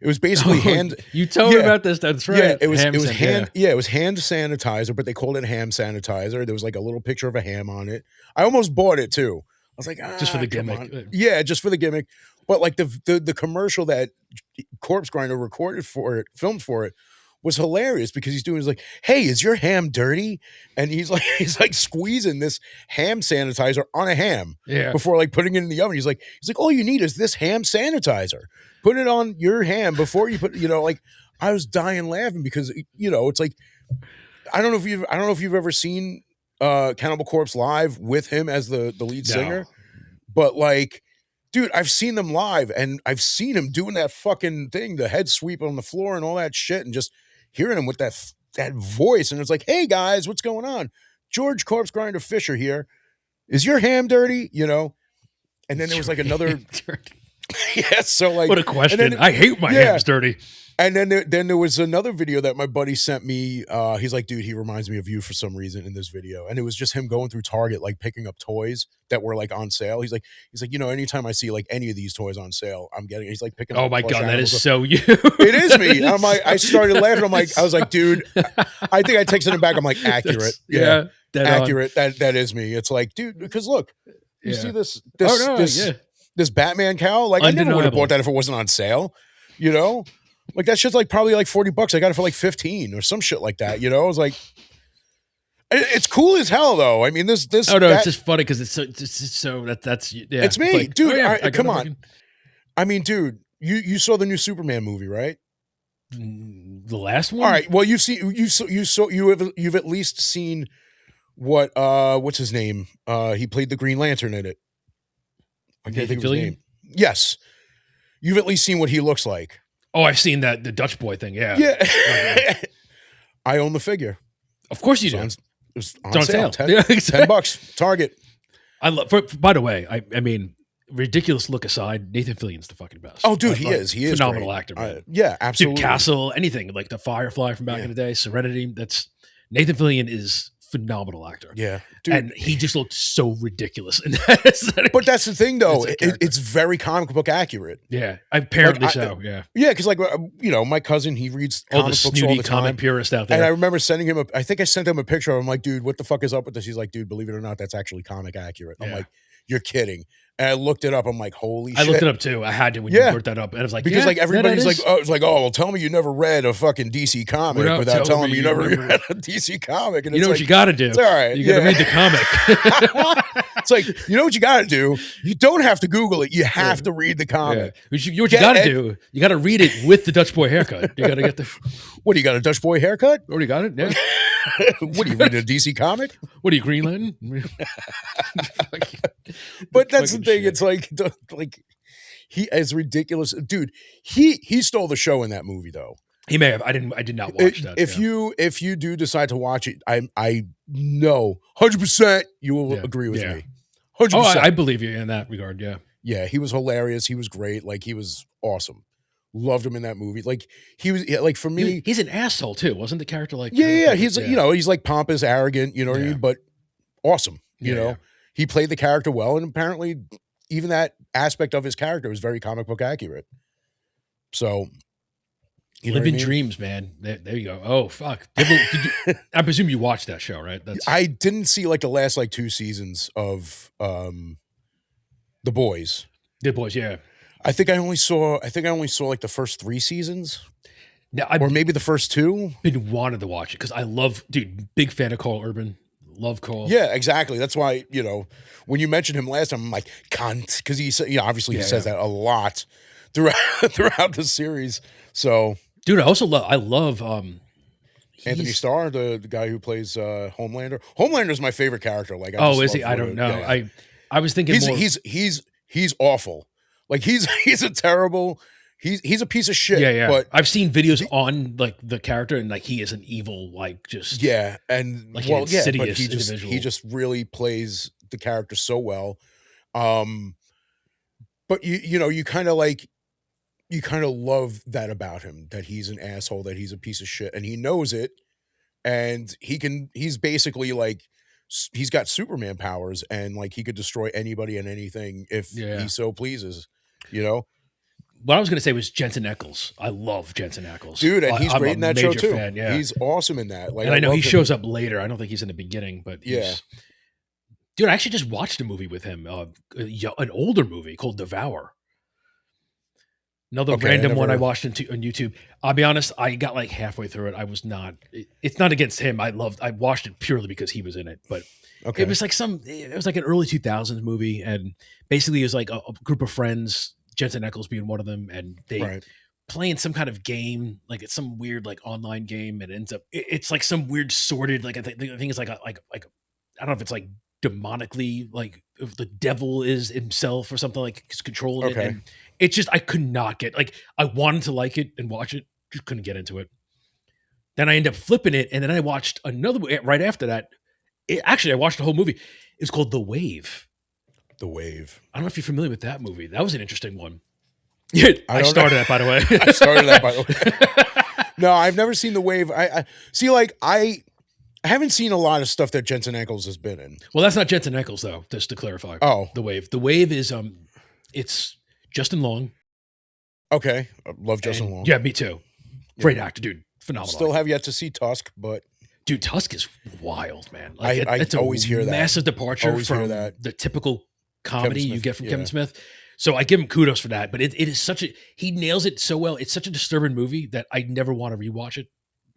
It was basically hand. You told me Yeah. about this. That's right. Yeah, it was Ham it was san- hand. Yeah. It was hand sanitizer, but they called it ham sanitizer. There was like a little picture of a ham on it. I almost bought it too. I was like, Just for the come gimmick. on. Yeah, just for the gimmick. But like the commercial that Corpse Grinder filmed for it, was hilarious because he's like, hey, is your ham dirty? And he's like squeezing this ham sanitizer on a ham Yeah. before like putting it in the oven. He's like, all you need is this ham sanitizer. Put it on your ham before you put, like I was dying laughing because it's like I don't know if you've ever seen Cannibal Corpse live with him as the lead No. singer, but like dude, I've seen them live, and I've seen him doing that fucking thing, the head sweep on the floor and all that shit, and just hearing him with that voice, and it's like, hey guys, what's going on? George Corpse Grinder Fisher here. Is your ham dirty? You know? And then there was like another, yeah. So like, what a and question. then I hate my yeah, hands dirty. and then there was another video that my buddy sent me. He's like, dude, he reminds me of you for some reason in this video, and it was just him going through Target, like picking up toys that were like on sale. He's like, you know, anytime I see like any of these toys on sale, I'm getting. He's like picking up. Oh my plush God, that animals. is so you. It is me. I'm like, I started laughing. I was like, dude, I think I texted him back. I'm like, accurate, yeah, accurate. That is me. It's like, dude, because look, you see this this Batman cowl. Like, I never would have bought that if it wasn't on sale. You know. Like that shit's like probably like $40. I got it for like 15 or some shit like that. You know, I was like, it's cool as hell though. I mean, this. Oh no, it's just funny because it's so that's yeah. It's me, like, dude. oh, yeah, come on. I mean, dude, you saw the new Superman movie, right? The last one. All right. Well, you've at least seen what's his name? He played the Green Lantern in it. I can't think of his name. Yes, you've at least seen what he looks like. Oh, I've seen that the Dutch boy thing. Yeah, yeah. I own the figure. Of course you do. It's on sale. $10. Target. I love. By the way, I mean, ridiculous look aside, Nathan Fillion's the fucking best. Oh, dude, he is phenomenal great. actor. Man. Yeah, absolutely. Dude, Castle, anything like the Firefly from back in the day, Serenity. That's Nathan Fillion is phenomenal actor. Yeah, dude. And he just looked so ridiculous in that. But that's the thing, though. It's very comic book accurate. Yeah, apparently so. Yeah, yeah, because like you know, my cousin, he reads all comic the books all the time. Comic purist out there. And I remember sending him I think I sent him a picture. I'm like, dude, what the fuck is up with this? He's like, dude, believe it or not, that's actually comic accurate. I'm like, you're kidding. And I looked it up. I'm like, holy shit. I looked it up too. I had to when you brought that up. And I was like, because like everybody's like, oh, it's like, oh, well, tell me you never read a fucking DC comic without telling me you never read a DC comic. And you know what you got to do. It's all right. You got to read the comic. It's like, you know what you got to do? You don't have to Google it. You have to read the comic. Yeah. What you got to do, you got to read it with the Dutch boy haircut. You got to get the. What, do you got a Dutch boy haircut? Oh, you got it? Yeah. What, do you read a DC comic? What are you, Green Lantern? But that's the thing. Shit. It's like he is ridiculous. Dude, he stole the show in that movie though. He may have. I did not watch that. If you do decide to watch it, I know 100% you will agree with me. 100%. Oh, I believe you in that regard. Yeah. Yeah, he was hilarious. He was great. Like, he was awesome. Loved him in that movie. Like, he was like, for me, he's an asshole too, wasn't the character like? Yeah. He's you know, he's like pompous, arrogant. You know what I mean? But awesome. You know, he played the character well, and apparently, even that aspect of his character was very comic book accurate. So, Living Dreams, man. There you go. Oh fuck! I presume you watched that show, right? I didn't see like the last like 2 seasons of The Boys. The Boys, yeah. I think I only saw like the first 3 seasons. Now, or maybe the first 2. Been wanted to watch it because I love, dude, big fan of Carl Urban. Love Carl. Yeah, exactly. That's why, you know, when you mentioned him last time, I'm like, cunt, because he said, obviously he says that a lot throughout the series. So, dude, I love Anthony Starr, the guy who plays Homelander. Homelander's my favorite character. Like, is he? I don't know. Yeah. I was thinking he's awful. Like, he's a terrible. He's a piece of shit. Yeah. But I've seen videos on like the character, and like he is an evil, like just and like an insidious but individual. He just really plays the character so well. But you know, you kind of love that about him, that he's an asshole, that he's a piece of shit, and he knows it, and he's basically like, he's got Superman powers, and like he could destroy anybody and anything if he so pleases, you know. What I was going to say was Jensen Ackles. I love Jensen Ackles. Dude, and he's great in that show too. Fan, yeah. He's awesome in that. Like, and I know he shows up later. I don't think he's in the beginning, but yeah. Dude, I actually just watched a movie with him, an older movie called Devour. Another random one I watched on YouTube. I'll be honest, I got like halfway through it. I was not. It's not against him. I watched it purely because he was in it. But it was like an early 2000s movie, and basically it was like a group of friends, Jensen Ackles being one of them, and they playing some kind of game, like it's some weird like online game, and it ends up it's like some weird sorted, like I think it's like I don't know if it's like demonically like if the devil is himself or something, like he's controlling it, Okay. and it's just I could not get like I wanted to like it and watch it, just couldn't get into it. Then I ended up flipping it, and then I watched another right after that. Actually, I watched the whole movie. It's called The Wave. The Wave. I don't know if you're familiar with that movie. That was an interesting one. Yeah, I I don't know. started that, by the way. I started that, by the way. No, I've never seen The Wave. I see, like, I haven't seen a lot of stuff that Jensen Ackles has been in. Well, that's not Jensen Ackles, though. Just to clarify, Oh, The Wave. The Wave is it's Justin Long. okay. I love Justin And Long. yeah, me too. Great Yeah. actor, dude. Phenomenal. Still actor. have yet to see Tusk, but Dude, Tusk is wild, man. Like I it's a always hear that. massive departure Always hear from that. the typical comedy you Smith, get from yeah. Kevin Smith. So I give him kudos for that. But it is such a he nails it so well. It's such a disturbing movie that I never want to rewatch it.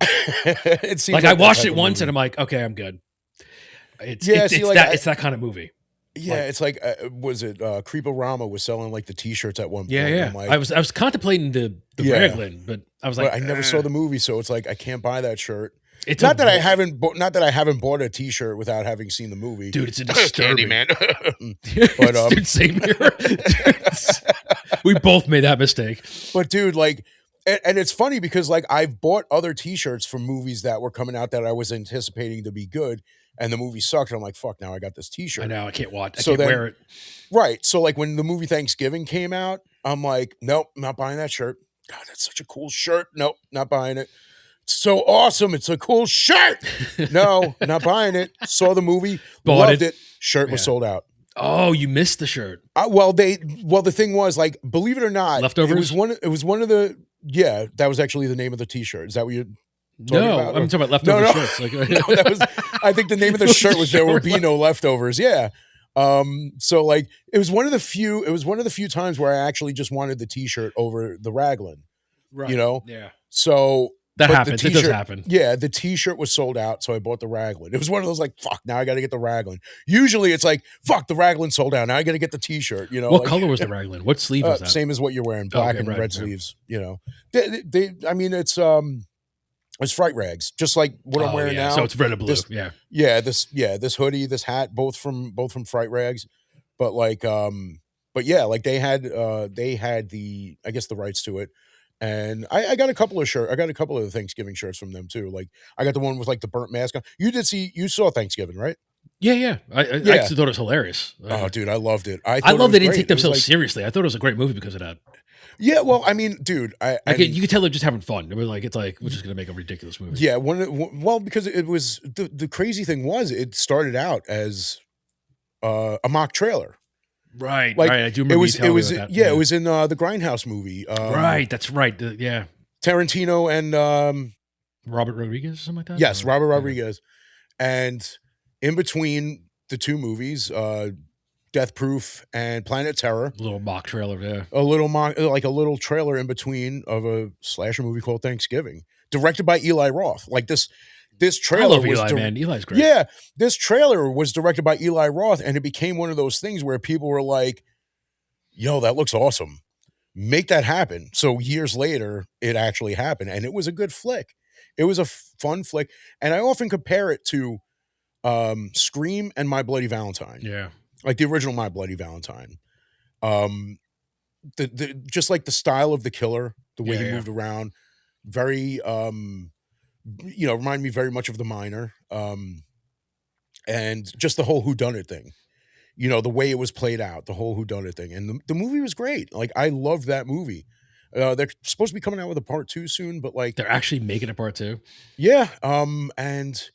It seems Like I that watched type it of once movie. and I'm like, okay, I'm good. It's Yeah, it's, see, it's like, that it's that kind of movie. Yeah, Like- it's like was it Creeporama was selling like the T-shirts at one point. Yeah, and yeah. I'm like, I was contemplating the Yeah. Raglan, but I was like, but I never saw the movie, so it's like I can't buy that shirt. It's Not that I haven't bought a T-shirt without having seen the movie. dude. It's a disturbing. Candyman. But Dude, same here. We both made that mistake. But dude, like, and it's funny because like I've bought other T-shirts from movies that were coming out that I was anticipating to be good, and the movie sucked. And I'm like, fuck, now I got this T-shirt. I know I can't watch. I So can't then- wear it. Right. So like when the movie Thanksgiving came out, I'm like, nope, not buying that shirt. God, that's such a cool shirt. Nope, not buying it. It's so awesome. It's a cool shirt. No, not buying it. Saw the movie, Bought loved it. it. Shirt was Yeah. sold out. Oh, you missed the shirt. Well, the thing was, like, believe it or not, Leftovers? It was one of the that was actually the name of the T-shirt. Is that what you? No, about, I'm or- talking about leftover No. shirts. Like, No, that was. I think the name of the shirt was "There Will Be No Leftovers." Yeah. So like it was one of the few times where I actually just wanted the T-shirt over the Raglan. right. You know? Yeah. So That but the happens. It does T-shirt- happen. Yeah, the T-shirt was sold out, so I bought the Raglan. It was one of those like, fuck, now I got to get the Raglan. Usually it's like, fuck, the Raglan sold out. Now I got to get the T-shirt. You know, What like, color was the raglan? What sleeve was that? same as what you're wearing, black Okay, and right, red yeah. sleeves. You know, I mean, it's fright rags, just like what I'm Oh, wearing yeah. now. So it's red and blue. This- yeah. This hoodie, this hat, both from fright rags, but like, but yeah, like they had the, I guess, the rights to it. And I got a couple of shirts. I got a couple of the Thanksgiving shirts from them too. Like I got the one with like the burnt mask on. You saw Thanksgiving, right? Yeah, yeah. I Yeah. actually thought it was hilarious. Oh, dude, I loved it. I thought it love was they didn't great. take It was themselves like- seriously. I thought it was a great movie because of that. Yeah, well, I mean, dude, I Like you could tell they're just having fun. They were like, we're just gonna make a ridiculous movie. yeah, well, because it was the crazy thing was it started out as a mock trailer. Right. Like, right. I do It remember was you telling me it about that. yeah, it was in the Grindhouse movie. right. That's right. Yeah. Tarantino and Robert Rodriguez or something like that. yes, Or- Robert yeah. Rodriguez. And in between the two movies, Death Proof and Planet Terror, Little mock trailer. Yeah. a little trailer in between of a slasher movie called Thanksgiving, directed by Eli Roth. Like this I trailer love was Eli, man. Eli's great. Yeah, this trailer was directed by Eli Roth, and it became one of those things where people were like, "Yo, that looks awesome. Make that happen." So years later, it actually happened, and it was a good flick. It was a fun flick, and I often compare it to Scream and My Bloody Valentine, Yeah. like the original My Bloody Valentine. The just like the style of the killer, the way Yeah, he yeah. moved around, very remind me very much of The Miner, and just the whole whodunit thing. You know, the way it was played out, the whole whodunit thing, and the movie was great. Like I loved that movie. They're supposed to be coming out with a part 2 soon, but like, They're actually making a part 2. yeah, and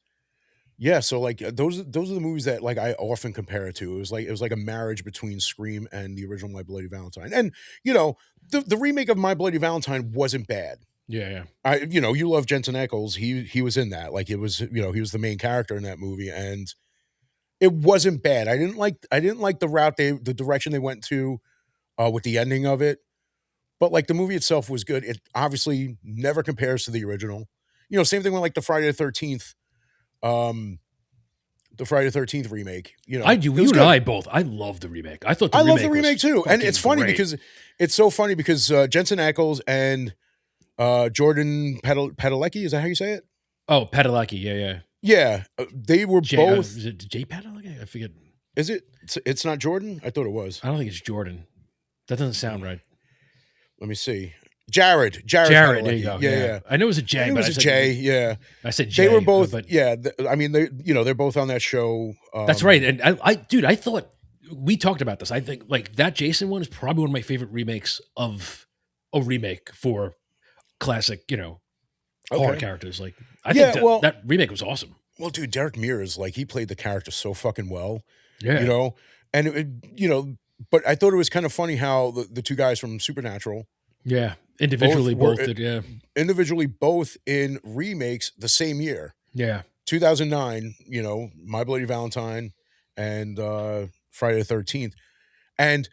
yeah, so like those are the movies that like I often compare it to. It was like a marriage between Scream and the original My Bloody Valentine, and you know, the remake of My Bloody Valentine wasn't bad. Yeah. Yeah. You love Jensen Ackles. He was in that. Like it was, he was the main character in that movie, and it wasn't bad. I didn't like the direction they went to with the ending of it, but like the movie itself was good. It obviously never compares to the original. You know, same thing with like the Friday the 13th, remake. You know, I do. it was You and good. I both. I love the remake. I thought I love the remake too, and it's funny great. because it's so funny because Jensen Ackles and Jordan Padalecki, is that how you say it? Oh, Padalecki. Yeah. Yeah. Yeah, they were both. Is it Jay Padalecki? I forget. Is it? It's not Jordan? I thought it was. I don't think it's Jordan. That doesn't sound Mm, right. let me see. Jared Jared, there you Padalecki. go. Yeah, Yeah, yeah. I know it was a I J, knew it but was I a said J. Yeah, they were J. both. But Yeah, I mean, they're both on that show. that's right. And dude, I thought we talked about this. I think like that Jason one is probably one of my favorite remakes of a remake for classic, horror Okay. characters. Like I think Yeah. that Well, that remake was awesome. dude, Derek Mears, like he played the character so fucking well, you Yeah, know, and but I thought it was kind of funny how the two guys from Supernatural yeah. both Individually, were both did. Yeah, individually both in remakes the same year, yeah. 2009. My Bloody Valentine and Friday the 13th. And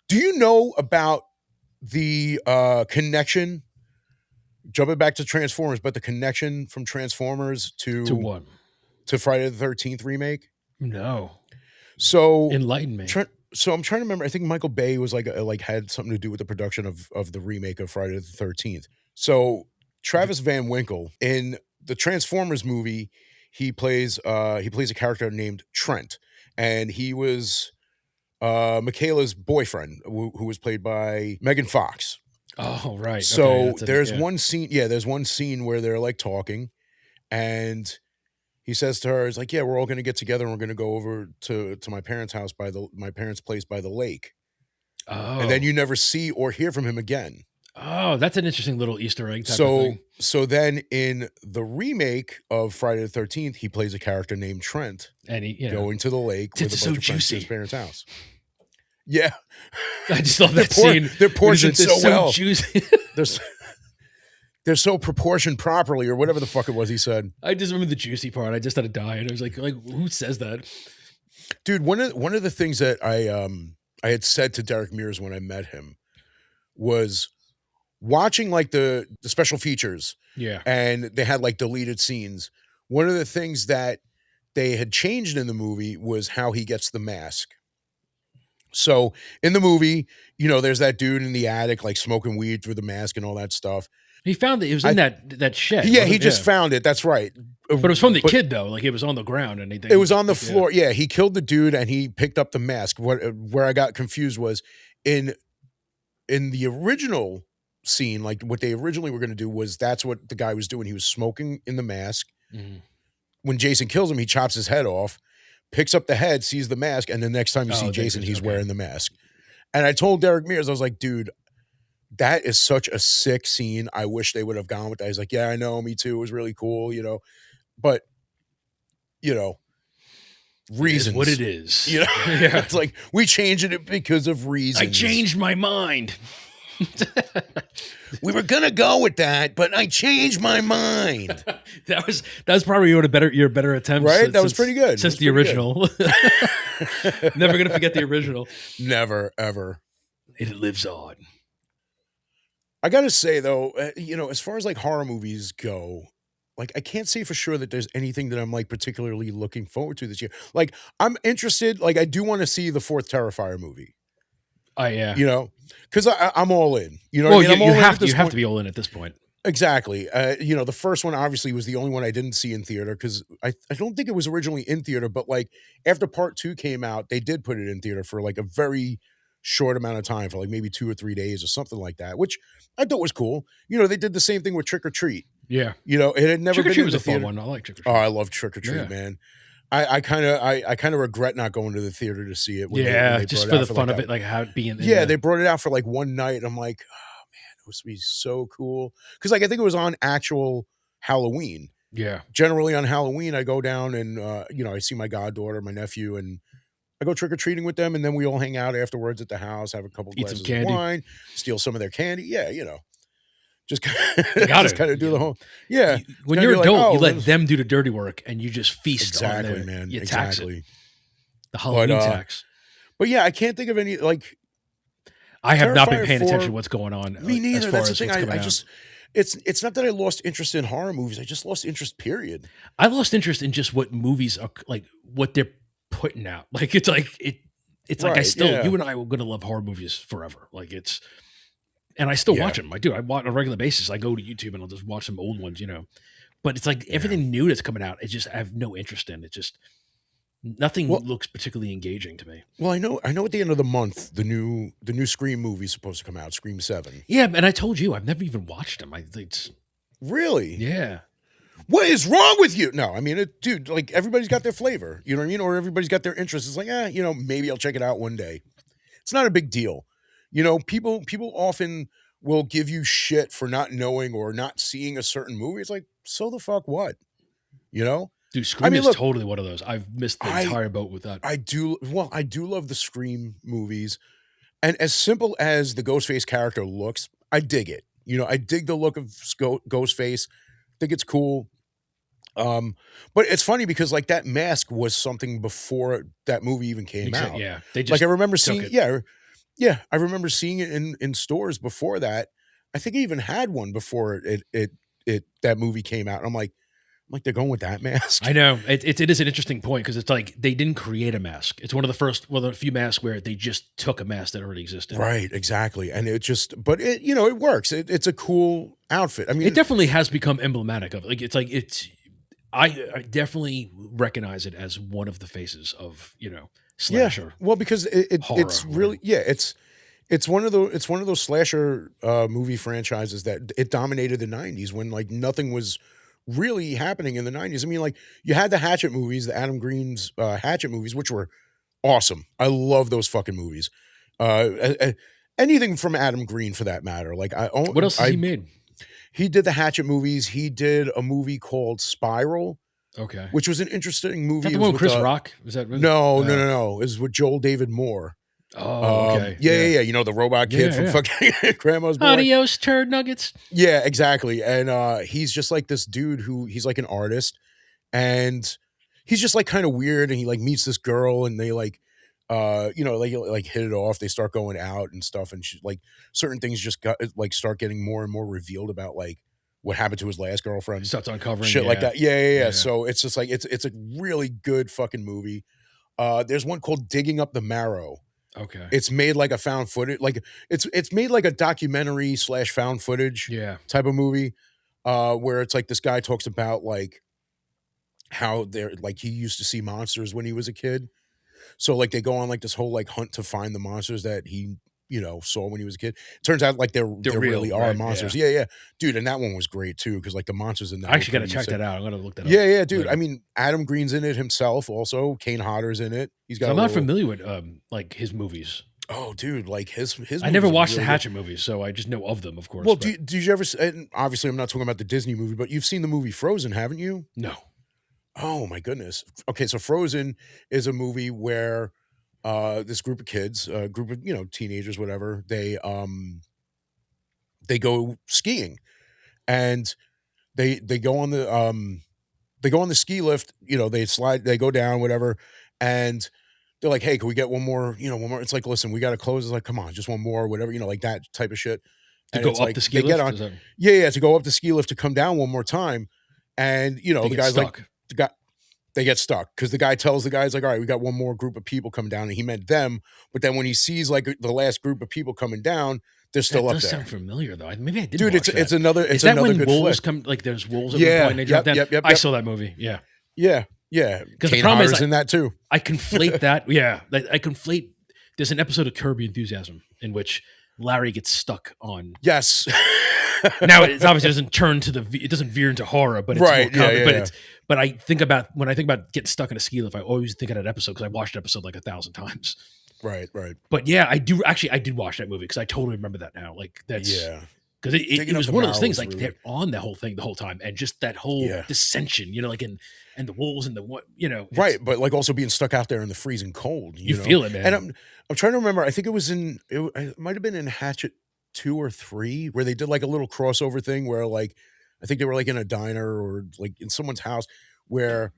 do you know about the connection? Jumping back to Transformers, but the connection from Transformers To to what? Friday the 13th remake. No, So, enlighten me. I'm trying to remember. I think Michael Bay was like had something to do with the production of the remake of Friday the 13th. So Travis Van Winkle in the Transformers movie, he plays a character named Trent, and he was Michaela's boyfriend, who was played by Megan Fox. Oh, right. Okay, So that's it. there's Yeah. one scene, there's one scene where they're like talking, and he says to her, "It's like, yeah, we're all going to get together and we're going to go over to my parents' house my parents' place by the lake." And then Oh, you never see or hear from him again. oh, that's an interesting little Easter egg type of So thing. so then in the remake of Friday the 13th, he plays a character named Trent And he, going to the lake with tits a are so bunch of friends to his juicy. parents' house. Yeah. I just love they're that scene. they're When he's portioned like, "They're so so well. juicy." They're s- they're so proportioned properly, or whatever the fuck it was he said. I just remember the juicy part. I just had to die, and I was like who says that? Dude, one of the things that I had said to Derek Mears when I met him was watching like the special features, Yeah, and they had like deleted scenes. One of the things that they had changed in the movie was how he gets the mask. So in the movie, there's that dude in the attic like smoking weed through the mask and all that stuff. he found it. It was in I that shed, Yeah, he wasn't? just Yeah, found it. That's right. but it was from the But kid though. Like it was on the ground, and it they was just on the picked it up. floor. Yeah, he killed the dude and he picked up the mask. Where I got confused was in the original scene, like what they originally were going to do was that's what the guy was doing. He was smoking in the mask. Mhm. When Jason kills him, he chops his head off, picks up the head, sees the mask, and the next time you see Oh, then Jason, goes he's okay. wearing the mask. And I told Derek Mears, I was like, dude, that is such a sick scene. I wish they would have gone with that. He's like, yeah, I know, me too. It was really cool. But, you know, It is what it reasons. is. Yeah, It's like we changed it because of I reasons. changed my mind. We were gonna go with that, but I changed my mind. That was probably your better attempt, Right? That was pretty good. since It was the pretty good. original. Never gonna forget the original. Never, ever. It lives on. I gotta say though, as far as like horror movies go, like I can't say for sure that there's anything that I'm like particularly looking forward to this year. Like I'm interested, like I do want to see the fourth Terrifier movie. Oh yeah. Because I'm all in. You know what Well, I mean? I'm all in at this you have point. to be all in at this point. Exactly. The first one obviously was the only one I didn't see in theater because I don't think it was originally in theater, but like after part two came out, they did put it in theater for like a very short amount of time, for like maybe 2 or 3 days or something like that, which I thought was cool. They did the same thing with Trick or Treat. Yeah. It had never Trick or been Treat in was the a fun theater. one. I like Trick or Oh, Treat. I love Trick or Treat, Yeah. man. I kind of regret not going to the theater to see it when Yeah, they just brought for it the out for fun like of that. it, like how it being in Yeah, the they brought it out for like one night. I'm like, oh man, it was be so cool. Because like I think it was on actual Halloween. yeah. Generally on Halloween, I go down and I see my goddaughter, my nephew, and I go trick or treating with them, and then we all hang out afterwards at the house, have a couple Eat some glasses of candy. wine, steal some of their candy. Yeah, just You just gotta. kind of do the whole. Yeah, When kind of you're be like, adult, you oh, let them do the dirty work, and you just feast on exactly, their. man, You tax it. exactly. The But Halloween tax. but yeah, I can't think of any like I have not been Terrifier paying attention to 4. what's going on, Me as neither. far That's the as thing. what's I coming out. just it's not that I lost interest in horror movies. I just lost interest. Period. I've lost interest in just what movies are like, what they're putting out. Like it's like it's like I Right? still, Yeah. you and I were gonna love horror movies forever. Like and I still Yeah. watch them. I do. I watch on a regular basis. I go to YouTube and I'll just watch some old ones. But it's like Yeah. everything new that's coming out. I have no interest in. It just Nothing Well, looks particularly engaging to me. I know at the end of the month the new Scream movie is supposed to come out, Scream 7. Yeah, and I told you I've never even watched them. I think it's Really? yeah. What is wrong with you? No, I mean, dude, like everybody's got their flavor, you know what I mean? Or everybody's got their interests. It's like, maybe I'll check it out one day. It's not a big deal. People often will give you shit for not knowing or not seeing a certain movie. It's like, so the fuck what? You know? Dude, I Scream mean, is look, totally one of those. I've missed the I entire boat with that. I do love the Scream movies. And as simple as the Ghostface character looks, I dig it. I dig the look of Ghostface. Think it's cool. Um, but it's funny because like that mask was something before that movie even came Exactly. out. Yeah, they Like I just remember took seeing, it. yeah, I remember seeing it in stores before that. I think I even had one before it that movie came out. I'm like they're going with that mask. I know it is an interesting point because it's like they didn't create a mask. It's one of the first, well, the few masks where they just took a mask that already existed. Right, exactly. And but it works. It's a cool outfit. I It mean, definitely has become emblematic of it. Like it's. I definitely recognize it as one of the faces of yeah. slasher Well, because it's horror, really, whatever. it's one of those slasher movie franchises that it dominated the 90s when like nothing was really happening in the 90s. I mean, like you had the Hatchet movies, the Adam Green's Hatchet movies, which were awesome. I love those fucking movies. Anything from Adam Green for that matter. Like What else has he made? he did the Hatchet movies. He did a movie called Spiral, Okay, which was an interesting is that movie. the It one was with with Chris Rock? Was that really? no, no, no, no. It was with Joel David Moore. Oh, okay, Yeah, yeah, yeah, yeah. The robot kid yeah, from yeah. fucking Grandma's Boy. Adios, turd nuggets. Yeah, exactly. And he's just like this dude who he's like an artist, and he's just like kind of weird. And he like meets this girl, and they like, like hit it off. They start going out and stuff, and she, like certain things just got like start getting more and more revealed about like what happened to his last girlfriend, Starts uncovering. shit like Yeah, that. Yeah, yeah, yeah. yeah. So it's just like it's a really good fucking movie. There's one called Digging Up the Marrow. Okay. It's made like a found footage, like it's made like a documentary slash found footage Yeah. type of movie, where it's like this guy talks about like how they're like he used to see monsters when he was a kid. So like they go on like this whole like hunt to find the monsters that he saw when he was a kid. Turns out like They're there really real, are right? monsters. Yeah. Yeah, yeah, dude, and that one was great too because like the monsters in I that were actually got to pretty check sick. that out. I'm gonna look that up Yeah, yeah, dude. I later mean, Adam Green's in it himself. Also, Kane Hodder's in it. He's because got I'm a not little. familiar with like his movies. Oh, dude, like his I never movies are watched the really good. Hatchet movies, so I just know of them, of course. Well, But did you ever? And obviously, I'm not talking about the Disney movie, but you've seen the movie Frozen, haven't you? no. Oh my goodness. Okay, so Frozen is a movie where this group of kids, a group of teenagers, whatever, they go skiing and they go on the ski lift. They slide, they go down, whatever, and they're like, "Hey, can we get one more? One more." It's like, "Listen, we got to close." It's like, "Come on, just one more, whatever." Like that type of shit. To And go it's up like the ski they get lift? on, Is that yeah, yeah, to go up the ski lift to come down one more time, and they the get guy's like, stuck? the guy they get stuck because the guy tells the guys like, "All right, we got one more group of people coming down," and he meant them. But then when he sees like the last group of people coming down, they're That still up does sound there. familiar, though. Maybe I did Dude, it's watch it's that. another Is it's that another when good wolves flick. come? Like there's wolves at one point Yeah, and they jump yep, down. yep, yep, I yep. saw that movie. Yeah, Yeah, yeah. because the Kane problem is Hodder's in that too. I conflate that. Yeah, like I conflate. There's an episode of Curb Your Enthusiasm in which Larry gets stuck on. Yes. Now it obviously doesn't turn to it doesn't veer into horror, but it's more Right. Yeah, comedy. yeah, But yeah. but I think about when I think about getting stuck in a ski lift, I always think of that episode because I watched the episode like 1,000 times. Right, right. But yeah, I do actually I did watch that movie because I totally remember that now. Like that's Yeah. because it Digging Up was the one of those Marrow things was like really they're on the whole thing the whole time and just that whole yeah. dissension, like and the wolves and the what it's Right, but like also being stuck out there in the freezing cold, you feel it, And man. I'm trying to remember. I think it might have been in Hatchet 2 or 3 where they did like a little crossover thing where like I think they were like in a diner or like in someone's house where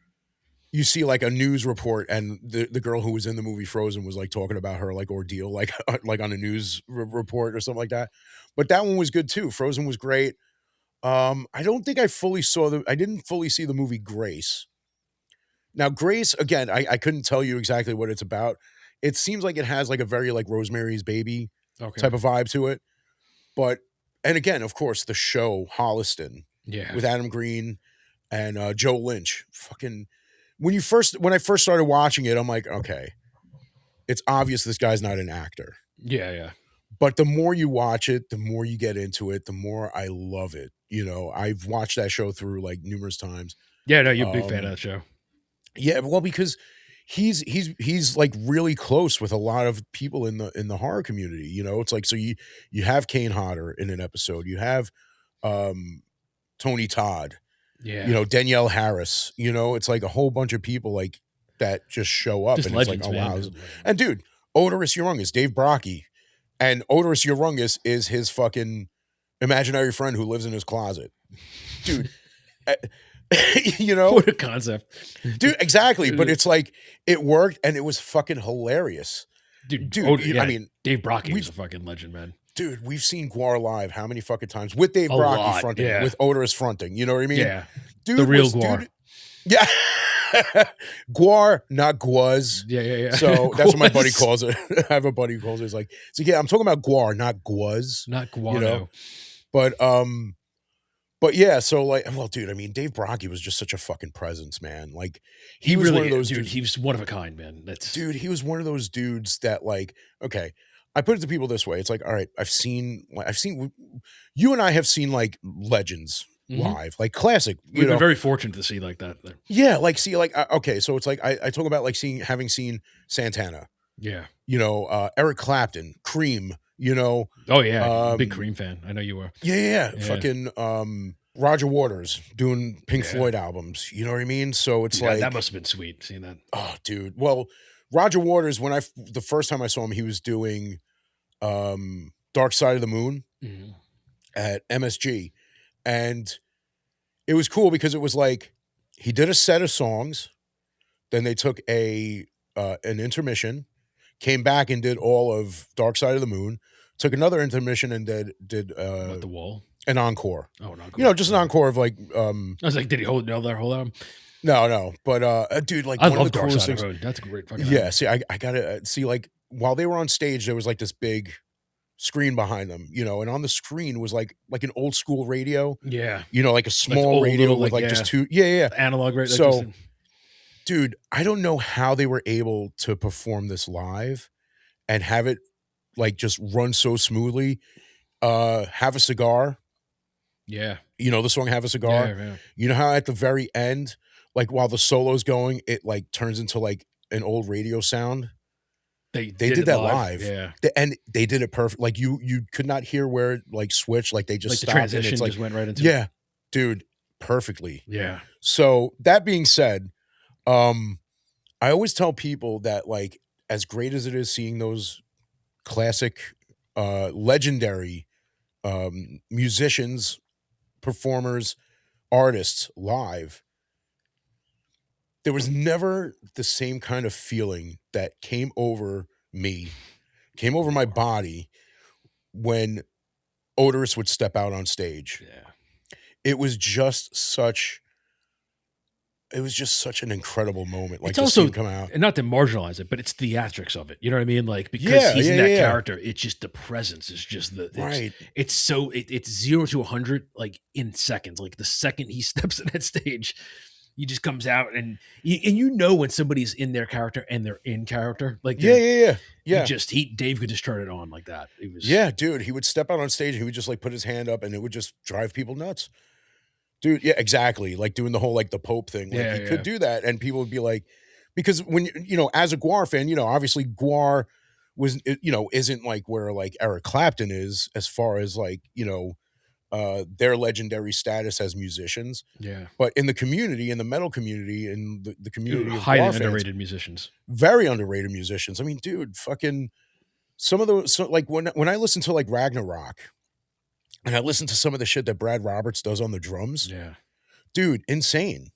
you see like a news report and the girl who was in the movie Frozen was like talking about her like ordeal like like on a news report or something like that. But that one was good too. Frozen was great. I don't think I didn't fully see the movie Grace. Now, Grace, again, I couldn't tell you exactly what it's about. It seems like it has like a very like Rosemary's Baby Okay. type of vibe to it. But and again, of course, the show Holliston Yeah. with Adam Green and Joe Lynch. Fucking when I first started watching it, I'm like, okay, it's obvious this guy's not an actor. Yeah, yeah. But the more you watch it, the more you get into it, the more I love it. I've watched that show through like numerous times. Yeah, no, you're a big fan of Um, that show. yeah, well, because he's like really close with a lot of people in the horror community. It's like so you have Kane Hodder in an episode, you have um Tony Todd, Yeah. Danielle Harris. It's like a whole bunch of people like that just show up, Just and it's like, legends, oh wow. man. And dude, Odorous Urungus, Dave Brockie, and Odorous Urungus is his fucking imaginary friend who lives in his closet, dude. eh, you know, What a concept. dude, exactly. But it's like it worked, and it was fucking hilarious, Dude, dude. I yeah, mean, Dave Brockie is we've a fucking legend, man. dude, we've seen GWAR live how many fucking times with Dave A Brockie lot, fronting, yeah. with Odorous fronting. You know what I mean? Yeah. The Dude real was GWAR. dude. Yeah. GWAR, not Guaz. Yeah, yeah, yeah. So that's what my buddy Guaz. calls it. I have a buddy who calls it. He's like, so yeah, I'm talking about GWAR, not Guaz. Not You know, Guano. but yeah, so like, well, dude, I mean, Dave Brockie was just such a fucking presence, man. Like, he was really, one of those dude, dudes. he was one of a kind, man. That's Dude, he was one of those dudes that, like, okay, I put it to people this way. It's like, all right, you and I have seen like legends Mhm. live, like classic, We've been very fortunate to see like that. yeah, like, see, like, okay, so it's like I talk about like having seen Santana, Yeah. Eric Clapton, Cream, Oh yeah, big um, Cream fan. I know you were. yeah, Yeah. fucking Roger Waters doing Pink Yeah. Floyd albums. You know what I mean? So it's Dude, that like, must have been sweet seeing that. oh, dude. Well, Roger Waters, the first time I saw him, he was doing Dark Side of the Moon Mhm. at MSG, and it was cool because it was like he did a set of songs, then they took an intermission, came back and did all of Dark Side of the Moon, took another intermission and did What, the wall? an encore. Oh, not cool. Just an encore of like I was like, did he hold their whole album? no, but dude, like I one love of the Dark coolest Side of things. the Moon. That's a great fucking Yeah, album. see, I gotta see, like, while they were on stage, there was like this big screen behind them, and on the screen was like an old school radio, Yeah. like a Like the small old radio little, with like, like just yeah, two, yeah. analog, right? Like So, dude, I don't know how they were able to perform this live and have it like just run so smoothly. Have a Cigar, yeah. the song Have a Cigar. Yeah, yeah. You know how at the very end, like while the solo's going, it like turns into like an old radio sound. They They did it that live. Yeah. And they did it perfect. Like you could not hear where it like switched. Like they just Like the stopped and transition it's like, just went right into it. yeah, dude, perfectly. Yeah. So that being said, I always tell people that like as great as it is seeing those classic, legendary musicians, performers, artists live, there was never the same kind of feeling that came over my body when Odorous would step out on stage. Yeah. It was just such an incredible moment. Like It's to see also, him come out. and not to marginalize it, but it's theatrics of it. You know what I mean? Like, because he's in that character, it's just the presence is just Right. It's so it's 0 to 100 like in seconds. Like the second he steps on that stage, he just comes out and when somebody's in their character and they're in character. Like Yeah. Dave could just turn it on like that. It was Yeah, dude. He would step out on stage and he would just like put his hand up and it would just drive people nuts. Dude, yeah, exactly. Like doing the whole like the Pope thing. Like Yeah, he yeah. could do that and people would be like, because when as a GWAR fan, obviously GWAR was isn't like where like Eric Clapton is as far as like, their legendary status as musicians. Yeah. But in the community, in the metal community, in the community of Highly GWAR fans, underrated musicians. very underrated musicians. I mean, dude, fucking some of those, like when I listen to like Ragnarok and I listen to some of the shit that Brad Roberts does on the drums, Yeah. dude, insane.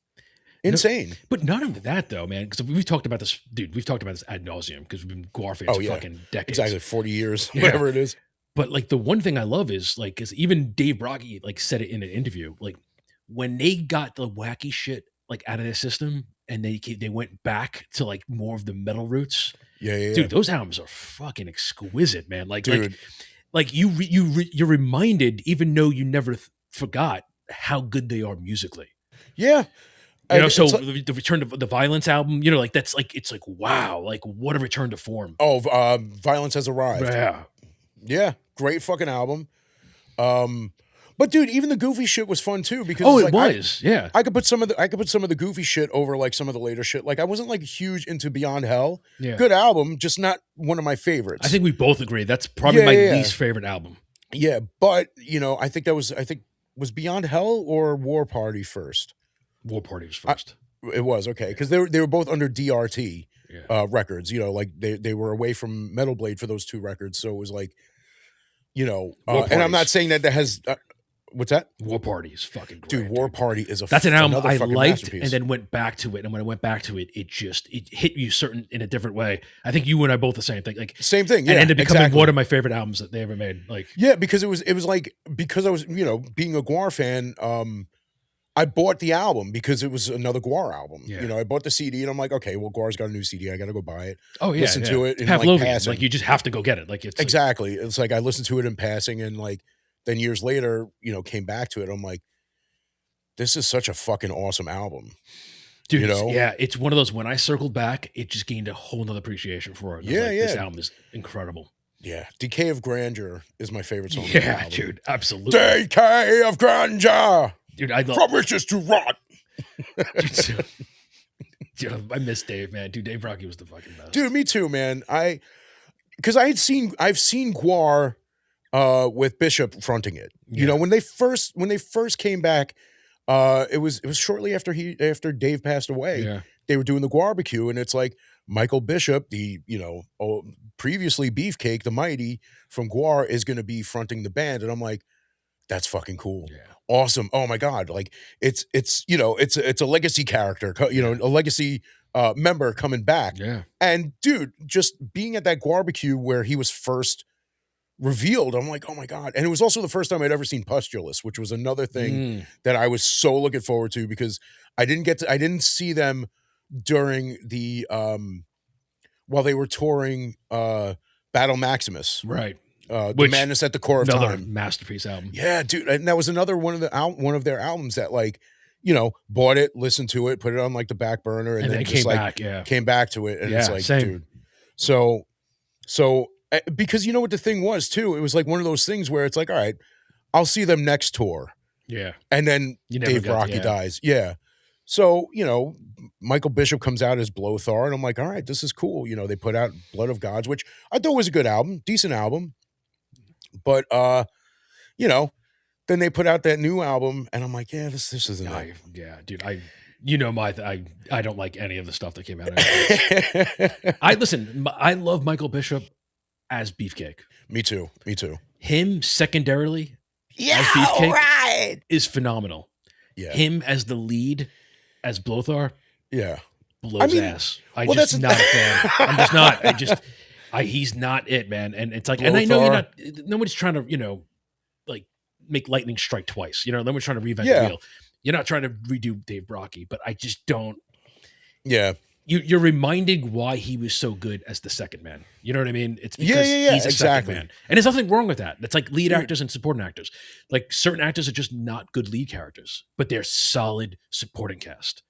No, Insane. but not only that though, man, because we've talked about this, dude. We've talked about this ad nauseum because we've been GWAR fans Oh, for yeah. fucking decades. Exactly. 40 years, Yeah. whatever it is. But like the one thing I love is like, because even Dave Brockie like said it in an interview, like when they got the wacky shit like out of their system and they went back to like more of the metal roots. Yeah. Dude, those albums are fucking exquisite, man. Like, Dude. like you're reminded, even though you never forgot how good they are musically. Yeah. You know, And so it's like, the Return to the Violence album, you know, like that's like it's like wow, like what a return to form. oh, Violence Has Arrived. Yeah. Yeah, great fucking album. Um, but dude, even the goofy shit was fun too because Oh, it's it like was. Yeah. I could put some of the goofy shit over like some of the later shit. Like I wasn't like huge into Beyond Hell. Yeah. Good album, just not one of my I favorites. think we both agree that's probably Yeah, my yeah, yeah. least favorite album. Yeah, but you know, I think was Beyond Hell or War Party first? War Party was I, first. it was okay because they were both under DRT Yeah. records. You know, like they were away from Metal Blade for those two records, so it was like you know. War And I'm not Party's saying that has what's that, War Party is fucking dude? great. War Dude. Party is That's an album another I fucking liked masterpiece. and then went back to it. And when I went back to it, it hit you certain in a different way. I think you and I both the same thing. Like Same thing, yeah. and ended up becoming exactly. one of my favorite albums that they ever made. Like Yeah, because it was like because I was you know being a GWAR fan. I bought the album because it was another GWAR album. Yeah. You know, I bought the CD and I'm like, okay, well, GWAR's got a new CD. I got to go buy it. oh yeah, Listen to it It's in like Pavlovian. passing. Like you just have to go get it. Like it's Exactly. It's like I listened to it in passing and like then years later, you know, came back to it. I'm like, this is such a fucking awesome album. dude, you know? yeah, it's one of those when I circled back, it just gained a whole nother appreciation for it. And I was Yeah, like, this yeah. album is incredible. Yeah. Decay of Grandeur is my favorite song. on the Yeah, album. dude, absolutely. Decay of Grandeur. Dude, I love From riches to rot. dude, I miss Dave, man. Dude, Dave Brockie was the fucking best. Dude, me too, man. Because I've seen GWAR with Bishop fronting it. You Yeah. know, when they first came back, it was shortly after Dave passed away. Yeah. They were doing the GWARbecue, and it's like Michael Bishop, the previously Beefcake, the Mighty from GWAR, is going to be fronting the band, and I'm like, that's fucking cool. Yeah. Awesome. Oh my God. Like it's you know, it's a legacy character, you know, a legacy member coming back. Yeah. And dude, just being at that GWARbecue where he was first revealed, I'm like, oh my God. And it was also the first time I'd ever seen Pustulus, which was another thing that I was so looking forward to because I didn't see them during the while they were touring Battle Maximus. Right. The Which- Madness at the Core of Another Time. masterpiece album. Yeah, dude. And that was another one of their albums that like, you know, bought it, listened to it, put it on like the back burner, And then just came like back. Yeah. came back to it. And it's Yeah, like, same. dude. So because you know what the thing was too, it was like one of those things where it's like, all right, I'll see them next tour. Yeah. And then You never Dave got Brockie to- yeah. dies. Yeah. So, you know, Michael Bishop comes out as Blothar, and I'm like, all right, this is cool. You know, they put out Blood of Gods, which I thought was a good album, decent album. But you know, then they put out that new album, and I'm like, yeah, this isn't it. Yeah, dude. I don't like any of the stuff that came out. I love Michael Bishop as Beefcake. Me too. Him secondarily Yeah, as Beefcake right. is phenomenal. Yeah. Him as the lead as Blothar Yeah. blows mean, ass. well, Just that's- not a fan. I'm just not. He's not it, man. And it's like, and I know you're not. Nobody's trying to, you know, like make lightning strike twice. You know, nobody's trying to reinvent Yeah. the wheel. You're not trying to redo Dave Brockie, but I just don't. Yeah. You're reminding why he was so good as the second man. You know what I mean? It's Yeah, because yeah, he's a exactly. second man. And there's nothing wrong with that. It's like lead Dude. actors and supporting actors. Like certain actors are just not good lead characters, but they're solid supporting cast.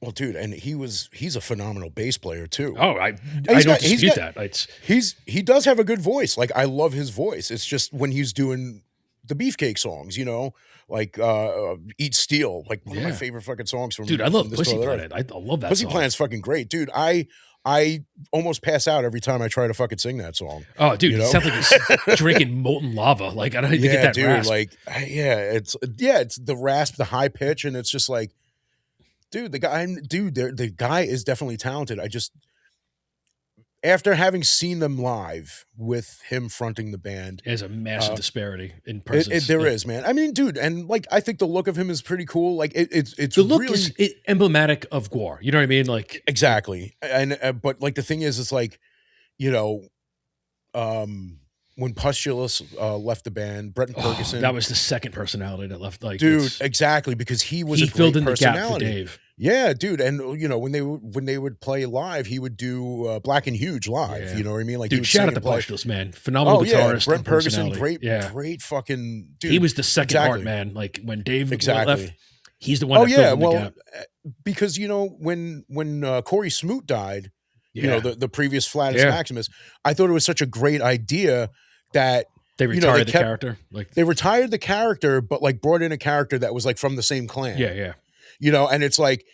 Well, dude, and he's a phenomenal bass player too. Oh, I he's don't got- he's dispute got- that. It's He does have a good voice. Like I love his voice. It's just when he's doing the Beefcake songs, you know, like Eat Steel, like one of my Yeah. favorite fucking songs from dude, I love from this Pussy to Other Planet. I love that Pussy song. Planet's fucking great, dude. I almost pass out every time I try to fucking sing that song. Oh, dude, You it know? sounds like he's drinking molten lava. Like I don't even get that dude. rasp. Like, it's the rasp, the high pitch, and it's just like, dude, the guy is definitely talented. I just, after having seen them live with him fronting the band, There's a massive disparity in there presence. is, man. I mean, dude, and like, I think the look of him is pretty cool. Like, it's The look really, is emblematic of GWAR. You know what I mean? Like exactly. And but like the thing is, it's like, you know, when Pustulus left the band, Bretton Ferguson, that was the second personality that left. Like, dude, it's- exactly, because he was he a filled great in the gap for personality. Dave. Yeah, dude, and you know when they would play live, he would do Black and Huge live. Yeah. You know what I mean? Like he Dude, would shout sing out to and play. Pustulus, man. Phenomenal Oh yeah, guitarist. Brent and Ferguson, personality. great fucking dude. He was the second exactly. heart, man. Like when Dave Exactly. left, He's the one Oh that filled yeah, in the well, gap. because when Corey Smoot died, Yeah. the previous Flatus Yeah. Maximus, I thought it was such a great idea that They they retired the kept character. Like, they retired the character, but like brought in a character that was like from the same yeah, clan, yeah, and it's like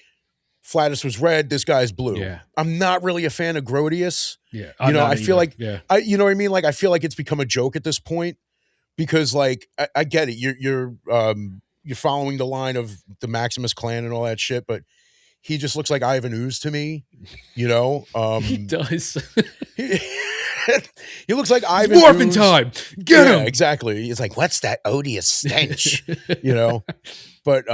Flatus was red, this guy's blue. yeah, I'm not really a fan of Grodius. yeah. I'm not I feel either. like Yeah. you know what I mean. Like I feel like it's become a joke at this point because like I get it. You're following the line of the Maximus clan and all that shit, but he just looks like Ivan Ooze to me. You know, He does. he, he looks like It's Ivan morphin' Ooze. time. Get Yeah, him. exactly. He's like, what's that odious stench? You know, but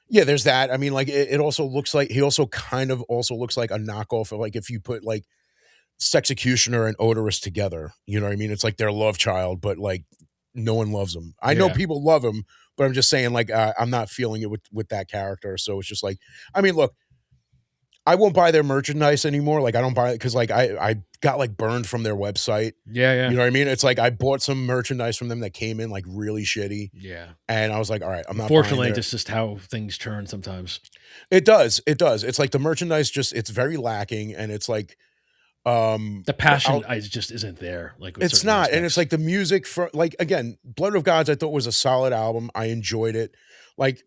yeah, there's that. I mean, like it also looks like he also kind of also looks like a knockoff of like if you put like Sexecutioner and Odorous together. You know what I mean? It's like their love child, but like no one loves him. I know Yeah. people love him, but I'm just saying like I'm not feeling it with that character. So it's just like, I mean, look, I won't buy their merchandise anymore. Like I don't buy it because like I got like burned from their website. Yeah, You yeah. know what I mean? It's like I bought some merchandise from them that came in like really shitty, Yeah. and I was like, all right, I'm not buying Unfortunately, their. this is just how things turn sometimes. It does, it does. It's like the merchandise just it's very lacking, and it's like The but passion just isn't there, like with it's certain not, and it's aspects. like the music for like again, Blood of Gods. I thought was a solid album. I enjoyed it. Like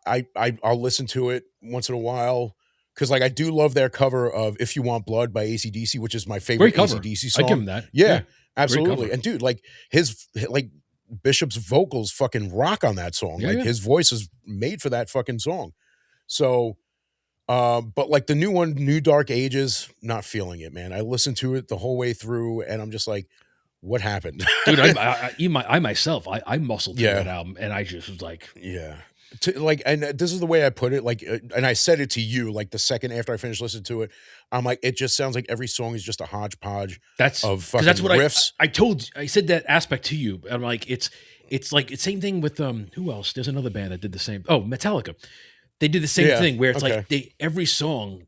I'll listen to it once in a while because like I do love their cover of "If You Want Blood" by AC/DC, which is my favorite Great cover. AC/DC I give song. him that. Yeah, Yeah. Great absolutely. cover. And dude, like his like Bishop's vocals fucking rock on that song. Yeah, Like yeah. his voice is made for that fucking song. So, but like the new one, New Dark Ages, not feeling it, man. I listened to it the whole way through, and I'm just like, what happened? Dude, I myself, I muscled through Yeah, that album and I just was like, yeah. Like, and this is the way I put it. Like, and I said it to you, like the second after I finished listening to it, I'm like, it just sounds like every song is just a hodgepodge that's of because that's fucking what riffs. I said that aspect to you. I'm like, it's like it's same thing with who else? There's another band that did the same. Oh, Metallica. They did the same Yeah. thing where it's Okay. like every song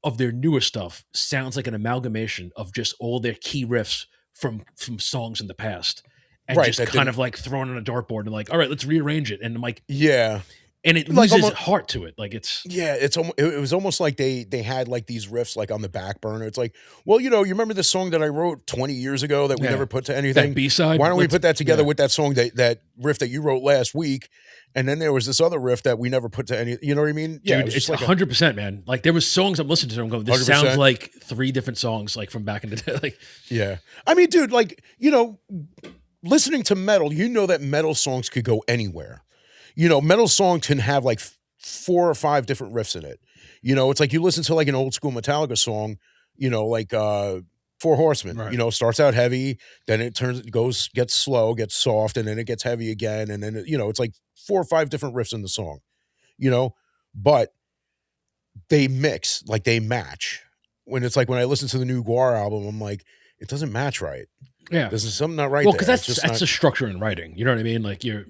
of their newer stuff sounds like an amalgamation of just all their key riffs from songs in the past and Right. just That kind didn't. of like thrown on a dartboard and like, all right, let's rearrange it. And I'm like, Yeah. and it Like loses almost. heart to it. Like it's Yeah. It was almost like they had like these riffs like on the back burner. It's like, well, you remember the song that I wrote 20 years ago that we yeah. never put to That anything. B side. Why don't we Let's put that together yeah. with that song that riff that you wrote last week? And then there was this other riff that we never put to any. You know what I mean? Yeah. It Dude, was it's just like a 100%, man. Like there was songs I'm listening to, I'm going, this hundred sounds percent. like three different songs, like from back in the day. Like, Yeah. I mean, dude, like, listening to metal, that metal songs could go anywhere. Metal song can have like four or five different riffs in it. It's like you listen to like an old school Metallica song, like Four Horsemen, right. starts out heavy, then gets slow, gets soft, and then it gets heavy again. And then, it's like four or five different riffs in the song, but they mix, like they match. When it's like when I listen to the new GWAR album, I'm like, it doesn't match right. Yeah. There's something not right Well, because there. It's just that's not. a structure in writing. You know what I mean? Like you're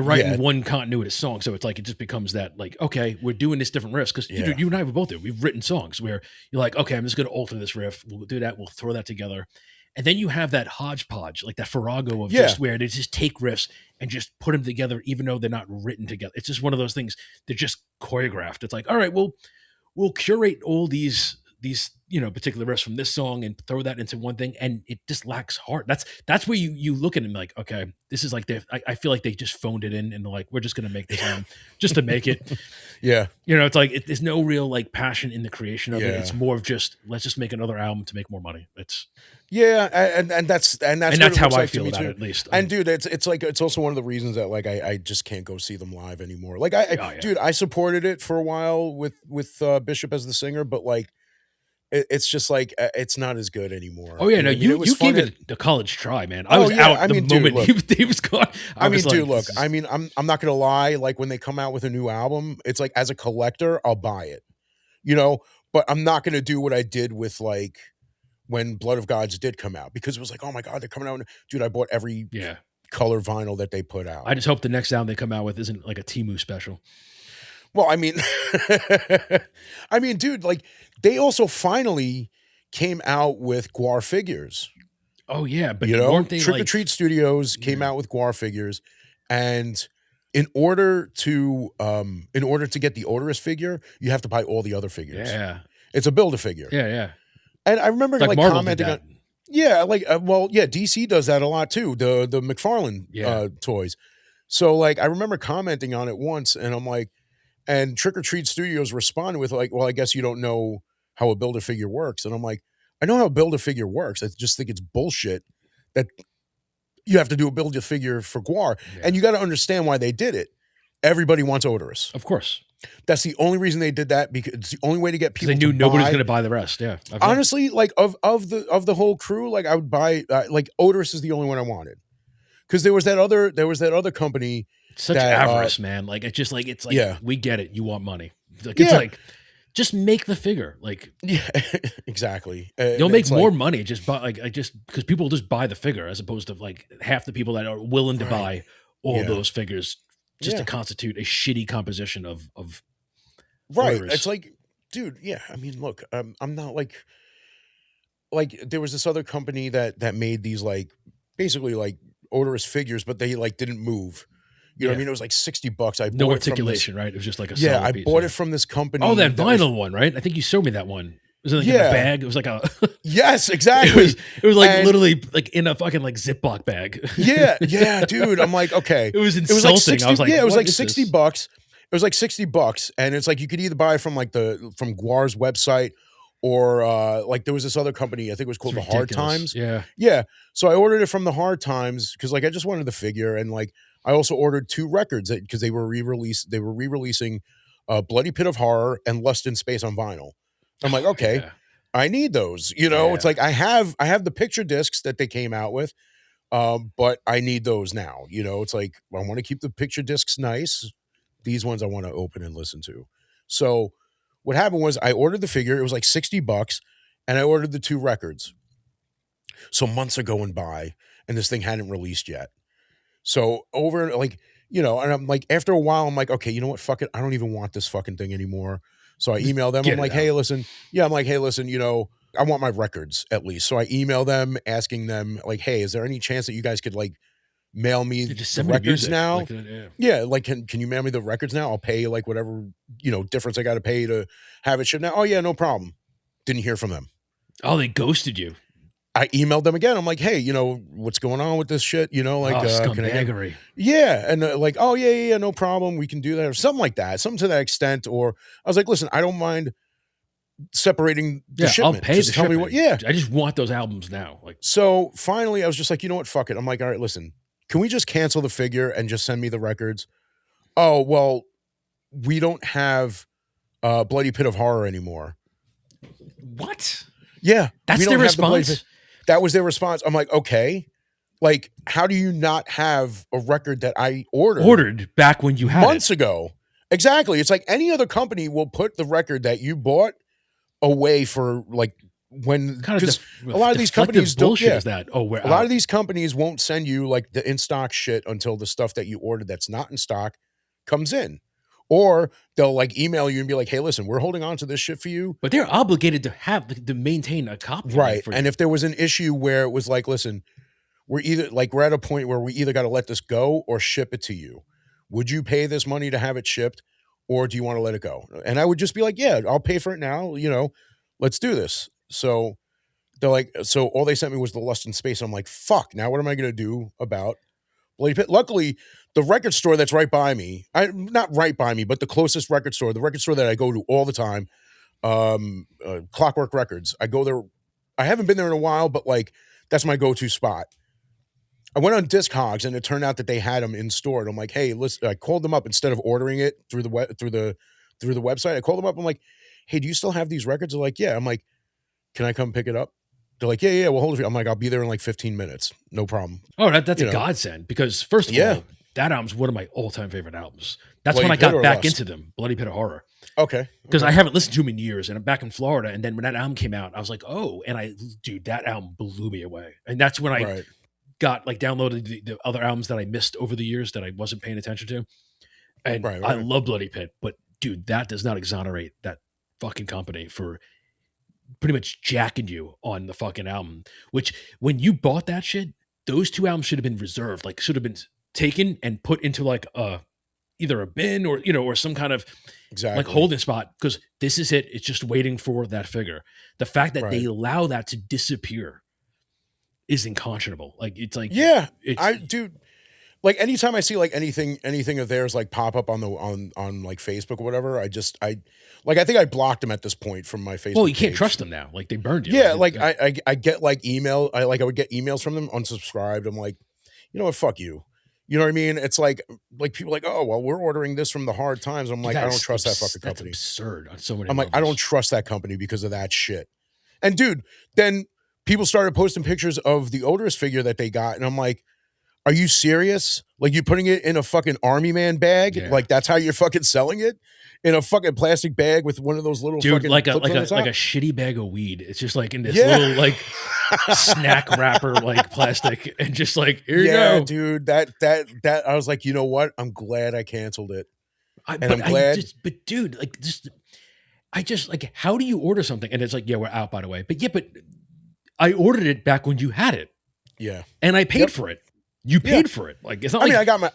writing Yeah, one continuity song, so it's like it just becomes that like okay, we're doing this different riffs because yeah, you and I were both there. We've written songs where you're like, okay, I'm just going to alter this riff. We'll do that. We'll throw that together, and then you have that hodgepodge, like that farrago of yeah, just where they just take riffs and just put them together, even though they're not written together. It's just one of those things. They're just choreographed. It's like, all right, we'll curate all these particular riffs from this song and throw that into one thing, and it just lacks heart. That's where you look at it and like, okay, this is like I feel like they just phoned it in and they're like, we're just gonna make this album just to make it. yeah, It's like there's no real like passion in the creation of it. yeah, It's more of just let's just make another album to make more money. It's yeah, and that's and what that's it how looks I like to feel me about it too. at least. And dude, it's like it's also one of the reasons that like I just can't go see them live anymore. Like Oh yeah. dude, I supported it for a while with Bishop as the singer, but like it's just like it's not as good anymore. Oh yeah, You know no, what I mean? It was you gave fun. it the college try, man. I Oh was yeah, out I the mean, dude, moment look. he was gone. I I was mean, dude, like, look. this I is mean, I'm not gonna lie. Like when they come out with a new album, it's like as a collector, I'll buy it. You know, but I'm not gonna do what I did with like when Blood of Gods did come out because it was like, oh my god, they're coming out. Dude, I bought every yeah. color vinyl that they put out. I just hope the next album they come out with isn't like a Timu special. Well, I mean, I mean, dude, like they also finally came out with GWAR figures. Oh yeah, but weren't they Trick or like Treat Studios came yeah. out with GWAR figures, and in order to get the odorous figure, you have to buy all the other figures. Yeah. It's a build a figure. Yeah, yeah. And I remember Like like Marvel did commenting on, that. yeah, like well, yeah, DC does that a lot too. The McFarlane Yeah. toys. So like I remember commenting on it once, and I'm like, and Trick or Treat Studios responded with like, well, I guess you don't know how a build a figure works, and I'm like, I know how a build a figure works. I just think it's bullshit that you have to do a build a figure for GWAR, Yeah. and you got to understand why they did it. Everybody wants odorous. Of course. That's the only reason they did that, because it's the only way to get Because they people to knew nobody's buy. going to buy the rest. Yeah. Yeah. Honestly, like of the whole crew, like I would buy like odorous is the only one I wanted, because there was that other company Such that avarice, man. Like it's like yeah, we get it. You want money. It's yeah, like just make the figure. Like yeah, exactly. you'll And make it's more like, money just buy like I just because people just buy the figure as opposed to like half the people that are willing to right, buy all yeah, those figures just to yeah, constitute a shitty composition of right. It's odorous. like, dude, yeah. I mean, look, I'm not like there was this other company that made these like basically like odorous figures, but they like didn't move. You know what I Yeah. mean? It was like $60. I No bought it from this. articulation, right? It was just like a Yeah, solid I piece. bought Yeah. it from this Oh, company that that was. vinyl one, right? I think you showed me that one. Was it like in a Yeah. bag? It was like a Yes, it exactly. was like And literally like in a fucking like Ziploc bag. yeah, yeah, dude. I'm like, okay. It was It was like insulting. I 60. was like, Yeah, it was what like is 60 this? bucks. It was like $60. And it's like you could either buy from like from GWAR's website, or like there was this other company, I think it was It's called the Hard ridiculous. Times. Yeah. Yeah. So I ordered it from the Hard Times because like I just wanted the figure, and like I also ordered two records because they were re-releasing Bloody Pit of Horror and Lust in Space on vinyl. I'm like, Oh, okay, yeah. I need those. You know, it's Yeah. like I have the picture discs that they came out with, but I need those now. You know, it's like I want to keep the picture discs nice. These ones I want to open and listen to. So what happened was I ordered the figure. It was like $60, and I ordered the two records. So months are going by, and this thing hadn't released yet. So over like, and I'm like, after a while, I'm like, okay, you know what? Fuck it. I don't even want this fucking thing anymore. So I Just email them. I'm get it like, hey, out. listen. Yeah, I'm like, hey, listen, I want my records at least. So I email them asking them, like, hey, is there any chance that you guys could like mail Yeah, me just the send me the records music. now? Like yeah. Yeah, like can you mail me the records now? I'll pay like whatever, difference I gotta pay to have it shipped now. Oh yeah, no problem. Didn't hear from them. Oh, they ghosted you. I emailed them again. I'm like, hey, what's going on with this shit? Like, Oh, can I get? scumbaggery. Yeah, and like, oh yeah, yeah, yeah, no problem. We can do that, or something like that, something to that extent. Or I was like, listen, I don't mind separating the Yeah, I'll shipment. pay the Just tell me what. shipping. Yeah. I just want those albums now. Like, So finally, I was just like, you know what? Fuck it. I'm like, all right, listen, can we just cancel the figure and just send me the records? Oh well, we don't have Bloody Pit of Horror anymore. what? Yeah, we That's their don't have the Bloody response? Pit. That was their response. I'm like, okay. Like, how do you not have a record that I ordered Ordered back when you had it. months ago? Exactly. It's like any other company will put the record that you bought away for like when, Kind of because a lot of these companies deflective don't. bullshit Yeah, is that? Oh, we're a lot out. of these companies won't send you like the in stock shit until the stuff that you ordered that's not in stock comes in, or they'll like email you and be like, hey, listen, we're holding on to this shit for you. But they're obligated to maintain a copy of it Right. for And you. if there was an issue where it was like, listen, we're at a point where we either got to let this go or ship it to you. Would you pay this money to have it shipped, or do you want to let it go? And I would just be like, yeah, I'll pay for it now. Let's do this. So they're like, so all they sent me was the Lust in Space. I'm like, fuck. Now what am I going to do about Bloody Pit? Luckily, the record store that's right by me, not right by me, but the closest the record store that I go to all the time, Clockwork Records. I go there. I haven't been there in a while, but like that's my go-to spot. I went on Discogs, and it turned out that they had them in store. And I'm like, hey, listen, I called them up instead of ordering it through the website. I called them up. I'm like, hey, do you still have these records? They're like, yeah. I'm like, can I come pick it up? They're like, yeah, yeah, we'll hold it for you. I'm like, I'll be there in like 15 minutes. No problem. Oh, that's You a know, godsend because first of yeah. all, that album's one of my all-time favorite albums. That's when Bloody I Pit got or back Lust? into them, Bloody Pit of Horror, Okay. because I Okay. haven't listened to them in years, and I'm back in Florida. And then when that album came out, I was like, oh, dude, that album blew me away. And that's when I Right. got like downloaded the other albums that I missed over the years that I wasn't paying attention to. And Right. I Right. love Bloody Pit, but dude, that does not exonerate that fucking company for pretty much jacking you on the fucking album. Which when you bought that shit, those two albums should have been reserved, like should have been taken and put into like a either a bin or or some kind of like Exactly. holding spot, because this is it. It's just waiting for that figure. The fact that they Right. allow that to disappear is unconscionable. Like it's like Yeah. it's I dude, like anytime I see like anything of theirs like pop up on the on like Facebook or whatever, I like I think I blocked them at this point from my well, you Facebook can't page. trust them now. Like they burned you. Yeah, Like like I get like I would get emails from them unsubscribed. I'm like, you know what, fuck you. You know what I mean? It's like people like, oh well, we're ordering this from the Hard Times. I'm like, I don't trust that fucking that's company. absurd on so many I'm like, I don't levels. trust that company because of that shit. And dude, then people started posting pictures of the odorous figure that they got, and I'm like, are you serious? Like you putting it in a fucking army man bag? Yeah. Like that's how you're fucking selling it? In a fucking plastic bag with one of those little Dude, fucking like a clips like on the a like a top? shitty bag of weed. It's just like in this Yeah. little like snack wrapper like plastic, and just like, here you Yeah, go. dude. That I was like, you know what? I'm glad I canceled it. And I'm I glad. just but dude, like just I just like, how do you order something and it's like, yeah, we're out by the way. But yeah, but I ordered it back when you had it Yeah. and I paid Yep. for it. You Yeah. paid for it. Like it's not I mean, like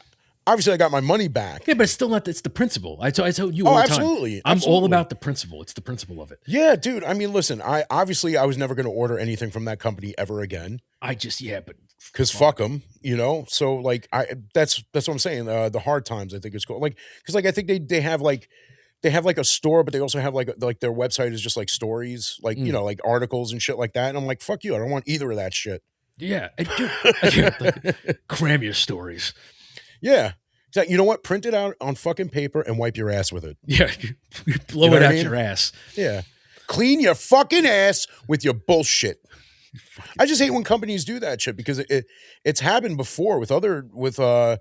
obviously I got my money back. yeah, but it's still not. It's the principle. I tell you all Oh, the time. absolutely. I'm all Absolutely. about the principle. It's the principle of it. Yeah, dude. I mean, listen, I was never going to order anything from that company ever again I just yeah, but because fuck them, you know. So like, that's what I'm saying. The Hard Times, I think it's called. Like, because like I think they have like a store, but they also have like their website is just like stories, like you mm, know, like articles and shit like that. And I'm like, fuck you, I don't want either of that shit. yeah, dude, yeah, like, cram your stories. Yeah, exactly. You know what? Print it out on fucking paper and wipe your ass with it. Yeah, you You blow know it what I out mean? your ass. Yeah. Clean your fucking ass with your bullshit. I just hate when companies do that shit because it's happened before with what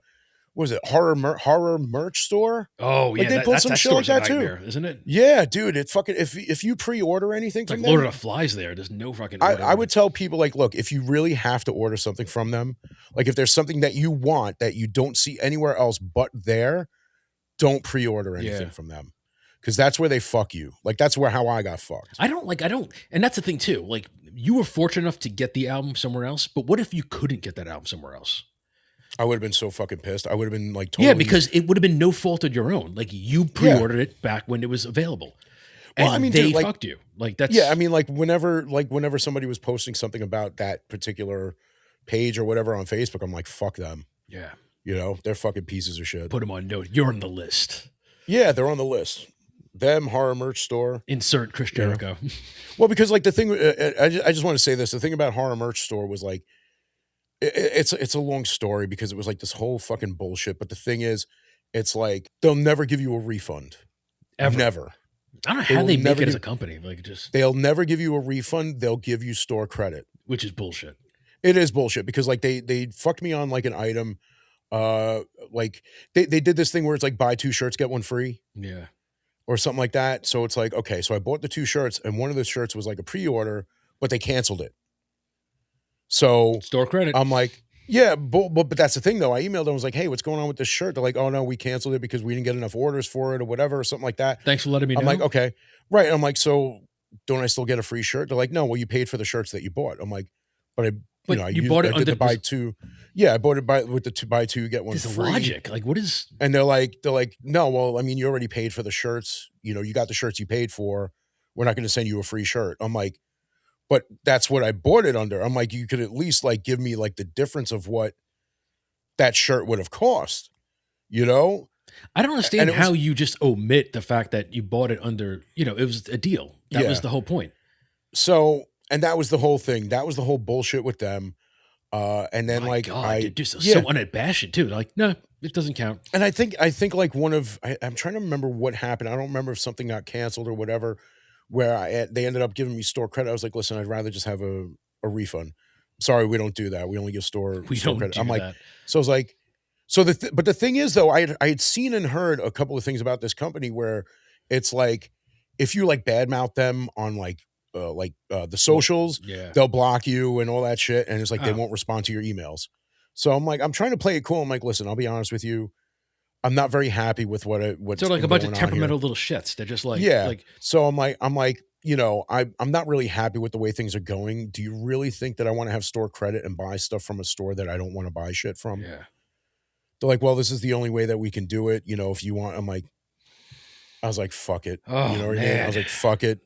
was it, horror merch store? Oh Like yeah, they pulled that's some that shit like store's a that too. naughbare, isn't it? Yeah, dude, it fucking if you pre-order anything It's like from Lord them, of the Flies. There's no fucking I ordering. would tell people like, look, if you really have to order something from them, like if there's something that you want that you don't see anywhere else but there, don't pre-order Yeah, anything from them. Because that's where they fuck you. Like that's where how I got fucked. I don't, and that's the thing too. Like you were fortunate enough to get the album somewhere else, but what if you couldn't get that album somewhere else? I would have been so fucking pissed. I would have been like Yeah, totally. because it would have been no fault of your own. Like you Yeah. pre-ordered it back when it was available, Well, I and mean, they dude, like, fucked you. Like yeah, I that's mean, like whenever somebody was posting something about that particular page or whatever on Facebook, I'm like, fuck them. yeah. You know, they're fucking pieces of shit. Put them on note. You're on the list. Yeah, they're on the list. Them horror merch store. Insert Chris You know, Jericho. well, because like the thing, I just want to say this. The thing about horror merch store was like, it's a long story because it was like this whole fucking bullshit. But the thing is, it's like they'll never give you a refund. Ever. Never. I don't know They how will they make never it as a give. company. Like just They'll never give you a refund. They'll give you store credit. which is bullshit. It is bullshit because like they fucked me on like an item. Uh, like they did this thing where it's like buy two shirts get one free Yeah. or something like that. So it's like okay, so I bought the two shirts and one of the shirts was like a pre-order, but they canceled it. So Store credit. I'm like, yeah, but that's the thing though. I emailed them, I was like, hey, what's going on with this shirt? They're like, oh no, we canceled it because we didn't get enough orders for it or whatever or something like that. Thanks for letting me I'm know. like, okay, right. I'm like, so don't I still get a free shirt? They're like, no, well, you paid for the shirts that you bought. I'm like, but But I you bought it did under the buy two. Yeah, I bought it with the two buy two get one this free. logic. Like what is And they're like, no, well, I mean, you already paid for the shirts. You know, you got the shirts you paid for. We're not going to send you a free shirt. I'm like, but that's what I bought it under. I'm like, you could at least like give me like the difference of what that shirt would have cost, you know? I don't And understand it how was, you just omit the fact that you bought it under, it was a deal. That was yeah. the whole point. So, and that was the whole thing. That was the whole bullshit with them. And then My like God, dude, just yeah. so unabashed too. Like, no, it doesn't count. And I think like I'm trying to remember what happened. I don't remember if something got canceled or whatever, where they ended up giving me store credit. I was like, listen, I'd rather just have a refund. Sorry, we don't do that. We only give store We store don't credit. I'm do like, that. so I was like, but the thing is though, I had seen and heard a couple of things about this company where it's like if you like badmouth them on the What? socials, Yeah. they'll block you and all that shit, and it's like they Oh. won't respond to your emails. So I'm like, I'm trying to play it cool. I'm like, listen, I'll be honest with you. I'm not very happy with what's So like been a bunch of going on here. temperamental little shits. They're just Yeah. like, So I'm like, you know, I'm not really happy with the way things are going. Do you really think that I want to have store credit and buy stuff from a store that I don't want to buy shit from? yeah. They're like, well, this is the only way that we can do it. If you want, I was like, fuck it. You Oh know what I mean? I man, was like, fuck it.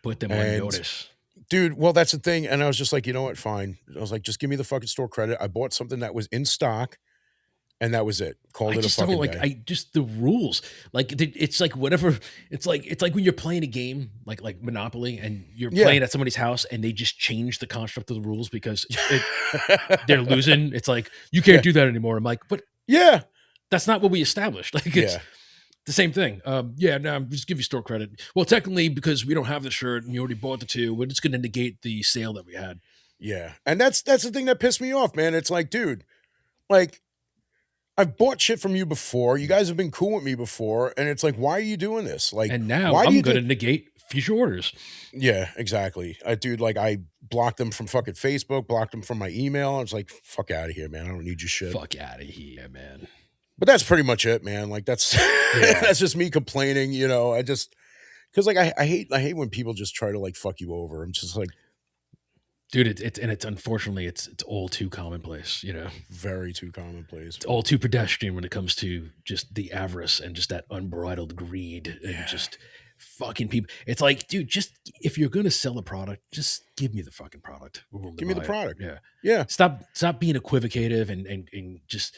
put them on And notice. dude, well, that's the thing. And I was just like, you know what? Fine. I was like, just give me the fucking store credit. I bought something that was in stock and that was it. Called I it a just don't fucking like. day. I just the rules. Like it's like whatever. It's like when you're playing a game like Monopoly and you're Yeah. playing at somebody's house and they just change the construct of the rules because they're losing. It's like you can't Yeah. do that anymore. I'm like, but Yeah. that's not what we established. Like it's Yeah. the same thing. Yeah, no, just give you store credit. Well, technically, because we don't have the shirt and you already bought the two, we're just going to negate the sale that we had. Yeah. And that's the thing that pissed me off, man. It's like, dude, like, I've bought shit from you before. You guys have been cool with me before. And it's like, why are you doing this? Like, And now why do I'm you going do? to negate future orders. Yeah, exactly. Dude, like, I blocked them from fucking Facebook, blocked them from my email. I was like, fuck out of here, man. I don't need your shit. Fuck out of here, man. But that's pretty much it, man. Like, that's Yeah, that's just me complaining. I just, because like I hate when people just try to like fuck you over. I'm just like dude. It's unfortunately it's all too commonplace. very too commonplace. It's all too pedestrian when it comes to just the avarice and just that unbridled greed and Yeah, just fucking people. It's like, dude, just if you're gonna sell a product, just give me the fucking product. We're willing to give me the buy it. product. Yeah. Yeah, Stop being equivocative and just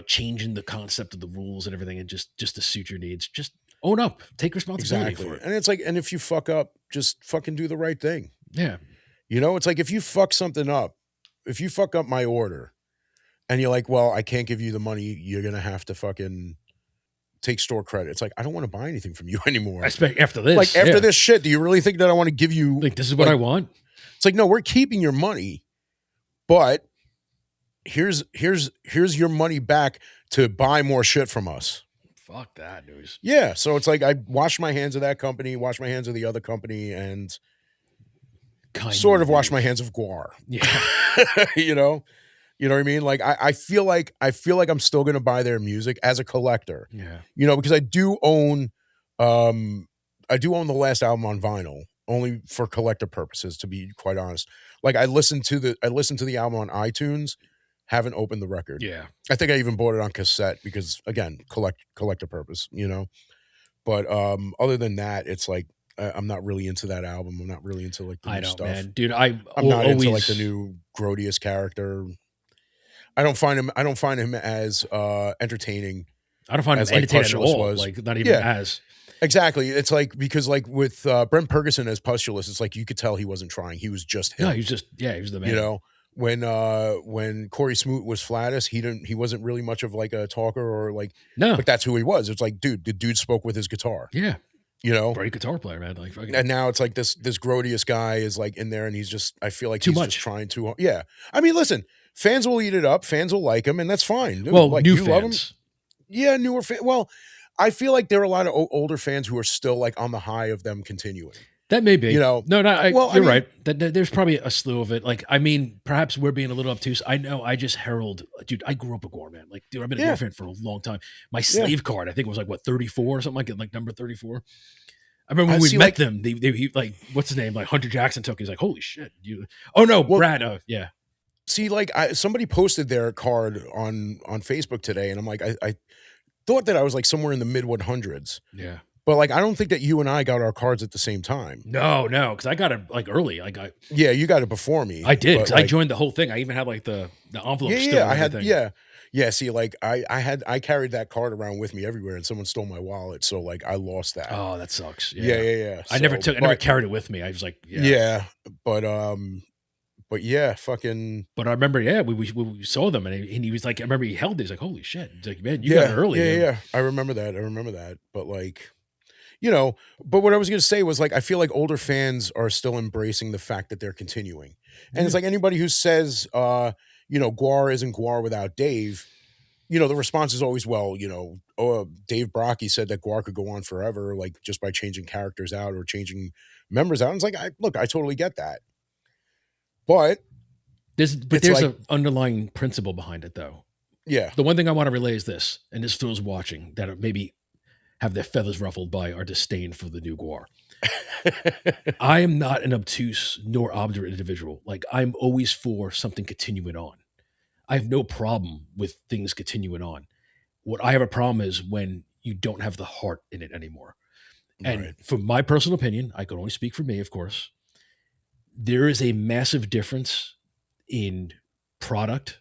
changing the concept of the rules and everything and just to suit your needs. Just own up, take responsibility exactly. for it. And it's like, and if you fuck up, just fucking do the right thing. Yeah. It's like if you fuck something up, if you fuck up my order, and you're like, well, I can't give you the money. You're gonna have to fucking take store credit. It's like I don't want to buy anything from you I anymore. expect after Like this, after yeah. this shit, do you really think that I want to give you Like this is what I like? want. It's like no, we're keeping your money, but here's your money back to buy more shit from us. Fuck that news. Yeah, so it's like I wash my hands of that company, wash my hands of the other company, and sort Kindly of wash my leave. hands of GWAR. Yeah. you know, you know what I mean? Like I feel like I'm still gonna buy their music as a collector. Yeah. Because um I do own the last album on vinyl, only for collector purposes, to be quite honest. Like I listened to the album on iTunes, haven't opened the record. Yeah. I think I even bought it on cassette because again, collector purpose. But other than that, it's like I'm not really into that album. I'm not really into like the I new don't, stuff. man. Dude, I I'm not into like the always new Grodius character. I don't find him as entertaining I don't find him as like entertaining at Pustulus all. was. Like not even Yeah, as exactly. It's like because like with Brent Purgeson as Pustulus, it's like you could tell he wasn't trying. He was just no, him. he was the You man. know, when Corey Smoot was Flatus, he wasn't really much of like a talker or like, No. but that's who he was. It's like, dude, the dude spoke with his guitar. Yeah. You know, Great guitar player, man. Like fucking and now it's like this Grodius guy is like in there, and I feel like too he's just much. trying to. Yeah, I mean, listen, fans will eat it up. Fans will like him, and that's fine. Dude, Well, like new you love him, fans. yeah, newer fan. Well, I feel like there are a lot of older fans who are still like on the high of them continuing. That may be. No, no, Well, I you're mean, right. There's probably a slew of it. Like, I mean, perhaps we're being a little obtuse. I know I just herald, dude, I grew up a GWAR, man. Like, dude, I've been a yeah, GWAR fan for a long time. My yeah. slave card, I think it was like, what, 34 or something like it, like number 34. I remember I when we see, met like, them, he, like, what's his name? Like, Hunter Jackson took, he's like, holy shit. Oh, no, well, Brad. Yeah. see, like, somebody posted their card on Facebook today, and I'm like, I thought that I was like somewhere in the mid 100s, Yeah. but like, I don't think that you and I got our cards at the same time. No, because I got it like early. Like, Yeah, you got it before me. I did, but because I like, joined the whole thing. I even had like the envelope yeah, still yeah, and I had, everything. yeah. See, like, I carried that card around with me everywhere, and someone stole my wallet, so like, I lost that. Oh, that sucks. Yeah, Yeah. yeah, yeah. I never So, never carried it with me. I was like, yeah. yeah, but yeah, fucking. But I remember, yeah, we saw them and he was like, I remember he held it. He's like, holy shit. He's like, man, you got it early. Yeah. I remember that. But like, but what I was gonna say was like, I feel like older fans are still embracing the fact that they're continuing, and it's like anybody who says, GWAR isn't GWAR without Dave. The response is always, well, Dave Brockie said that GWAR could go on forever, like just by changing characters out or changing members out. And it's like, I totally get that, but there's like, an underlying principle behind it though. yeah, The one thing I want to relay is this, and this those watching that are maybe have their feathers ruffled by our disdain for the new GWAR. I am not an obtuse nor obdurate individual. Like I'm always for something continuing on. I have no problem with things continuing on. What I have a problem is when you don't have the heart in it anymore. And Right. from my personal opinion, I can only speak for me, of course, there is a massive difference in product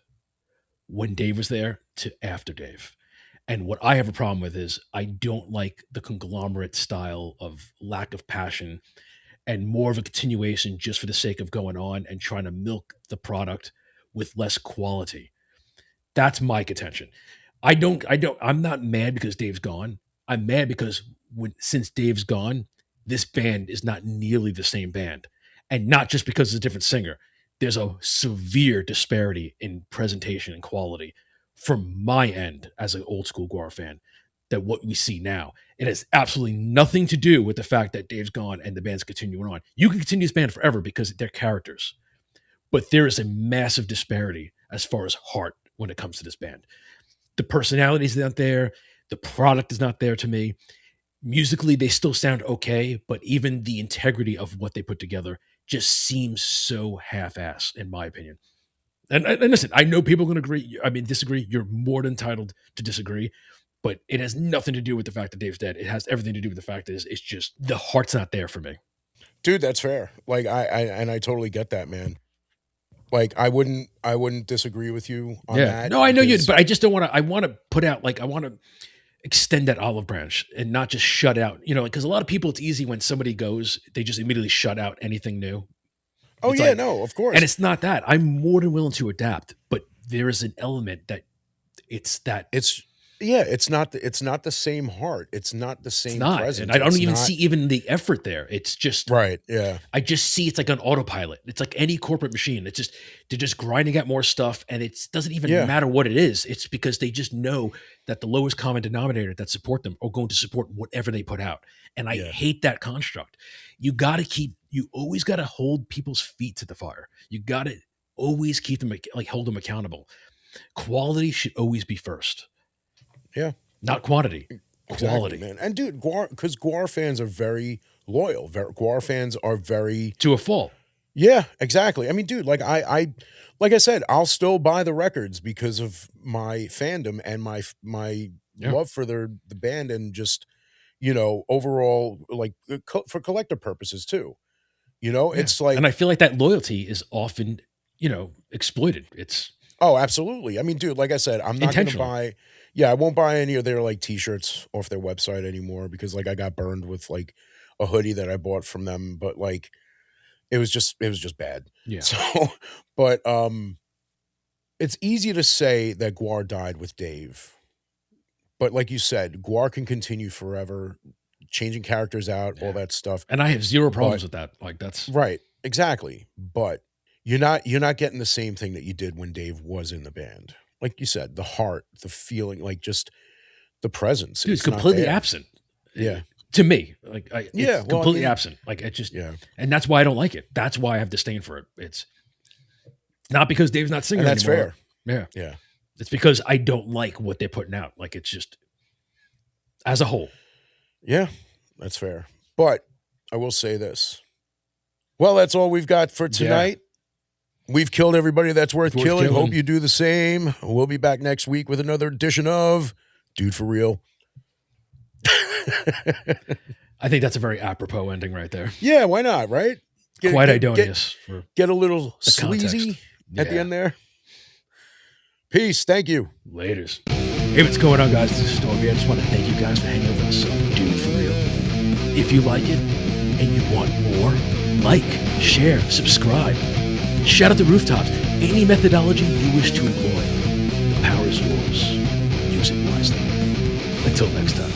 when Dave was there to after Dave. And what I have a problem with is I don't like the conglomerate style of lack of passion and more of a continuation just for the sake of going on and trying to milk the product with less quality. That's my contention. I'm not mad because Dave's gone. I'm mad because since Dave's gone, this band is not nearly the same band. And not just because it's a different singer. There's a severe disparity in presentation and quality from my end as an old school GWAR fan that what we see now. It has absolutely nothing to do with the fact that Dave's gone and the band's continuing on. You can continue this band forever because they're characters. But there is a massive disparity as far as heart when it comes to this band. The personality is not there. The product is not there to me. Musically, they still sound okay, but even the integrity of what they put together just seems so half-ass, in my opinion. And listen, I know people are going to agree. I mean, disagree. You're more than entitled to disagree, but it has nothing to do with the fact that Dave's dead. It has everything to do with the fact that it's just the heart's not there for me. Dude, that's fair. Like I totally get that, man. Like I wouldn't disagree with you on Yeah, that no, I know you, because but I just don't want to. I want to put out like I want to extend that olive branch and not just shut out. You know, because a lot of people, it's easy when somebody goes, they just immediately shut out anything new. oh It's yeah, like, no, of and course. it's not that. I'm more than willing to adapt, but there is an element that it's that It's yeah, it's not the same heart. It's not the it's same not, and presence. I don't It's even not see even the effort there. It's just right. Yeah. I just see it's like an autopilot. It's like any corporate machine. It's just they're just grinding out more stuff, and it doesn't even Yeah. matter what it is. It's because they just know that the lowest common denominator that support them are going to support whatever they put out. And I Yeah. hate that construct. You always got to hold people's feet to the fire. You got to always keep them like hold them accountable. Quality should always be first, Yeah. not quantity. Exactly, Quality man. And dude, Guar because Guar fans are very loyal. Guar fans are very to a fault. yeah, exactly. I mean, dude, like I said, I'll still buy the records because of my fandom and my Yeah. love for the band and just overall like for collector purposes too. Yeah. It's And I like feel like that loyalty is often, exploited. It's oh, absolutely. I mean, dude, like I said, I'm not gonna intentionally. buy. Yeah, I won't buy any of their like T-shirts off their website anymore because like I got burned with like a hoodie that I bought from them, but like it was just bad. Yeah. So, but it's easy to say that Guar died with Dave, but like you said, Guar can continue forever, changing characters out, all Yeah. that stuff. And I have zero But problems with that. Like that's right, exactly. But you're not getting the same thing that you did when Dave was in the band. Like you said, the heart, the feeling, like just the presence, dude, it's it's not completely there. absent. Yeah. To me. Yeah, It's well, I completely mean, absent. Like it just yeah. and that's why I don't like it. That's why I have disdain for it. It's not because Dave's not And singer that's anymore. fair. Yeah. Yeah. It's because I don't like what they're putting out. Like it's just as a whole. Yeah, that's fair. But I will say this. Well, that's all we've got for Yeah. tonight. We've killed everybody that's worth Worth killing. Hope killing. you do the same. We'll be back next week with another edition of Dude for Real. I think that's a very apropos ending right there. Yeah, why not, right? Quite Idonius for Get a little the sleazy context. at the Yeah. end there. Peace. Thank you. Laters. Hey, what's going on, guys? This is Stormy. I just want to thank you guys for hanging with us. So, dude, for real. If you like it and you want more, like, share, subscribe. Shout out the rooftops. Any methodology you wish to employ, the power is yours. Use it wisely. Until next time.